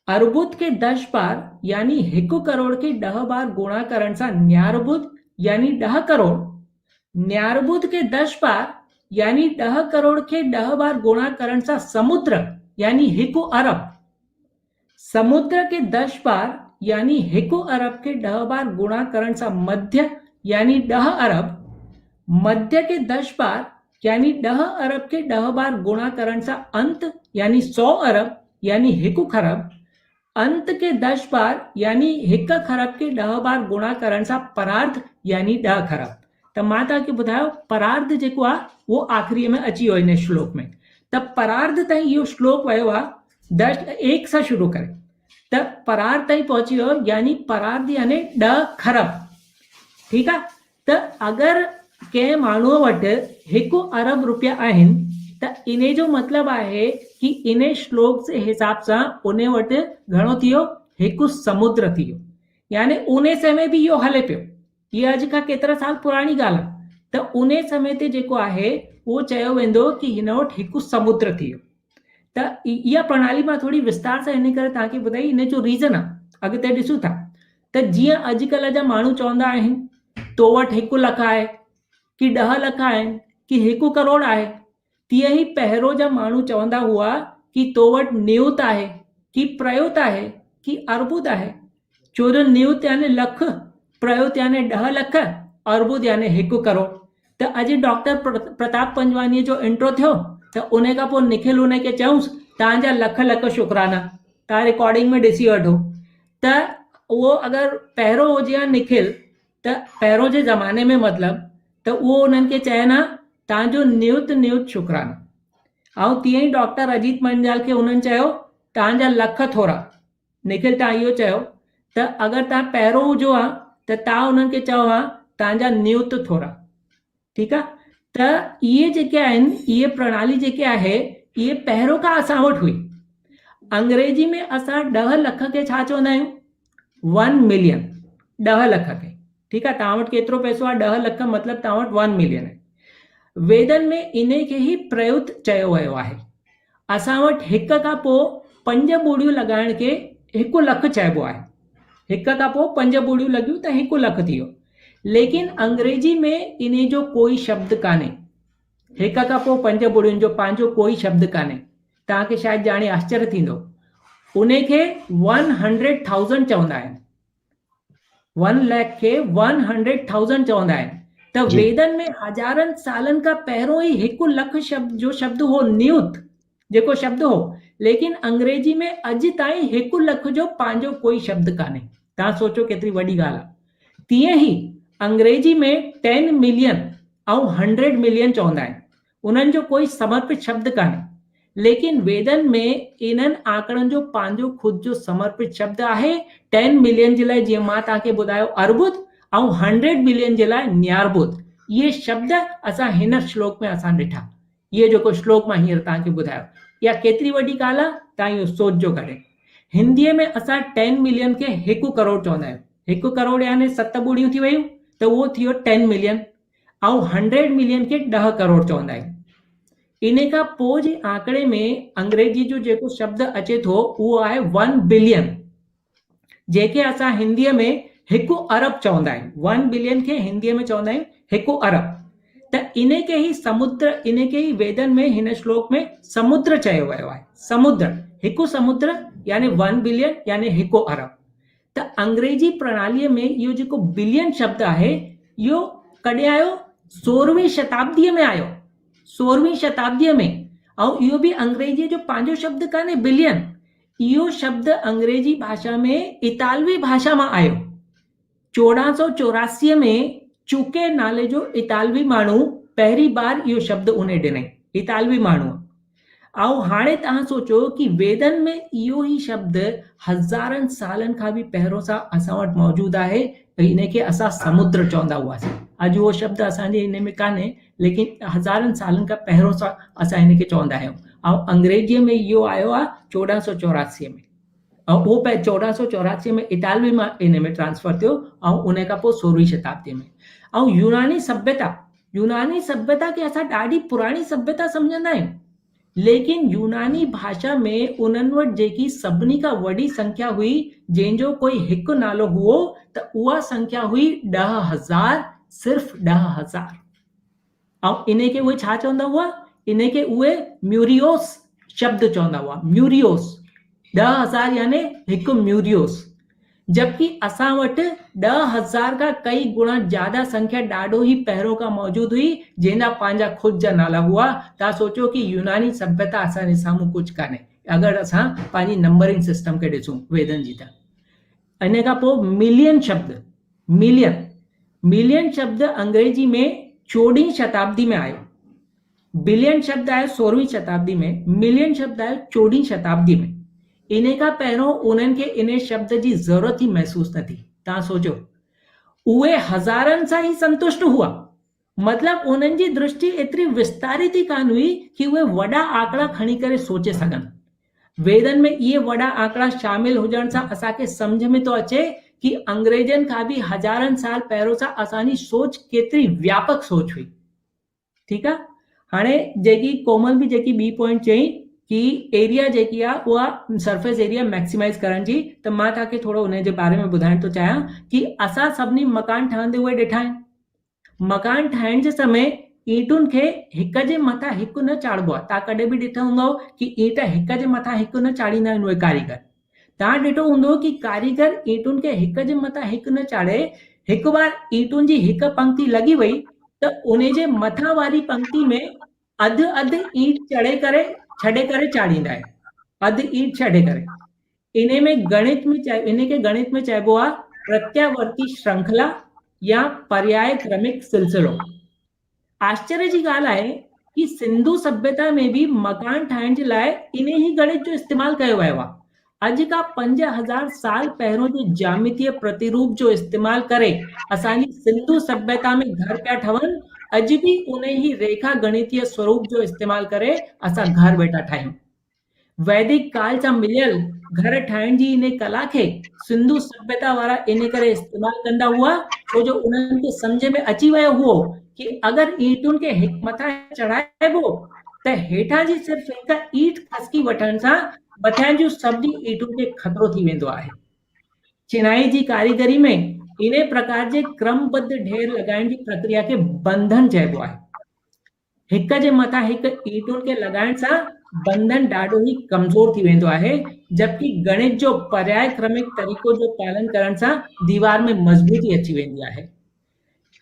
अर्बुद के 10 बार यानी 1 करोड़ के 10 बार गुणा करण सां न्यारबुद यानी 10 करोड़ न्यारबुद के 10 बार यानी 10 करोड़ के 10 बार गुणा करण सां समुद्र यानी 1 अरब समुद्र के 10 बार यानी 1 अरब के 10 बार गुणा करण सां मध्य यानी 10 अरब मध्य के 10 बार यानी 10 अरब के 10 बार गुणा करण सां अंत यानी 100 अरब यानी 1 खरब अंत के 10 बार यानी 1 खरब के 10 बार गुणा करण सां परार्ध यानी 10 खरब त मां तव्हांखे ॿुधायो परार्ध जेको आहे उहो आख़िरीअ में अची वियो हिन श्लोक में त परार्ध ताईं इहो श्लोक वियो आहे 1 सां शुरू करे त परार्ध ताईं पहुची वियो यानी परार्ध यानी 10 खरब ठीकु आहे त अगरि कंहिं माण्हूअ वटि 1 अरब रुपया आहिनि त इन जो मतिलबु आहे कि इन श्लोक जे हिसाब सां उन वटि घणो थी वियो 1 समुद्र थी वियो यानी उन समय बि इहो हले पियो ये अॼु खां केतिरा साल पुराणी ॻाल्हि आहे त उन समय ते जेको आहे उहो चयो वेंदो कि हिन वटि 1 समुद्र थी वियो त इहा प्रणाली मां थोरी विस्तार सां हिन करे तव्हांखे ॿुधाई इन जो रीज़न आहे अॻिते ॾिसूं था त जीअं अॼुकल्ह जा माण्हू चवंदा आहिनि तो वटि 1 लख आहे कि 10 लख आहिनि कि 1 करोड़ आहे तीअं ई पहिरों जा माण्हू चवंदा हुआ कि तो वटि नियुत आहे कि प्रयुत आहे कि अर्बुद आहे छो जो नियुत यानी लख प्रयुत यानी 10 लख अर्बुद यानी 1 करोड़ त अॼु डॉक्टर प्रताप पंजवानीअ जो इंट्रो थियो त उन खां पोइ निखिल उन खे चयूंसि तव्हांजा लख लख शुक्राना तव्हां रिकॉर्डिंग में ॾिसी वठो त उहो अगरि पहिरों हुजे हा निखिल त पहिरों जे ज़माने में मतिलबु त उहो उन्हनि खे चयनि हा तव्हांजो नियुत शुक्राना ऐं तीअं ई डॉक्टर अजीत मंजाल खे उन्हनि चयो तव्हांजा लख थोरा निखिल तव्हां इहो चयो त अगरि तव्हां पहिरों हुजो हा त तव्हां उन्हनि खे चओ हा तव्हांजा नियुत थोरा ठीकु आहे त इहे जेके आहिनि इहे प्रणाली जेके आहे इहे पहिरों खां असां वटि हुई अंग्रेजी में असां 10 लख खे छा चवंदा आहियूं 1 मिलियन 10 लख खे ठीकु आहे तव्हां वटि केतिरो पैसो आहे 10 लख मतिलबु तव्हां वटि 1 मिलियन आहे वेदन में इन खे ई प्रयुत चयो वियो आहे असां वटि 1 खां पोइ 5 ॿोड़ियूं लॻाइण खे 1 लख चइबो आहे 1 खां पोइ 5 ॿोड़ियूं लॻियूं त 1 लख थी वियो लेकिन अंग्रेजी में इन जो कोई शब्द कान्हे 1 खां पोइ 5 ॿोड़ियुनि जो पंहिंजो कोई शब्द कान्हे तव्हांखे शायदि ॼाणे आश्चर्य थींदो उन खे 100,000 चवंदा आहिनि 1 लख खे 100,000 चवंदा आहिनि त वेदन में हज़ारनि सालनि खां पहिरों ई 1 लख शब्द जो शब्द हो नियुत जेको शब्द हो लेकिन अंग्रेजी में अॼु ताईं 1 लख जो पंहिंजो कोई शब्द कान्हे तव्हां सोचो केतिरी वॾी ॻाल्हि आहे तीअं ई अंग्रेजी में 10 मिलियन ऐं 100 मिलियन चवंदा आहिनि उन्हनि जो कोई समर्पित शब्द कान्हे लेकिन वेदन में इन्हनि आंकड़नि जो पंहिंजो ख़ुदि जो समर्पित शब्द आहे 10 मिलियन जे लाइ जीअं मां तव्हांखे ॿुधायो अर्बुद ऐं 100 मिलियन जे लाइ न्यारबुद इहे शब्द असां हिन श्लोक में असां ॾिठा इहे जेको श्लोक मां हींअर तव्हांखे ॿुधायो इहा केतिरी वॾी ॻाल्हि आहे तव्हां इहो सोचजो करे हिंदीअ में असां 10 मिलियन खे 1 करोड़ चवंदा आहियूं 1 करोड़ यानी 7 ॿोड़ियूं थी वियूं त उहो थी वियो 10 मिलियन ऐं 100 मिलियन खे 10 करोड़ चवंदा आहियूं इन खां पोइ जे आंकड़े में अंग्रेजी जो जेको शब्द अचे थो उहो आहे 1 बिलियन जेके असां हिंदीअ में 1 अरब चवंदा आहियूं 1 बिलियन खे हिंदीअ में चवंदा आहियूं 1 अरब त इन खे ई वेदन में हिन श्लोक में समुद्र चयो वियो आहे। समुद्र, हिकु समुद्र यानी 1 बिलियन यानी हिकु अरब। त अंग्रेजी प्रणालीअ में इहो जेको बिलियन शब्द आहे इहो कॾहिं आयो? 16वीं शताब्दीअ में आयो, 16वीं शताब्दीअ में। ऐं इहो बि अंग्रेजीअ जो पंहिंजो शब्द कान्हे बिलियन, इहो शब्द अंग्रेजी भाषा में इतालवी भाषा मां आयो। 1484 में चूके नाले जो इतालवी माण्हू पहिरीं बार इहो शब्द उन ॾिनई, इतालवी माण्हू। ऐं हाणे तव्हां सोचो कि वेदन में इहो ई शब्द हज़ारनि सालनि खां बि पहिरियों सां असां वटि मौजूदु आहे। इन खे असां समुद्र चवंदा हुआसीं। अॼु उहो शब्द असांजे इन में कान्हे, लेकिन हज़ारनि सालनि खां पहिरियों सां असां इन खे चवंदा आहियूं। ऐं अंग्रेजीअ में इहो आयो आहे 1484 में, ऐं उहो 1484 में इतालवी मां इन में ट्रांसफर थियो ऐं उन खां पोइ 16वीं शताब्दी में। ऐं यूनानी सभ्यता खे असां ॾाढी पुराणी सभ्यता सम्झंदा आहियूं, लेकिन यूनानी भाषा में उन्हनि वटि जेकी सभिनी खां वॾी संख्या हुई, जंहिंजो कोई हिकु नालो हुओ, त उहा संख्या हुई 10,000, सिर्फ़ 10,000। ऐं इन खे उहे छा चवंदा हुआ? इन खे उहे म्यूरियोस शब्द चवंदा हुआ। म्यूरियोस 10,000 यानी हिकु म्यूरियोस। जबकि असां वटि 10,000 खां कई गुणा ज्यादा संख्या ॾाढो ई पहिरियों खां मौजूद हुई, जंहिंजा पंहिंजा ख़ुदि जा नाला हुआ। तव्हां सोचो कि यूनानी सभ्यता असांजे साम्हूं कुझु कान्हे अगरि असां पंहिंजी नंबरिंग सिस्टम खे ॾिसूं वेदन जी। त इन खां पोइ मिलियन शब्द अंग्रेजी में 14वीं शताब्दी में आयो। बिलियन शब्द आयो 16वीं शताब्दी में, मिलियन शब्द आयो 14वीं शताब्दी में। इन खां पहिरियों उन्हनि खे इन शब्द जी ज़रूरत ई महसूस न थी। तव्हां सोचो, उहे हज़ारनि सां ई संतुष्ट हुआ। मतलब उन्हनि जी दृष्टि एतिरी विस्तारित ई कान हुई कि उहे वॾा आंकड़ा खणी करे सोचे सघनि। वेदन में इहे वॾा आंकड़ा शामिल हुजण सां असांखे सम्झ में थो अचे कि अंग्रेजनि खां बि हज़ारनि साल पहिरियों सां असांजी सोच केतिरी व्यापक सोच हुई। ठीकु आहे। हाणे जेकी कोमल बि जेकी ॿी पॉइंट चई कि एरिया जेकी आहे उहा सरफेस एरिया मैक्सिमाइज करण जी, त मां तव्हांखे थोरो उन जे बारे में ॿुधाइण थो चाहियां कि असां सभिनी मकान ठहंदे उहे ॾिठा आहिनि। मकान ठाहिण जे समय ईंटुनि खे हिक जे मथां हिकु न चाढ़बो आहे। तव्हां कॾहिं बि ॾिठो हूंदो कि ईंट हिक जे मथां हिकु न चाढ़ींदा आहिनि उहे कारीगर। तव्हां ॾिठो हूंदो कि कारीगर ईंटुनि खे हिक जे मथां हिकु न चाढ़े, हिकु बार ईंटुनि जी हिकु पंक्ति लॻी वई त उन जे मथां वारी पंक्ति में अधु ईंट छॾे करे चाढ़ींदा आहिनि, अधु ईंट छॾे करे। इन खे गणित में चइबो आहे प्रत्यावर्ती श्रृंखला या पर्याय क्रमिक सिलसिलो। आश्चर्य जी ॻाल्हि आहे कि सिंधु सभ्यता में भी मकान ठाहिण जे लाइ इन ही गणित जो इस्तेमाल कयो वियो आहे। अॼु खां 5000 साल पहिरियों जो ज्यामितीय प्रतिरूप जो इस्तेमाल करे असांजी सिंधु सभ्यता में घर पिया ठहनि। अॼु भी उन ही रेखा गणितीय स्वरूप जो इस्तेमाल करे असां घर वेठा ठाहियूं। वैदिक काल सां मिलियल घर ठाहिण जी इन कला खे सिंधु सभ्यता वारा इन करे इस्तेमाल कंदा हुआ छो जो उन्हनि खे सम्झ में अची वियो हुओ कि अगरि ईंटुनि खे हिकु मथां चढ़ाइबो त हेठां जी सिर्फ़ हिकु ईंट खसकी वठण सां मथियां जूं सभिनी ईंटुनि खे ख़तरो थी वेंदो आहे। चिनाई जी कारीगरी में इन प्रकार जे क्रमबद्ध ढेर लॻाइण जी प्रक्रिया खे बंधन चइबो आहे। हिक जे मथां हिकु ईंटुनि खे लॻाइण सां बंधन ॾाढो ई कमज़ोर थी वेंदो आहे, जबकि गणित जो पर्याय क्रमिक तरीक़ो जो पालन करण सां दीवार में मज़बूती अची वेंदी आहे।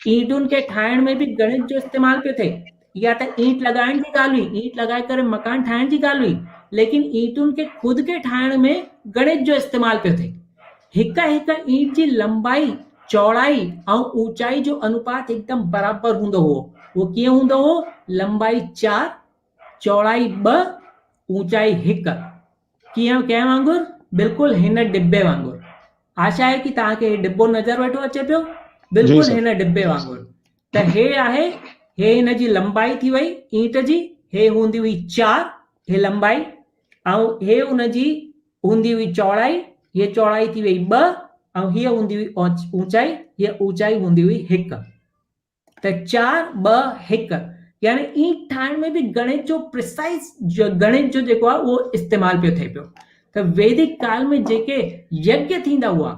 ईंटुनि खे ठाहिण में भी गणित जो इस्तेमाल पियो थिए। या त ईंट लॻाइण जी ॻाल्हि हुई, ईंट लॻाए करे मकान ठाहिण जी ॻाल्हि हुई, लेकिन ईंटुनि खे खुदि खे ठाहिण में गणित जो इस्तेमाल पियो थिए। हिक ईंट जी लंबाई, चौड़ाई ऐं ऊंचाई जो अनुपात एकदम बराबर हूंदो हो। वो कीअं हूंदो हो? लंबाई 4, चौड़ाई 2, ऊंचाई 1। कीअं कंहिं वांगुरु? बिल्कुलु हिन डिब्बे वांगुरु। आशा आहे कि तव्हांखे हे डिब्बो नज़र वेठो अचे पियो, बिल्कुलु हिन डिब्बे वांगुरु। त हे आहे, हे हिन जी लंबाई थी वई ईंट जी, हे हूंदी हुई 4 हे लंबाई, ऐं हे हुन जी हूंदी हुई चौड़ाई, ये चौड़ाई थी वई 2, ऐं हीअ हूंदी हुई ऊंचाई, हीअ ऊंचाई हूंदी हुई 1। त 4, 2, 1 यानी ईंट ठाहिण में भी गणित जो प्रिसाइज गणित जो जेको आहे उहो इस्तेमाल पियो थिए पियो। त वैदिक काल में जेके यज्ञ थींदा हुआ,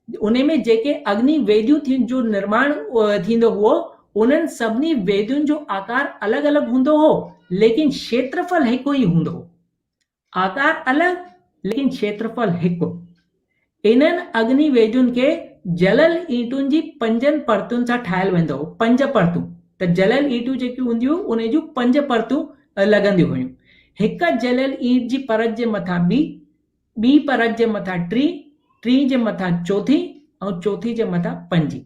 उन में जेके अग्नि वेदियूं जो निर्माण थींदो हुओ, उन्हनि सभिनी वेदियुनि जो आकार अलॻि अलॻि हूंदो हो, लेकिन क्षेत्रफल हिकु ई हूंदो हो। आकार अलॻि लेकिन क्षेत्रफल हिकु। इन्हनि अग्नि वेदियुनि खे जलियल ईंटुनि जी 5 परतुनि सां ठाहियल वेंदो हो, 5 परतूं। त जलियल ईंटूं जेकी हूंदियूं उन जूं 5 परतूं लॻंदियूं हुयूं। हिक जलियल ईंट जी परत जे मथां ॿी परत जे मथां टी जे मथां चौथी ऐं चौथी जे मथां 5।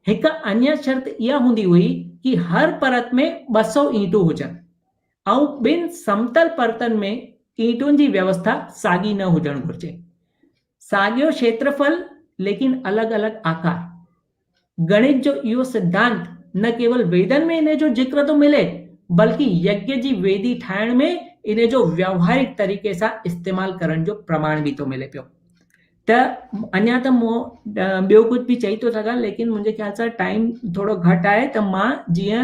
हिक अन्य शर्त इहा हूंदी हुई कि हर परत में 200 ईंटूं हुजनि ऐं ॿिनि समतल परतनि में ईंटुनि जी व्यवस्था साॻी न हुजणु घुरिजे। साॻियो क्षेत्रफल लेकिन अलॻि अलॻि आकार। गणित जो इहो सिद्धांत न केवल वेदनि में इन जो जिक्र थो मिले, बल्कि यज्ञ जी वेदी ठाहिण में इन जो व्यवहारिक तरीक़े सां इस्तेमाल करण जो प्रमाण बि थो मिले पियो। त अञा त मूं ॿियो कुझु बि चई थो सघां, लेकिन मुंहिंजे ख्याल सां टाइम थोरो घटि आहे, त मां जीअं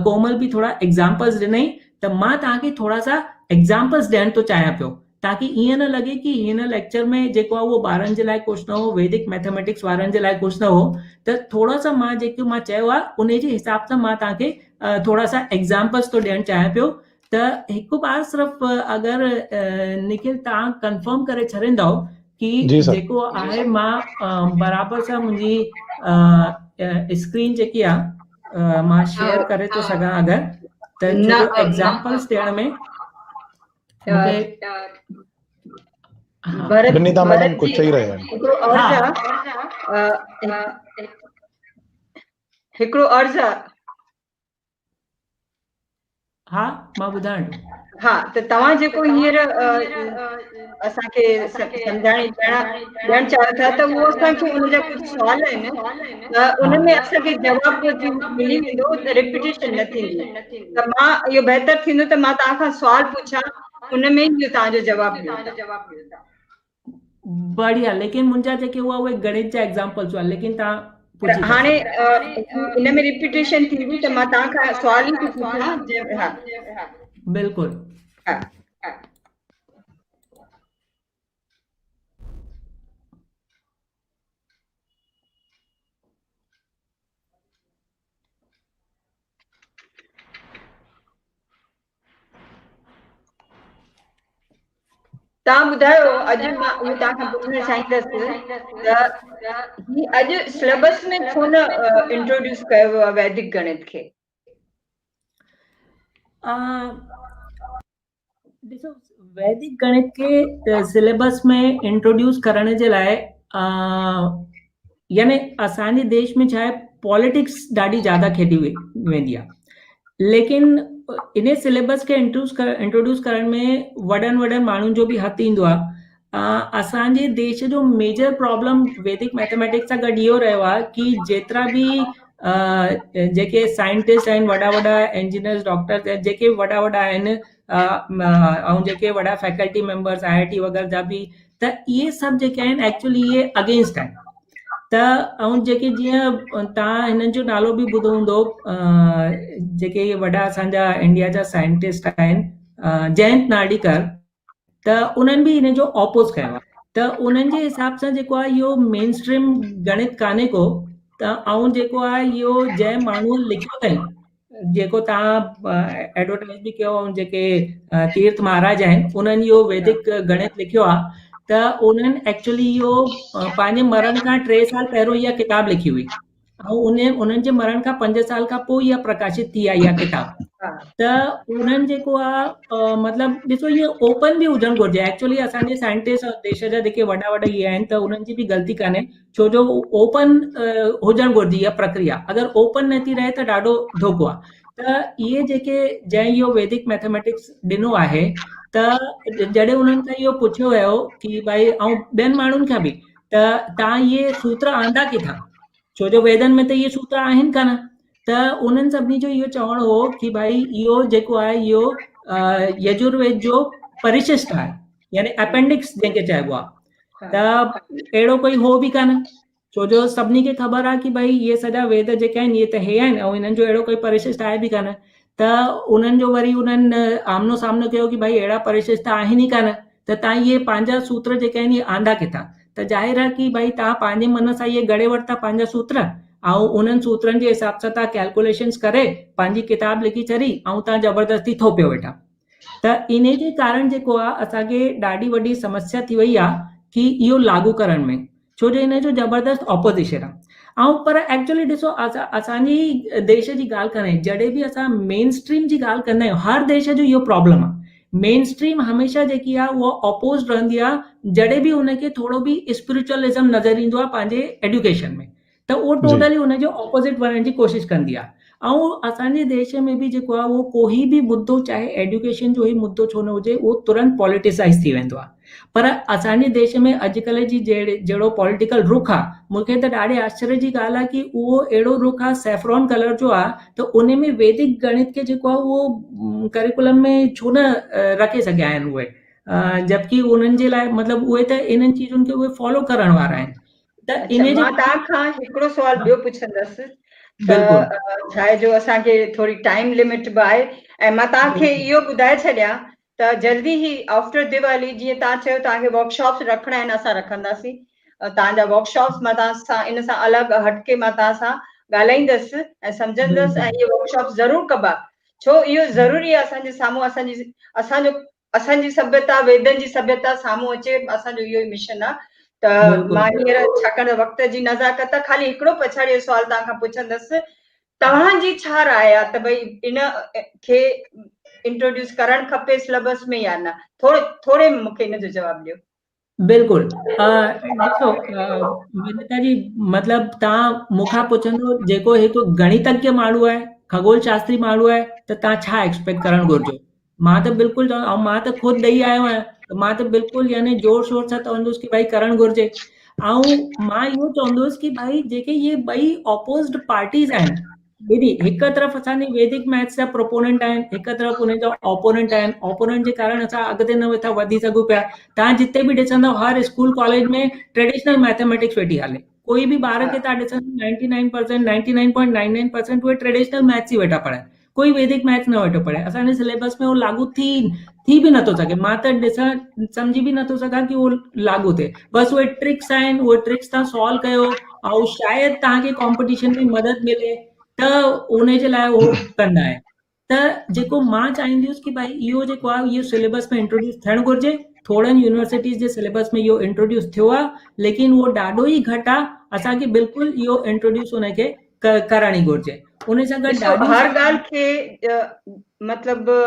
कोमल बि थोरा एग्जाम्पल्स ॾिनई, त मां तव्हांखे थोरा सा एग्जाम्पल्स ॾियण थो चाहियां पियो, ताकि ईअं न लॻे कि हिन लेक्चर में जेको आहे उहो ॿारनि जे लाइ कुझु न हो, वैदिक मैथमेटिक्स वारनि जे लाइ कुझु न हो। त थोड़ा सा मां जेको मां चयो आहे उन जे हिसाब सां मां तव्हांखे थोड़ा सा एग्जाम्पल्स थो ॾियणु चाहियां पियो। त हिकु बार सिर्फ़ अगरि निखिल तव्हां कंफर्म करे छॾींदव कि जेको आहे मां बराबर सां मुंहिंजी स्क्रीन जेकी आहे मां शेयर करे थो सघां अगरि, त छो एग्जाम्पल्स ॾियण में मूंखे
विनीता मैडम कुझु चई रहिया आहिनि।
हिकिड़ो अर्ज़ आहे।
हा, मां ॿुधायां थो।
हा, त तव्हां जेको हींअर असांखे सम्झाइण ॾियणु चाहियो था, त उहो असांखे उनजा कुझु सुवाल आहिनि, त उनमें असांखे जवाबु मिली वेंदो, त रिपीटेशन न थींदी। त मां इहो बहितर थींदो त मां तव्हां खां सुवाल पुछां, उनमें ई इहो तव्हांजो जवाबु मिलंदा।
बढ़िया, लेकिन मुंहिंजा जेके हुआ उहे गणित जा एग्जाम्पल्स हुआ, लेकिन तव्हां
हाणे इन में रिपीटेशन थींदी, त मां तव्हां खां सुवाल ई पुछां। हा,
बिल्कुलु।
हा, तव्हां ॿुधायो, अॼु मां इहो तव्हां खां पुछणु चाहींदसि त ही अॼु सिलेबस में छो न इंट्रोड्यूस कयो वियो आहे वैदिक गणित खे?
ॾिसो, वैदिक गणित खे सिलेबस में इंट्रोड्यूस करण जे लाइ यानी असांजे देश में छा आहे, पॉलिटिक्स ॾाढी ज़्यादा खेॾी वेंदी आहे, लेकिन इन सिलेबस खे इंट्रोड्यूस करण में वॾनि माण्हुनि जो बि हथु ईंदो आहे। असांजे देश जो मेजर प्रॉब्लम वैदिक मैथमेटिक्स सां गॾु इहो रहियो आहे कि जेतिरा बि जेके साइंटिस्ट आहिनि, वॾा इंजीनियर्स, डॉक्टर्स, जेके वॾा आहिनि, ऐं जेके वॾा फैकल्टी मेंबर्स IIT वग़ैरह जा बि, त इहे सभु जेके आहिनि एक्चुअली इहे अगेंस्ट आहिनि। त ऐं जेके जीअं तव्हां हिननि जो नालो बि ॿुधो हूंदो, जेके इहे वॾा असांजा इंडिया जा साइंटिस्ट आहिनि, जयंत नार्लिकर, त उन्हनि बि हिन जो ऑपोज़ कयो आहे। त उन्हनि जे हिसाब सां जेको आहे इहो मेन स्ट्रीम गणित कान्हे को, त ऐं जेको आहे इहो जंहिं माण्हू लिखियो अथई, जेको तव्हां एडवर्टाइज बि कयो, ऐं जेके तीर्थ महाराज आहिनि उन्हनि इहो वैदिक गणित लिखियो आहे, त उन्हनि एक्चुअली इहो पंहिंजे मरण खां 3 साल पहिरियों इहा किताब लिखी हुई, ऐं उन्हनि जे मरण खां 5 साल खां पोइ इहा प्रकाशित थी आहे इहा किताब। त उन्हनि जेको आहे मतिलबु ॾिसो, इहो ओपन बि हुजणु घुरिजे। एक्चुअली असांजे साइंटिस्ट देश जा जेके वॾा इहे आहिनि, त उन्हनि जी बि ग़लती कान्हे, छो जो ओपन हुजणु घुरिजे इहा प्रक्रिया। अगरि ओपन नथी रहे त ॾाढो धोखो आहे। त इहे जेके जंहिं इहो वैदिक मैथमेटिक्स ॾिनो आहे, त जॾहिं उन्हनि खां इहो पुछियो वियो कि भाई, ऐं ॿियनि माण्हुनि खां बि, त तव्हां इहे सूत्र आंदा किथां, छो जो वेदनि में त इहे सूत्र आहिनि कान। त उन्हनि सभिनी जो इहो चवणु हो कि भाई इहो जेको आहे इहो यजुर्वेद जो परिशिष्ट आहे, यानी अपेंडिक्स जंहिंखे चइबो आहे। त अहिड़ो कोई हो बि कान, छो जो सभिनी खे ख़बर आहे कि भाई इहे सॼा वेद जेके आहिनि इहे त हे आहिनि, ऐं हिननि जो अहिड़ो कोई परिशिष्ट आहे बि कान। त उन्हनि जो वरी उन्हनि आमनो सामनो कयो कि भाई अहिड़ा परिशिष्ट आहिनि ई कान, त तव्हां इहे पंहिंजा सूत्र जेके आहिनि इहे आंदा किथां। त ज़ाहिर आहे कि भाई तव्हां पंहिंजे मन सां इहे गड़े वरिता पंहिंजा सूत्र, ऐं उन्हनि सूत्रनि जे हिसाब सां तव्हां कैलकुलेशन्स करे पंहिंजी किताब लिखी छॾी ऐं तव्हां ज़बरदस्ती थोपियो वेठा। त इन जे कारण जेको आहे असांखे ॾाढी वॾी समस्या थी वई आहे कि इहो लागू करण में, छो जो इन जो ज़बरदस्त ऑपोज़िशन आहे। ऐं पर एक्चुअली ॾिसो असांजी देश जी ॻाल्हि करें, जॾहिं बि असां मेन स्ट्रीम जी ॻाल्हि कंदा आहियूं, हर देश जो इहो प्रॉब्लम आहे। मेन स्ट्रीम हमेशह जेकी आहे उहा ऑपोज़ रहंदी आहे जॾहिं बि उनखे थोरो बि स्पिरिचुअलिज़म नज़र ईंदो आहे पंहिंजे एडुकेशन में, त उहो टोटली उनजो ऑपोज़िट वञण जी कोशिशि कंदी आहे। ऐं असांजे देश में बि जेको आहे उहो कोई बि मुद्दो, चाहे एडुकेशन जो ई मुद्दो छो न हुजे, उहो तुरंत पॉलिटिसाइज़ थी वेंदो आहे। पर असांजे देश में अॼुकल्ह जी जहिड़ो पॉलिटिकल रुख आहे, मूंखे त ॾाढे आश्चर्य जी ॻाल्हि आहे कि उहो अहिड़ो रुख आहे सैफ्रॉन कलर जो आहे, त उन में वैदिक गणित खे जेको आहे उहो करिकुलम में छो न रखे सघिया आहिनि उहे, जबकि उन्हनि जे लाइ मतिलबु उहे त इन्हनि चीजुनि खे उहे फॉलो करण वारा आहिनि। त इन जे
मां तव्हांखां हिकिड़ो सुवाल ॿियो पुछंदसि त
बिल्कुलु
छाहे जो असांखे थोरी टाइम लिमिट बि आहे, ऐं मां तव्हांखे इहो ॿुधाए छॾियां त जल्दी ई आफ्टर दिवाली, जीअं तव्हां चयो तव्हांखे वर्कशॉप्स रखणा आहिनि, असां रखंदासीं तव्हांजा वर्कशॉप्स। मां तव्हां सां इन सां अलॻि हटके मां तव्हां सां ॻाल्हाईंदसि ऐं सम्झंदसि, ऐं इहे वर्कशॉप्स ज़रूरु कबा, छो इहो ज़रूरी आहे असांजे साम्हूं असांजी सभ्यता, वेदनि जी सभ्यता साम्हूं अचे। असांजो इहो ई मिशन आहे। त मां हींअर छाकाणि वक़्त जी नज़ाकत ख़ाली हिकिड़ो पछाड़ीअ सुवाल तव्हांखां पुछंदसि, तव्हांजी छा राय आहे त भई इन खे इंट्रोड्यूस करणु खपे सिलेबस में या न? थोरे मूंखे इन जो जवाबु ॾियो।
बिल्कुलु। ॾिसो विनीता जी, मतिलबु तव्हां मूंखां पुछंदो जेको हिकु गणितज्ञ माण्हू आहे, खगोल शास्त्री माण्हू आहे, त तव्हां छा एक्सपेक्ट करणु घुरिजो? मां त बिल्कुलु चवंदो, ऐं मां त ख़ुदि ॾेई आयो आहियां, त मां त बिल्कुलु यानी जोर शोर सां चवंदुसि कि भाई करणु घुरिजे। ऐं मां इहो चवंदुसि कि भाई जेके इहे ॿई ऑपोज़्ड पार्टीज़ आहिनि, दीदी, हिकु तरफ़ असांजे वैदिक मैथ्स जा प्रोपोनेंट आहिनि, हिकु तरफ़ उन जा ऑपोनेंट आहिनि। ऑपोनेंट जे कारण असां अॻिते न वेठा वधी सघूं पिया। तव्हां जिते बि ॾिसंदव हर स्कूल कॉलेज में ट्रेडिशनल मैथमेटिक्स वेठी हले। कोई बि ॿार खे तव्हां ॾिसंदव 99%, 99.99% उहे ट्रेडिशनल मैथ्स ई वेठा पढ़नि, कोई वैदिक मैथ्स न वेठो पढ़े। असांजे सिलेबस में उहो लागू थी बि नथो सघे। मां त सम्झी बि नथो सघां कि उहो लागू थिए। बसि उहे ट्रिक्स आहिनि, उहे ट्रिक्स तव्हां सॉल्व कयो ऐं शायदि तव्हांखे कॉम्पिटिशन में मदद मिले त उन जे लाइ उहो कंदा आहिनि। त जेको मां चाहींदुसि कि भाई इहो जेको आहे इहो सिलेबस में इंट्रोड्यूस थियणु घुरिजे। थोड़नि यूनिवर्सिटीज़ जे सिलेबस में इहो इंट्रोड्यूस थियो आहे, लेकिन उहो ॾाढो ई घटि आहे। असांखे बिल्कुलु इहो इंट्रोड्यूस उनखे करण ई घुरिजे। उन सां गॾु
हर ॻाल्हि खे मतिलबु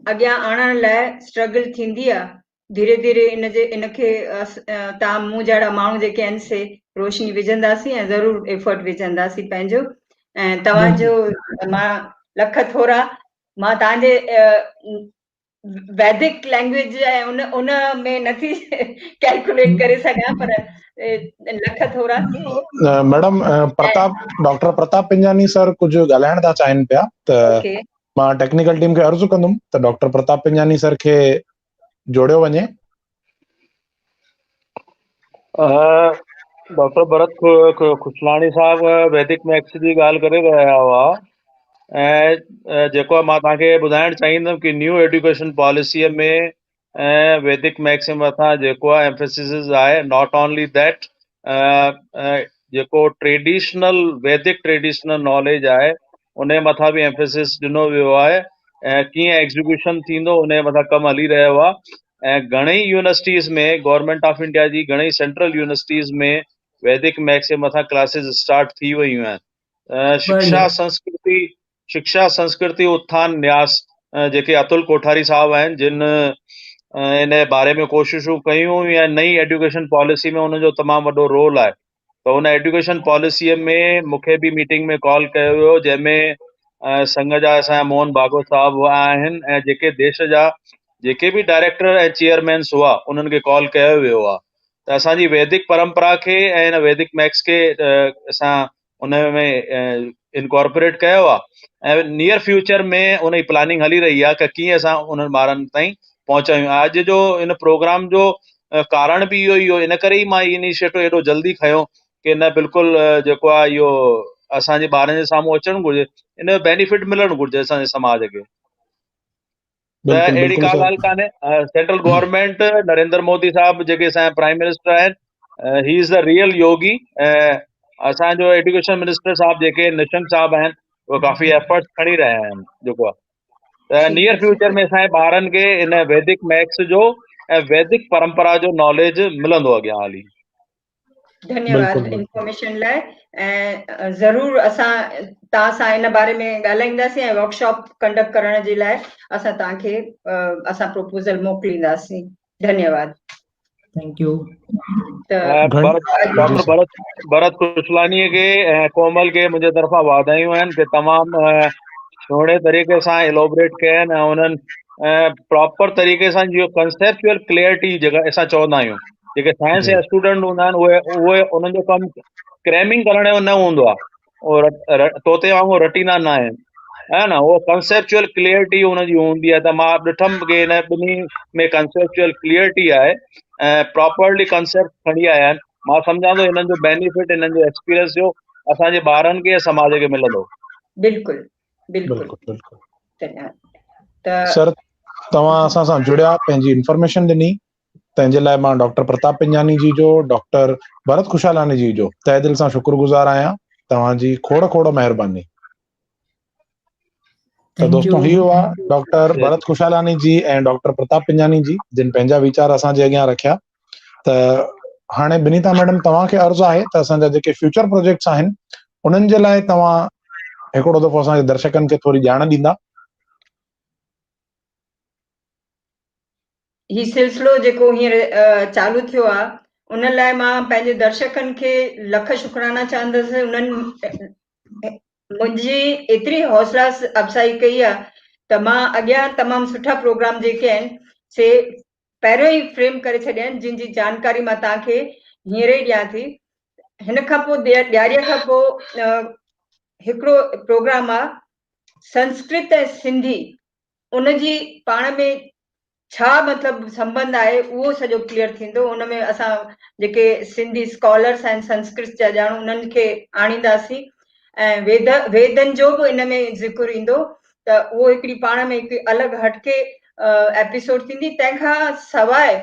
अॻियां आणण लाइ स्ट्रगल थींदी आहे। धीरे धीरे इनखे तव्हां मूं जहिड़ा माण्हू जेके आहिनि से रोशनी विझंदासीं ऐं ज़रूरु एफर्ट विझंदासीं पंहिंजो। ऐं तव्हांजो मां लख थोरा, मां तव्हांजे वैदिक लैंग्वेज ऐं उन में नथी कैलकुलेट करे सघां, पर लख थोरा।
Madam, doctor Pratap Pinjani sir कुझु ॻाल्हाइण था चाहिनि पिया, त मां टेक्निकल टीम खे अर्ज़ु कंदुमि त डॉक्टर प्रताप पिंजानी सर खे जोड़ियो वञे।
डॉक्टर भरत खुशलाणी साहब वैदिक मैथ्स जी ॻाल्हि करे रहिया हुआ, ऐं जेको आहे मां तव्हांखे ॿुधाइणु चाहींदुमि कि न्यू एजुकेशन पॉलिसीअ में वैदिक मैथ्स जे मथां जेको आहे एम्फेसिस आहे। नॉट ओनली दैट, जेको वैदिक ट्रेडिशनल नॉलेज आहे उन मथां बि एम्फेसिस ॾिनो वियो आहे, ऐं कीअं एग्जीक्यूशन थींदो उन मथां कमु हली रहियो आहे। ऐं घणेई यूनिवर्सिटीज़ में, गवर्नमेंट ऑफ इंडिया जी घणेई सेंट्रल यूनिवर्सिटीज़ में वैदिक मैथ्स जे मथां क्लासिस स्टार्ट थी वयूं आहिनि। शिक्षा संस्कृति उत्थान न्यास जेके अतुल कोठारी साहब आहिनि, जिन इन बारे में कोशिशूं कयूं, या नई एजुकेशन पॉलिसी में उनजो तमामु वॾो रोल आहे। त उन एजुकेशन पॉलिसीअ में मूंखे बि मीटिंग में कॉल कयो वियो, जंहिंमें संघ जा असांजा मोहन भागवत साहब आहिनि, ऐं जेके देश जा जेके बि डायरेक्टर ऐं चेयरमैन्स हुआ उन्हनि खे कॉल कयो वियो आहे। त असांजी वैदिक परंपरा खे ऐं इन वैदिक मैथ्स खे असां उन में इनकॉर्पोरेट कयो आहे, ऐं नियर फ्यूचर में उन जी प्लानिंग हली रही आहे कि कीअं असां उन्हनि ॿारनि ताईं पहुचायूं। अॼु जो इन प्रोग्राम जो कारण बि इहो इन करे ई मां इनिशिएटिव एॾो जल्दी खयो कि न बिल्कुलु जेको आहे इहो असांजे ॿारनि जे साम्हूं अचणु घुरिजे, इन जो बेनिफिट मिलणु घुरिजे असांजे समाज खे। त अहिड़ी का ॻाल्हि कान्हे। सेंट्रल गवर्नमेंट, नरेंद्र मोदी साहब जेके असांजा प्राइम मिनिस्टर आहिनि, ही इज़ द रियल योगी, असांजो एजुकेशन मिनिस्टर साहब जेके निशंक साहब आहिनि उहे काफ़ी एफर्ट्स खणी रहिया आहिनि जेको आहे त नियर फ्यूचर में असांजे ॿारनि खे इन वैदिक मैथ्स जो ऐं वैदिक परंपरा जो नॉलेज मिलंदो अॻियां हली।
धन्यवाद इंफॉर्मेशन लाइ ऐं ज़रूर असां तव्हां सां इन बारे में ॻाल्हाईंदासीं ऐं वर्कशॉप कंडक्ट करण जे लाइ असां तव्हांखे असां प्रपोज़ल मोकिलींदासीं। धन्यवाद।
Thank U.
डॉक्टर भरत कुशलानीअ खे ऐं कोमल खे मुंहिंजे तरफ़ां वाधायूं आहिनि कि तमामु सुहिणे तरीक़े सां इलोबरेट कया आहिनि ऐं उन्हनि प्रॉपर तरीक़े सां जो कंसेप्चुअल क्लियरिटी जेका असां चवंदा आहियूं, जेके साइंस जा स्टूडेंट हूंदा आहिनि उहे उन्हनि जो कमु क्रैमिंग करण जो न हूंदो आहे, तोते वांगुरु रटींदा न आहिनि, है न, उहो कंसेप्चुअल क्लियरिटी हुनजी हूंदी आहे। त मां ॾिठमि कि हिन ॿिन्ही में कंसेप्चुअल क्लियरिटी आहे ऐं प्रॉपरली कंसेप्ट खणी आया आहिनि। मां सम्झां थो हिननि जो बेनिफिट, हिननि जो एक्सपीरियंस जो असांजे ॿारनि खे समाज खे मिलंदो।
बिल्कुलु बिल्कुलु।
सर, तव्हां असां सां जुड़िया, पंहिंजी इंफॉर्मेशन ॾिनी, तंहिंजे लाइ मां डॉक्टर प्रताप पिंजानी जी जो, डॉक्टर भरत खुशालानी जी जो तहे दिल सां शुक्रगुज़ार आहियां। तव्हांजी खोड़ खोड़ महिरबानी। तो दोस्तों, ही हुआ डॉक्टर भरत खुशालानी जी ऐं डॉक्टर प्रताप पिंजानी जी, जिन पंहिंजा वीचार असांजे अॻियां रखिया। त हाणे बिनीता मैडम, तव्हांखे अर्ज़ु आहे त असांजा जेके फ्यूचर प्रोजेक्ट्स आहिनि उन्हनि जे लाइ तव्हां हिकिड़ो दफ़ो असांजे दर्शकनि खे थोरी ॼाण ॾींदा।
ही सिलसिलो जेको हींअर चालू थियो आहे उन लाइ मां पंहिंजे दर्शकनि खे लख शुक्राना चाहींदसि। उन्हनि मुंहिंजी एतिरी हौसला अफ़ज़ाई कई आहे त मां अॻियां तमामु सुठा प्रोग्राम जेके आहिनि से पहिरियों ई फ्रेम करे छॾिया आहिनि, जिन जी जानकारी मां तव्हांखे हींअर ई ॾियां थी। हिन खां पोइ ॾियारीअ खां पोइ हिकिड़ो प्रोग्राम आहे संस्कृत ऐं सिंधी, उनजी पाण में छा मतिलबु संबंध आहे उहो सॼो क्लियर थींदो। उन में असां जेके सिंधी स्कॉलर्स आहिनि संस्कृत जा ॼाण उन्हनि खे आणींदासीं ऐं वेदनि जो बि इन में ज़िक्र ईंदो। त उहो हिकिड़ी पाण में हिकु अलॻि हटके एपिसोड थींदी। तंहिंखां सवाइ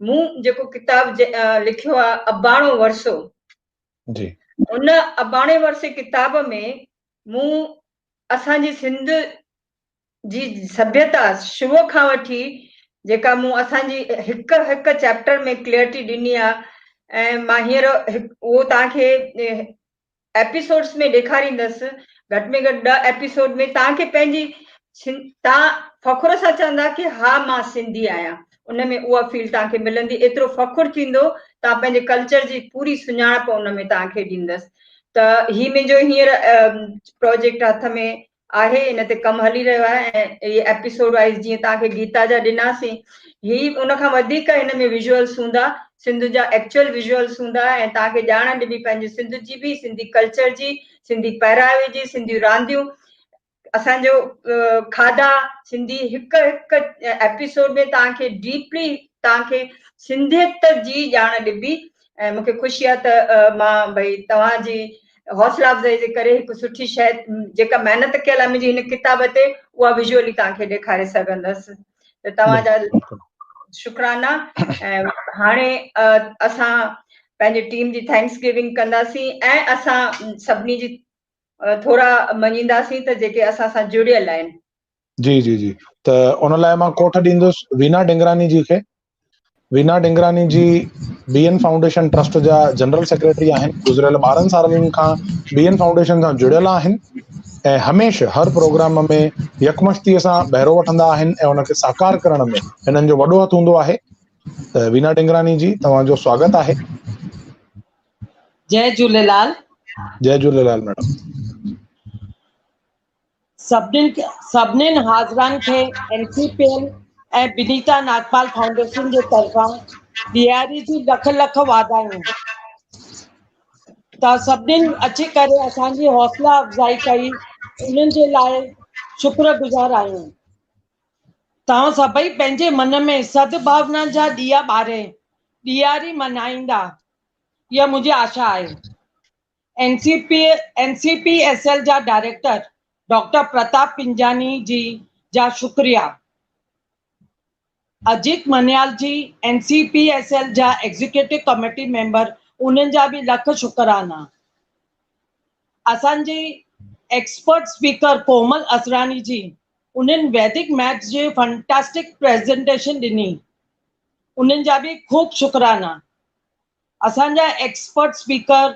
मूं जेको किताब लिखियो आहे अबाणो वरसो, उन अबाणे वरसे किताब में मूं असांजी सिंध जी सभ्यता शुरू खां वठी जेका मूं असांजी हिकु हिकु चैप्टर में क्लियरिटी ॾिनी आहे ऐं मां हींअर उहो तव्हांखे एपिसोड्स में ॾेखारींदसि। घटि में घटि 10 एपिसोड में तव्हांखे पंहिंजी तव्हां फ़खुर सां चवंदा कि हा मां सिंधी आहियां, उन में उहा फील तव्हांखे मिलंदी। एतिरो फ़खुरु थींदो, तव्हां पंहिंजे कल्चर जी पूरी सुञाणप उन में तव्हांखे ॾींदसि। त ही मुंहिंजो हींअर प्रोजेक्ट हथ में आहे, इन ते कमु हली रहियो आहे ऐं इहे एपिसोड वाइज़ जीअं तव्हांखे गीता जा ॾिनासीं, ही उन खां वधीक हिन में विजुअल्स हूंदा, सिंध जा एक्चुअल विजुअल्स हूंदा ऐं तव्हांखे ॼाण ॾिबी पंहिंजे सिंध जी बि, सिंधी कल्चर जी, सिंधी पहिरावे जी, सिंधी रांदियूं, असांजो खाधा सिंधी। हिकु हिकु एपिसोड में तव्हांखे डीपली तव्हांखे सिंधियत जी ॼाण ॾिबी ऐं मूंखे ख़ुशी आहे त मां भई तव्हांजी हौसला अफ़ज़ाई जे करे हिकु सुठी शइ जेका महिनत कयल आहे मुंहिंजी हिन किताब ते उहा विजुअली तव्हांखे ॾेखारे सघंदसि। त तव्हांजा शुक्राना। ऐं हाणे असां पंहिंजी टीम जी थैंक्स गिविंग कंदासीं ऐं असां सभिनी जी थोरा मञींदासीं त जेके असां सां जुड़ियल आहिनि।
जी जी जी। त उन लाइ मां कोठ ॾींदुसि वीना डिंगरानी जी खे। वीना डिंगरानी जी बीएन फाउंडेशन ट्रस्ट जा जनरल सेक्रेटरी आहिनि। गुज़िरियल 12 सालनि खां बीएन फाउंडेशन सां जुड़ियल आहिनि ऐं हमेशह हर प्रोग्राम में यकमश्तीअ सां बहिरो वठंदा आहिनि ऐं उनखे साकार करण में हिननि जो वॾो हथु हूंदो आहे। त वीना डिंगरानी जी, तव्हांजो स्वागत आहे।
जय झूलेलाल।
जय झूलेलाल मैडम।
सभिनीनि हाज़िरान खे एनसीपीएल ऐं बिनीता नागपाल फाउंडेशन जे तरफ़ां ॾियारी जी लख लख वाधायूं। त सभिनीनि अची करे असांजी हौसला अफ़ज़ाई कई, उन्हनि जे लाइ शुक्रगुज़ार आहियूं। तव्हां सभई पंहिंजे मन में सद्भावना जा ॾीया ॿारे ॾियारी मल्हाईंदा, इहा मुंहिंजी आशा आहे। एनसीपीएसएल जा डायरेक्टर डॉक्टर प्रताप पिंजानी जी जा शुक्रिया, अजीत मन्याल जी एनसीपीएसएल जा एग्जीक्यूटिव कमेटी मेंबर, उन्हनि जा बि लख शुक्राना। असांजी एक्सपर्ट स्पीकर कोमल असरानी जी उन्हनि वैदिक मैथ्स जे फंटास्टिक प्रेज़ेंटेशन ॾिनी, उन्हनि जा बि ख़ूब शुक्राना। असांजा एक्सपर्ट स्पीकर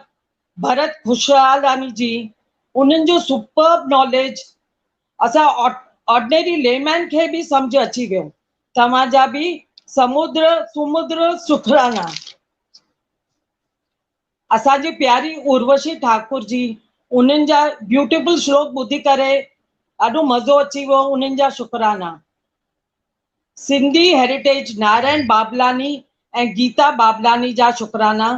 भरत खुशहालानी जी, उन्हनि जो सुपर्ब नॉलेज असां ऑर्डिनरी लेमैन खे बि सम्झ अची वियो। तव्हांजा बि सुमुद्र शुक्राना। असांजी प्यारी उर्वशी ठाकुर जी, उन्हनि जा ब्यूटीफुल श्लोक ॿुधी करे ॾाढो मज़ो अची वियो, उन्हनि जा शुक्राना। सिंधी हेरिटेज नारायण बाबलानी ऐं गीता बाबलानी जा शुक्राना।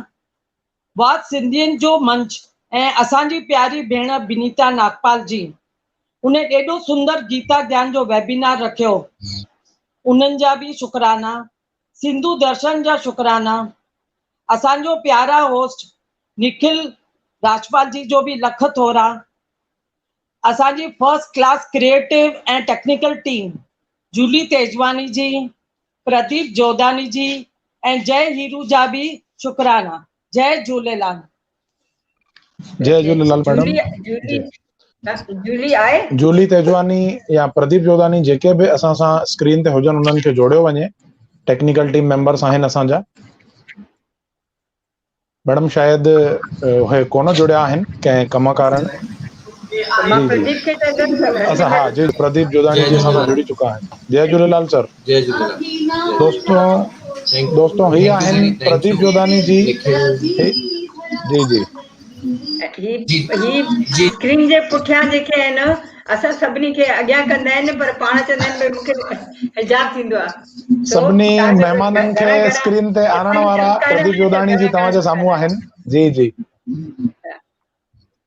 वाद सिंधियुनि जो मंच ऐं असांजी प्यारी भेण विनीता नागपाल जी, उन एॾो सुंदर गीता ज्ञान जो वेबिनार रखियो, उन्हनि जा बि शुक्राना। सिंधु दर्शन जा शुक्राना। असांजो प्यारा होस्ट निखिल राजपाल जी जो बि लख थोरा। असांजी फर्स्ट क्लास क्रिएटिव ऐं टेक्निकल टीम जूली तेजवानी जी, प्रदीप जोधानी जी ऐं जय हीरू जा बि शुक्राना। जय झूलेलाल।
जय झूलेलाल मैडम।
जूली आहे?
जूली तेजवानी या प्रदीप जोधानी जेके बि असां सां स्क्रीन ते हुजनि उन्हनि खे जोड़ियो वञे। टेक्निकल टीम मेंबर्स आहिनि असांजा। मैडम शायदि उहे कोन जुड़िया आहिनि कंहिं कम कारण। अच्छा हाँ जी, प्रदीप जोधानी जी सां जुड़ी चुका आहिनि। जय झूलेलाल सर।
जय झूलेलाल।
दोस्तों ही आहिनि प्रदीप जोधानी जी। जी जी
ही स्क्रीन जे पुठियां जेके आहिनि असां सभिनी खे अॻियां कंदा आहिनि, पर पाण चवंदा आहिनि भई मूंखे हिजाब थींदो आहे।
सभिनी महिमाननि खे स्क्रीन ते आणण वारा प्रदीप जोधानी जी तव्हांजे साम्हूं आहिनि। जी जी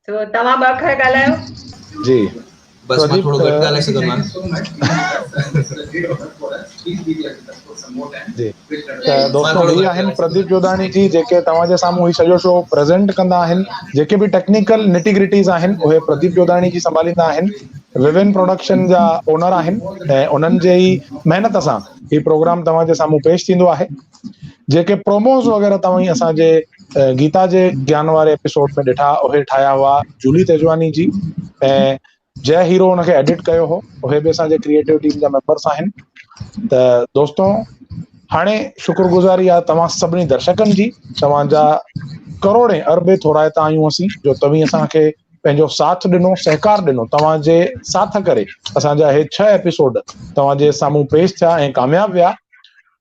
तो तव्हां ॿ अखर ॻाल्हायो।
जी
बस मां थोरो घटि ॻाल्हाए सघंदो
जी त दोस्तों ही आहिनि प्रदीप जोधानी जी जेके तव्हांजे साम्हूं ही सॼो शो प्रेज़ेंट कंदा आहिनि। जेके बि टेक्निकल निटिग्रिटीज़ आहिनि उहे प्रदीप जोधानी जी संभालींदा आहिनि। विविन प्रोडक्शन जा ओनर आहिनि ऐं उन्हनि जे ई महिनत सां ही प्रोग्राम तव्हांजे साम्हूं पेश थींदो आहे। जेके प्रोमोज़ वग़ैरह तव्हां असांजे गीता जे ज्ञान वारे एपिसोड में ॾिठा उहे ठाहिया हुआ जूली तेजवानी जी ऐं जय हीरो उनखे एडिट कयो हो, उहे बि असांजे क्रिएटिव टीम जा मेंबर्स आहिनि। त दोस्तों हाणे शुक्रगुज़ारी आहे तव्हां सभिनी दर्शकनि जी। तव्हांजा करोड़े अरबे थोराइता आहियूं असीं जो तव्हीं असांखे पंहिंजो साथ ॾिनो, सहकार ॾिनो। तव्हांजे साथ करे असांजा हे 6 एपिसोड तव्हांजे साम्हूं पेश थिया ऐं कामयाब विया।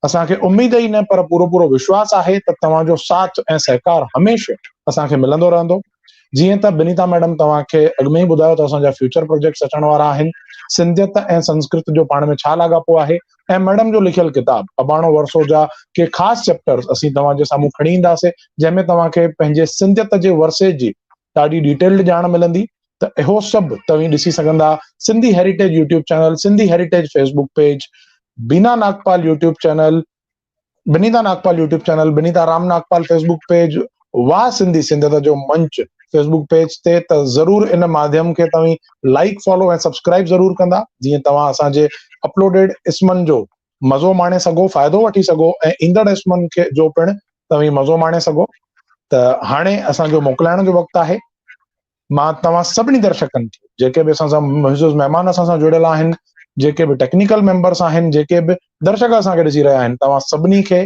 असांखे उम्मीद ई न पर पूरो विश्वास आहे त तव्हांजो साथ ऐं सहकार हमेशह असांखे मिलंदो रहंदो। जीअं त बिनीता मैडम तव्हांखे अॻु में ई ॿुधायो त असांजा फ्यूचर प्रोजेक्ट्स अचण वारा आहिनि। सिंधियत ऐं संस्कृत जो पाण में छा लाॻापो आहे ऐं मैडम जो लिखियल किताब अबाणो वरसो जा के ख़ासि चैप्टर्स असीं तव्हांजे साम्हूं खणी ईंदासीं, जंहिंमें तव्हांखे पंहिंजे सिंधियत जे वरसे जी ॾाढी डिटेल्ड ॼाण मिलंदी। त इहो सभु तव्हीं ॾिसी सघंदा Sindhi heritage YouTube channel, Sindhi heritage Facebook page, Beena Nagpal YouTube channel, Binita Nagpal YouTube channel, Binita Ram Nagpal Facebook page, वाह सिंधी सिंधियत जो मंच फेसबुक पेज ते। त ज़रूर इन माध्यम खे तव्हीं लाइक फॉलो ऐं सब्सक्राइब ज़रूर कंदा, जीअं तव्हां असांजे अपलोडेड इस्मनि जो मज़ो माणे सघो, फ़ाइदो वठी सघो ऐं ईंदड़ इस्मनि खे जो पिणु तव्हीं मज़ो माणे सघो। त हाणे असांजो मोकिलाइण जो वक़्तु आहे। मां तव्हां सभिनी दर्शकनि खे जेके बि असां सां मुहिज़िज़ महिमान असां सां जुड़ियल आहिनि, जेके बि टेक्निकल मेंबर्स आहिनि, जेके बि दर्शक असांखे ॾिसी रहिया आहिनि, तव्हां सभिनी खे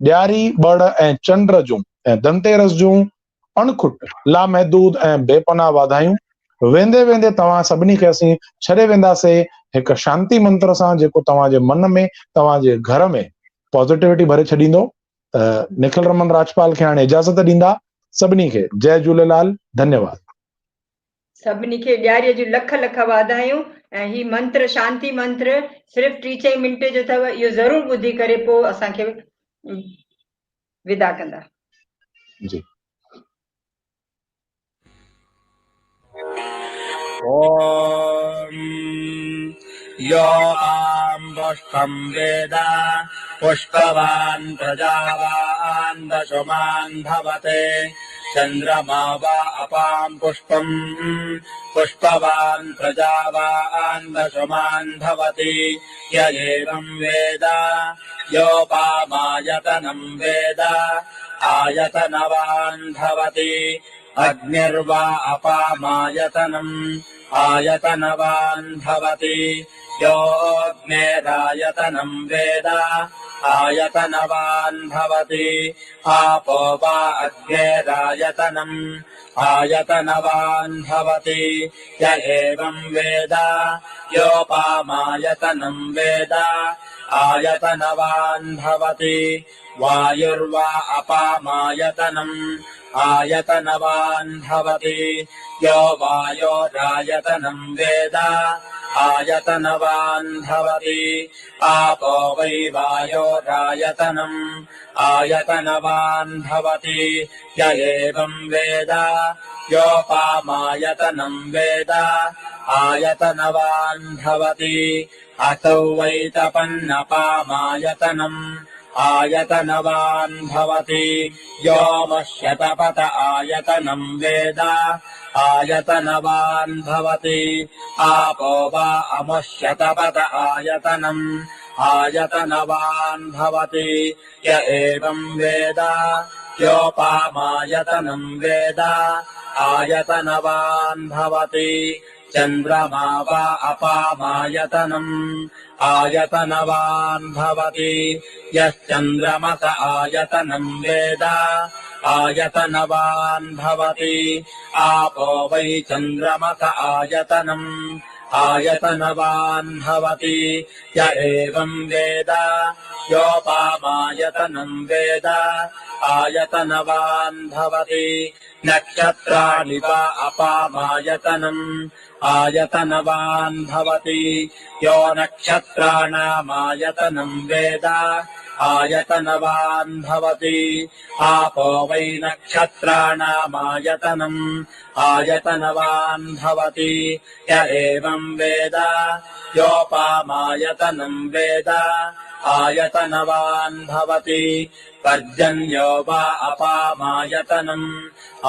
ॾियारी बड़ ऐं चंड जूं ऐं धनतेरस जूं अणखुट लामहदूद ऐं बेपनाह वाधायूं। वेंदे वेंदे तव्हां सभिनी खे असीं छॾे वेंदासीं हिकु शांती मंत्र सां जेको तव्हांजे मन में तव्हांजे घर में पॉज़िटिविटी भरे छॾींदो। त निखिल रमन राजपाल खे हाणे इजाज़त ॾींदा। सभिनी खे जय झूलेलाल, धन्यवाद।
सभिनी खे ॾियारीअ जूं लख लख वाधायूं। ऐं ही मंत्र शांती मंत्र सिर्फ़ु 3-4 मिंट जो अथव, इहो ज़रूरु ॿुधी करे पोइ असांखे विदा कंदा।
जी
ॐ यो आम्बष्टं वेद पुष्पवान् प्रजावान् दशमान् भवते चन्द्रमा वा अपाम् पुष्पम् पुष्पवान् प्रजावान् दशमान् भवति य एवम् वेद योपामायतनम् वेद आयतनवान् भवति अग्निर्वा अपामायतनम् आयतनवान् भवति योऽग्नेरायतनम् वेद आयतनवान् भवति आपो वा अग्नेरायतनम् आयतनवान् भवति य एवम् वेद योपामायतनम् वेद आयतनवान् भवति वायुर्वा अपामायतनम् आयतनवान् भवति यो वायोरायतनम् वेद आयतनवान् भवति आपो वै वायोरायतनम् आयतनवान् भवति य एवम् वेद योपामायतनम् वेद आयतनवान् भवति असौ वै तपन्नपामायतनम् आयतनवान् भवति योमश्यतपत आयतनम् वेद आयतनवान् भवति आपो वा अमुष्यतपत आयतनम् आयतनवान् भवति य एवम् वेद योपामायतनम् वेद आयतनवान् भवति चन्द्रमा वा अपामायतनम् आयतनवान् भवति यश्चन्द्रमस आयतनम् वेद आयतनवान् भवति आपो वै चन्द्रमस आयतनम् आयतनवान् भवति य एवम् वेद योपामायतनम् वेद आयतनवान् भवति नक्षत्राणि वा अपामायतनम् आयतनवान् भवति यो नक्षत्राणामायतनम् वेद आयतनवान् भवति आपो वै नक्षत्राणामायतनम् आयतनवान् भवति य एवम् वेद योपामायतनम् वेद आयतनवान् भवति पर्जन्यो वा अपामायतनम्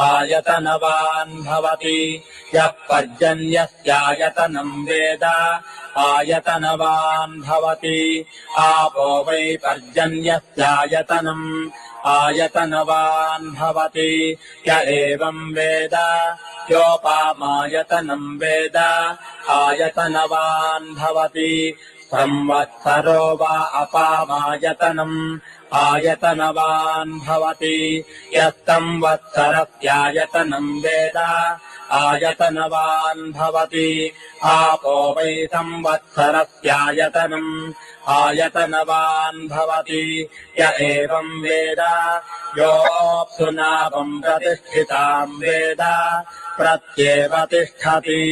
आयतनवान् भवति यः पर्जन्यस्यायतनम् वेद आयतनवान् भवति आपो वै पर्जन्यस्यायतनम् आयतनवान् भवति य एवम् वेद योपामायतनम् वेद आयतनवान् भवति संवत्सरो वा अपामायतनम् आयतनवान् भवति यः संवत्सरस्यायतनम् वेद आयतनवान् भवति आपो वै संवत्सरस्यायतनम् आयतनवान् भवति य एवम् वेद योऽप्सुनावम् प्रतिष्ठिताम् वेद प्रत्येव तिष्ठति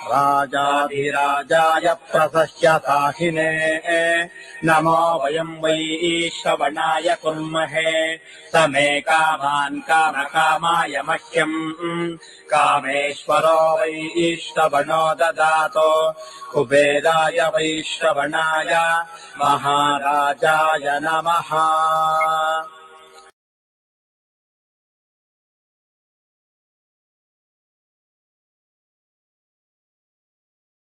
राजाधिराजाय प्रसह्य साहिने नमो वयम् वै श्रवणाय कुर्महे समे कामान् कामकामाय मह्यम् कामेश्वरो वै श्रवणो ददातो कुबेराय वै श्रवणाय महाराजाय नमः।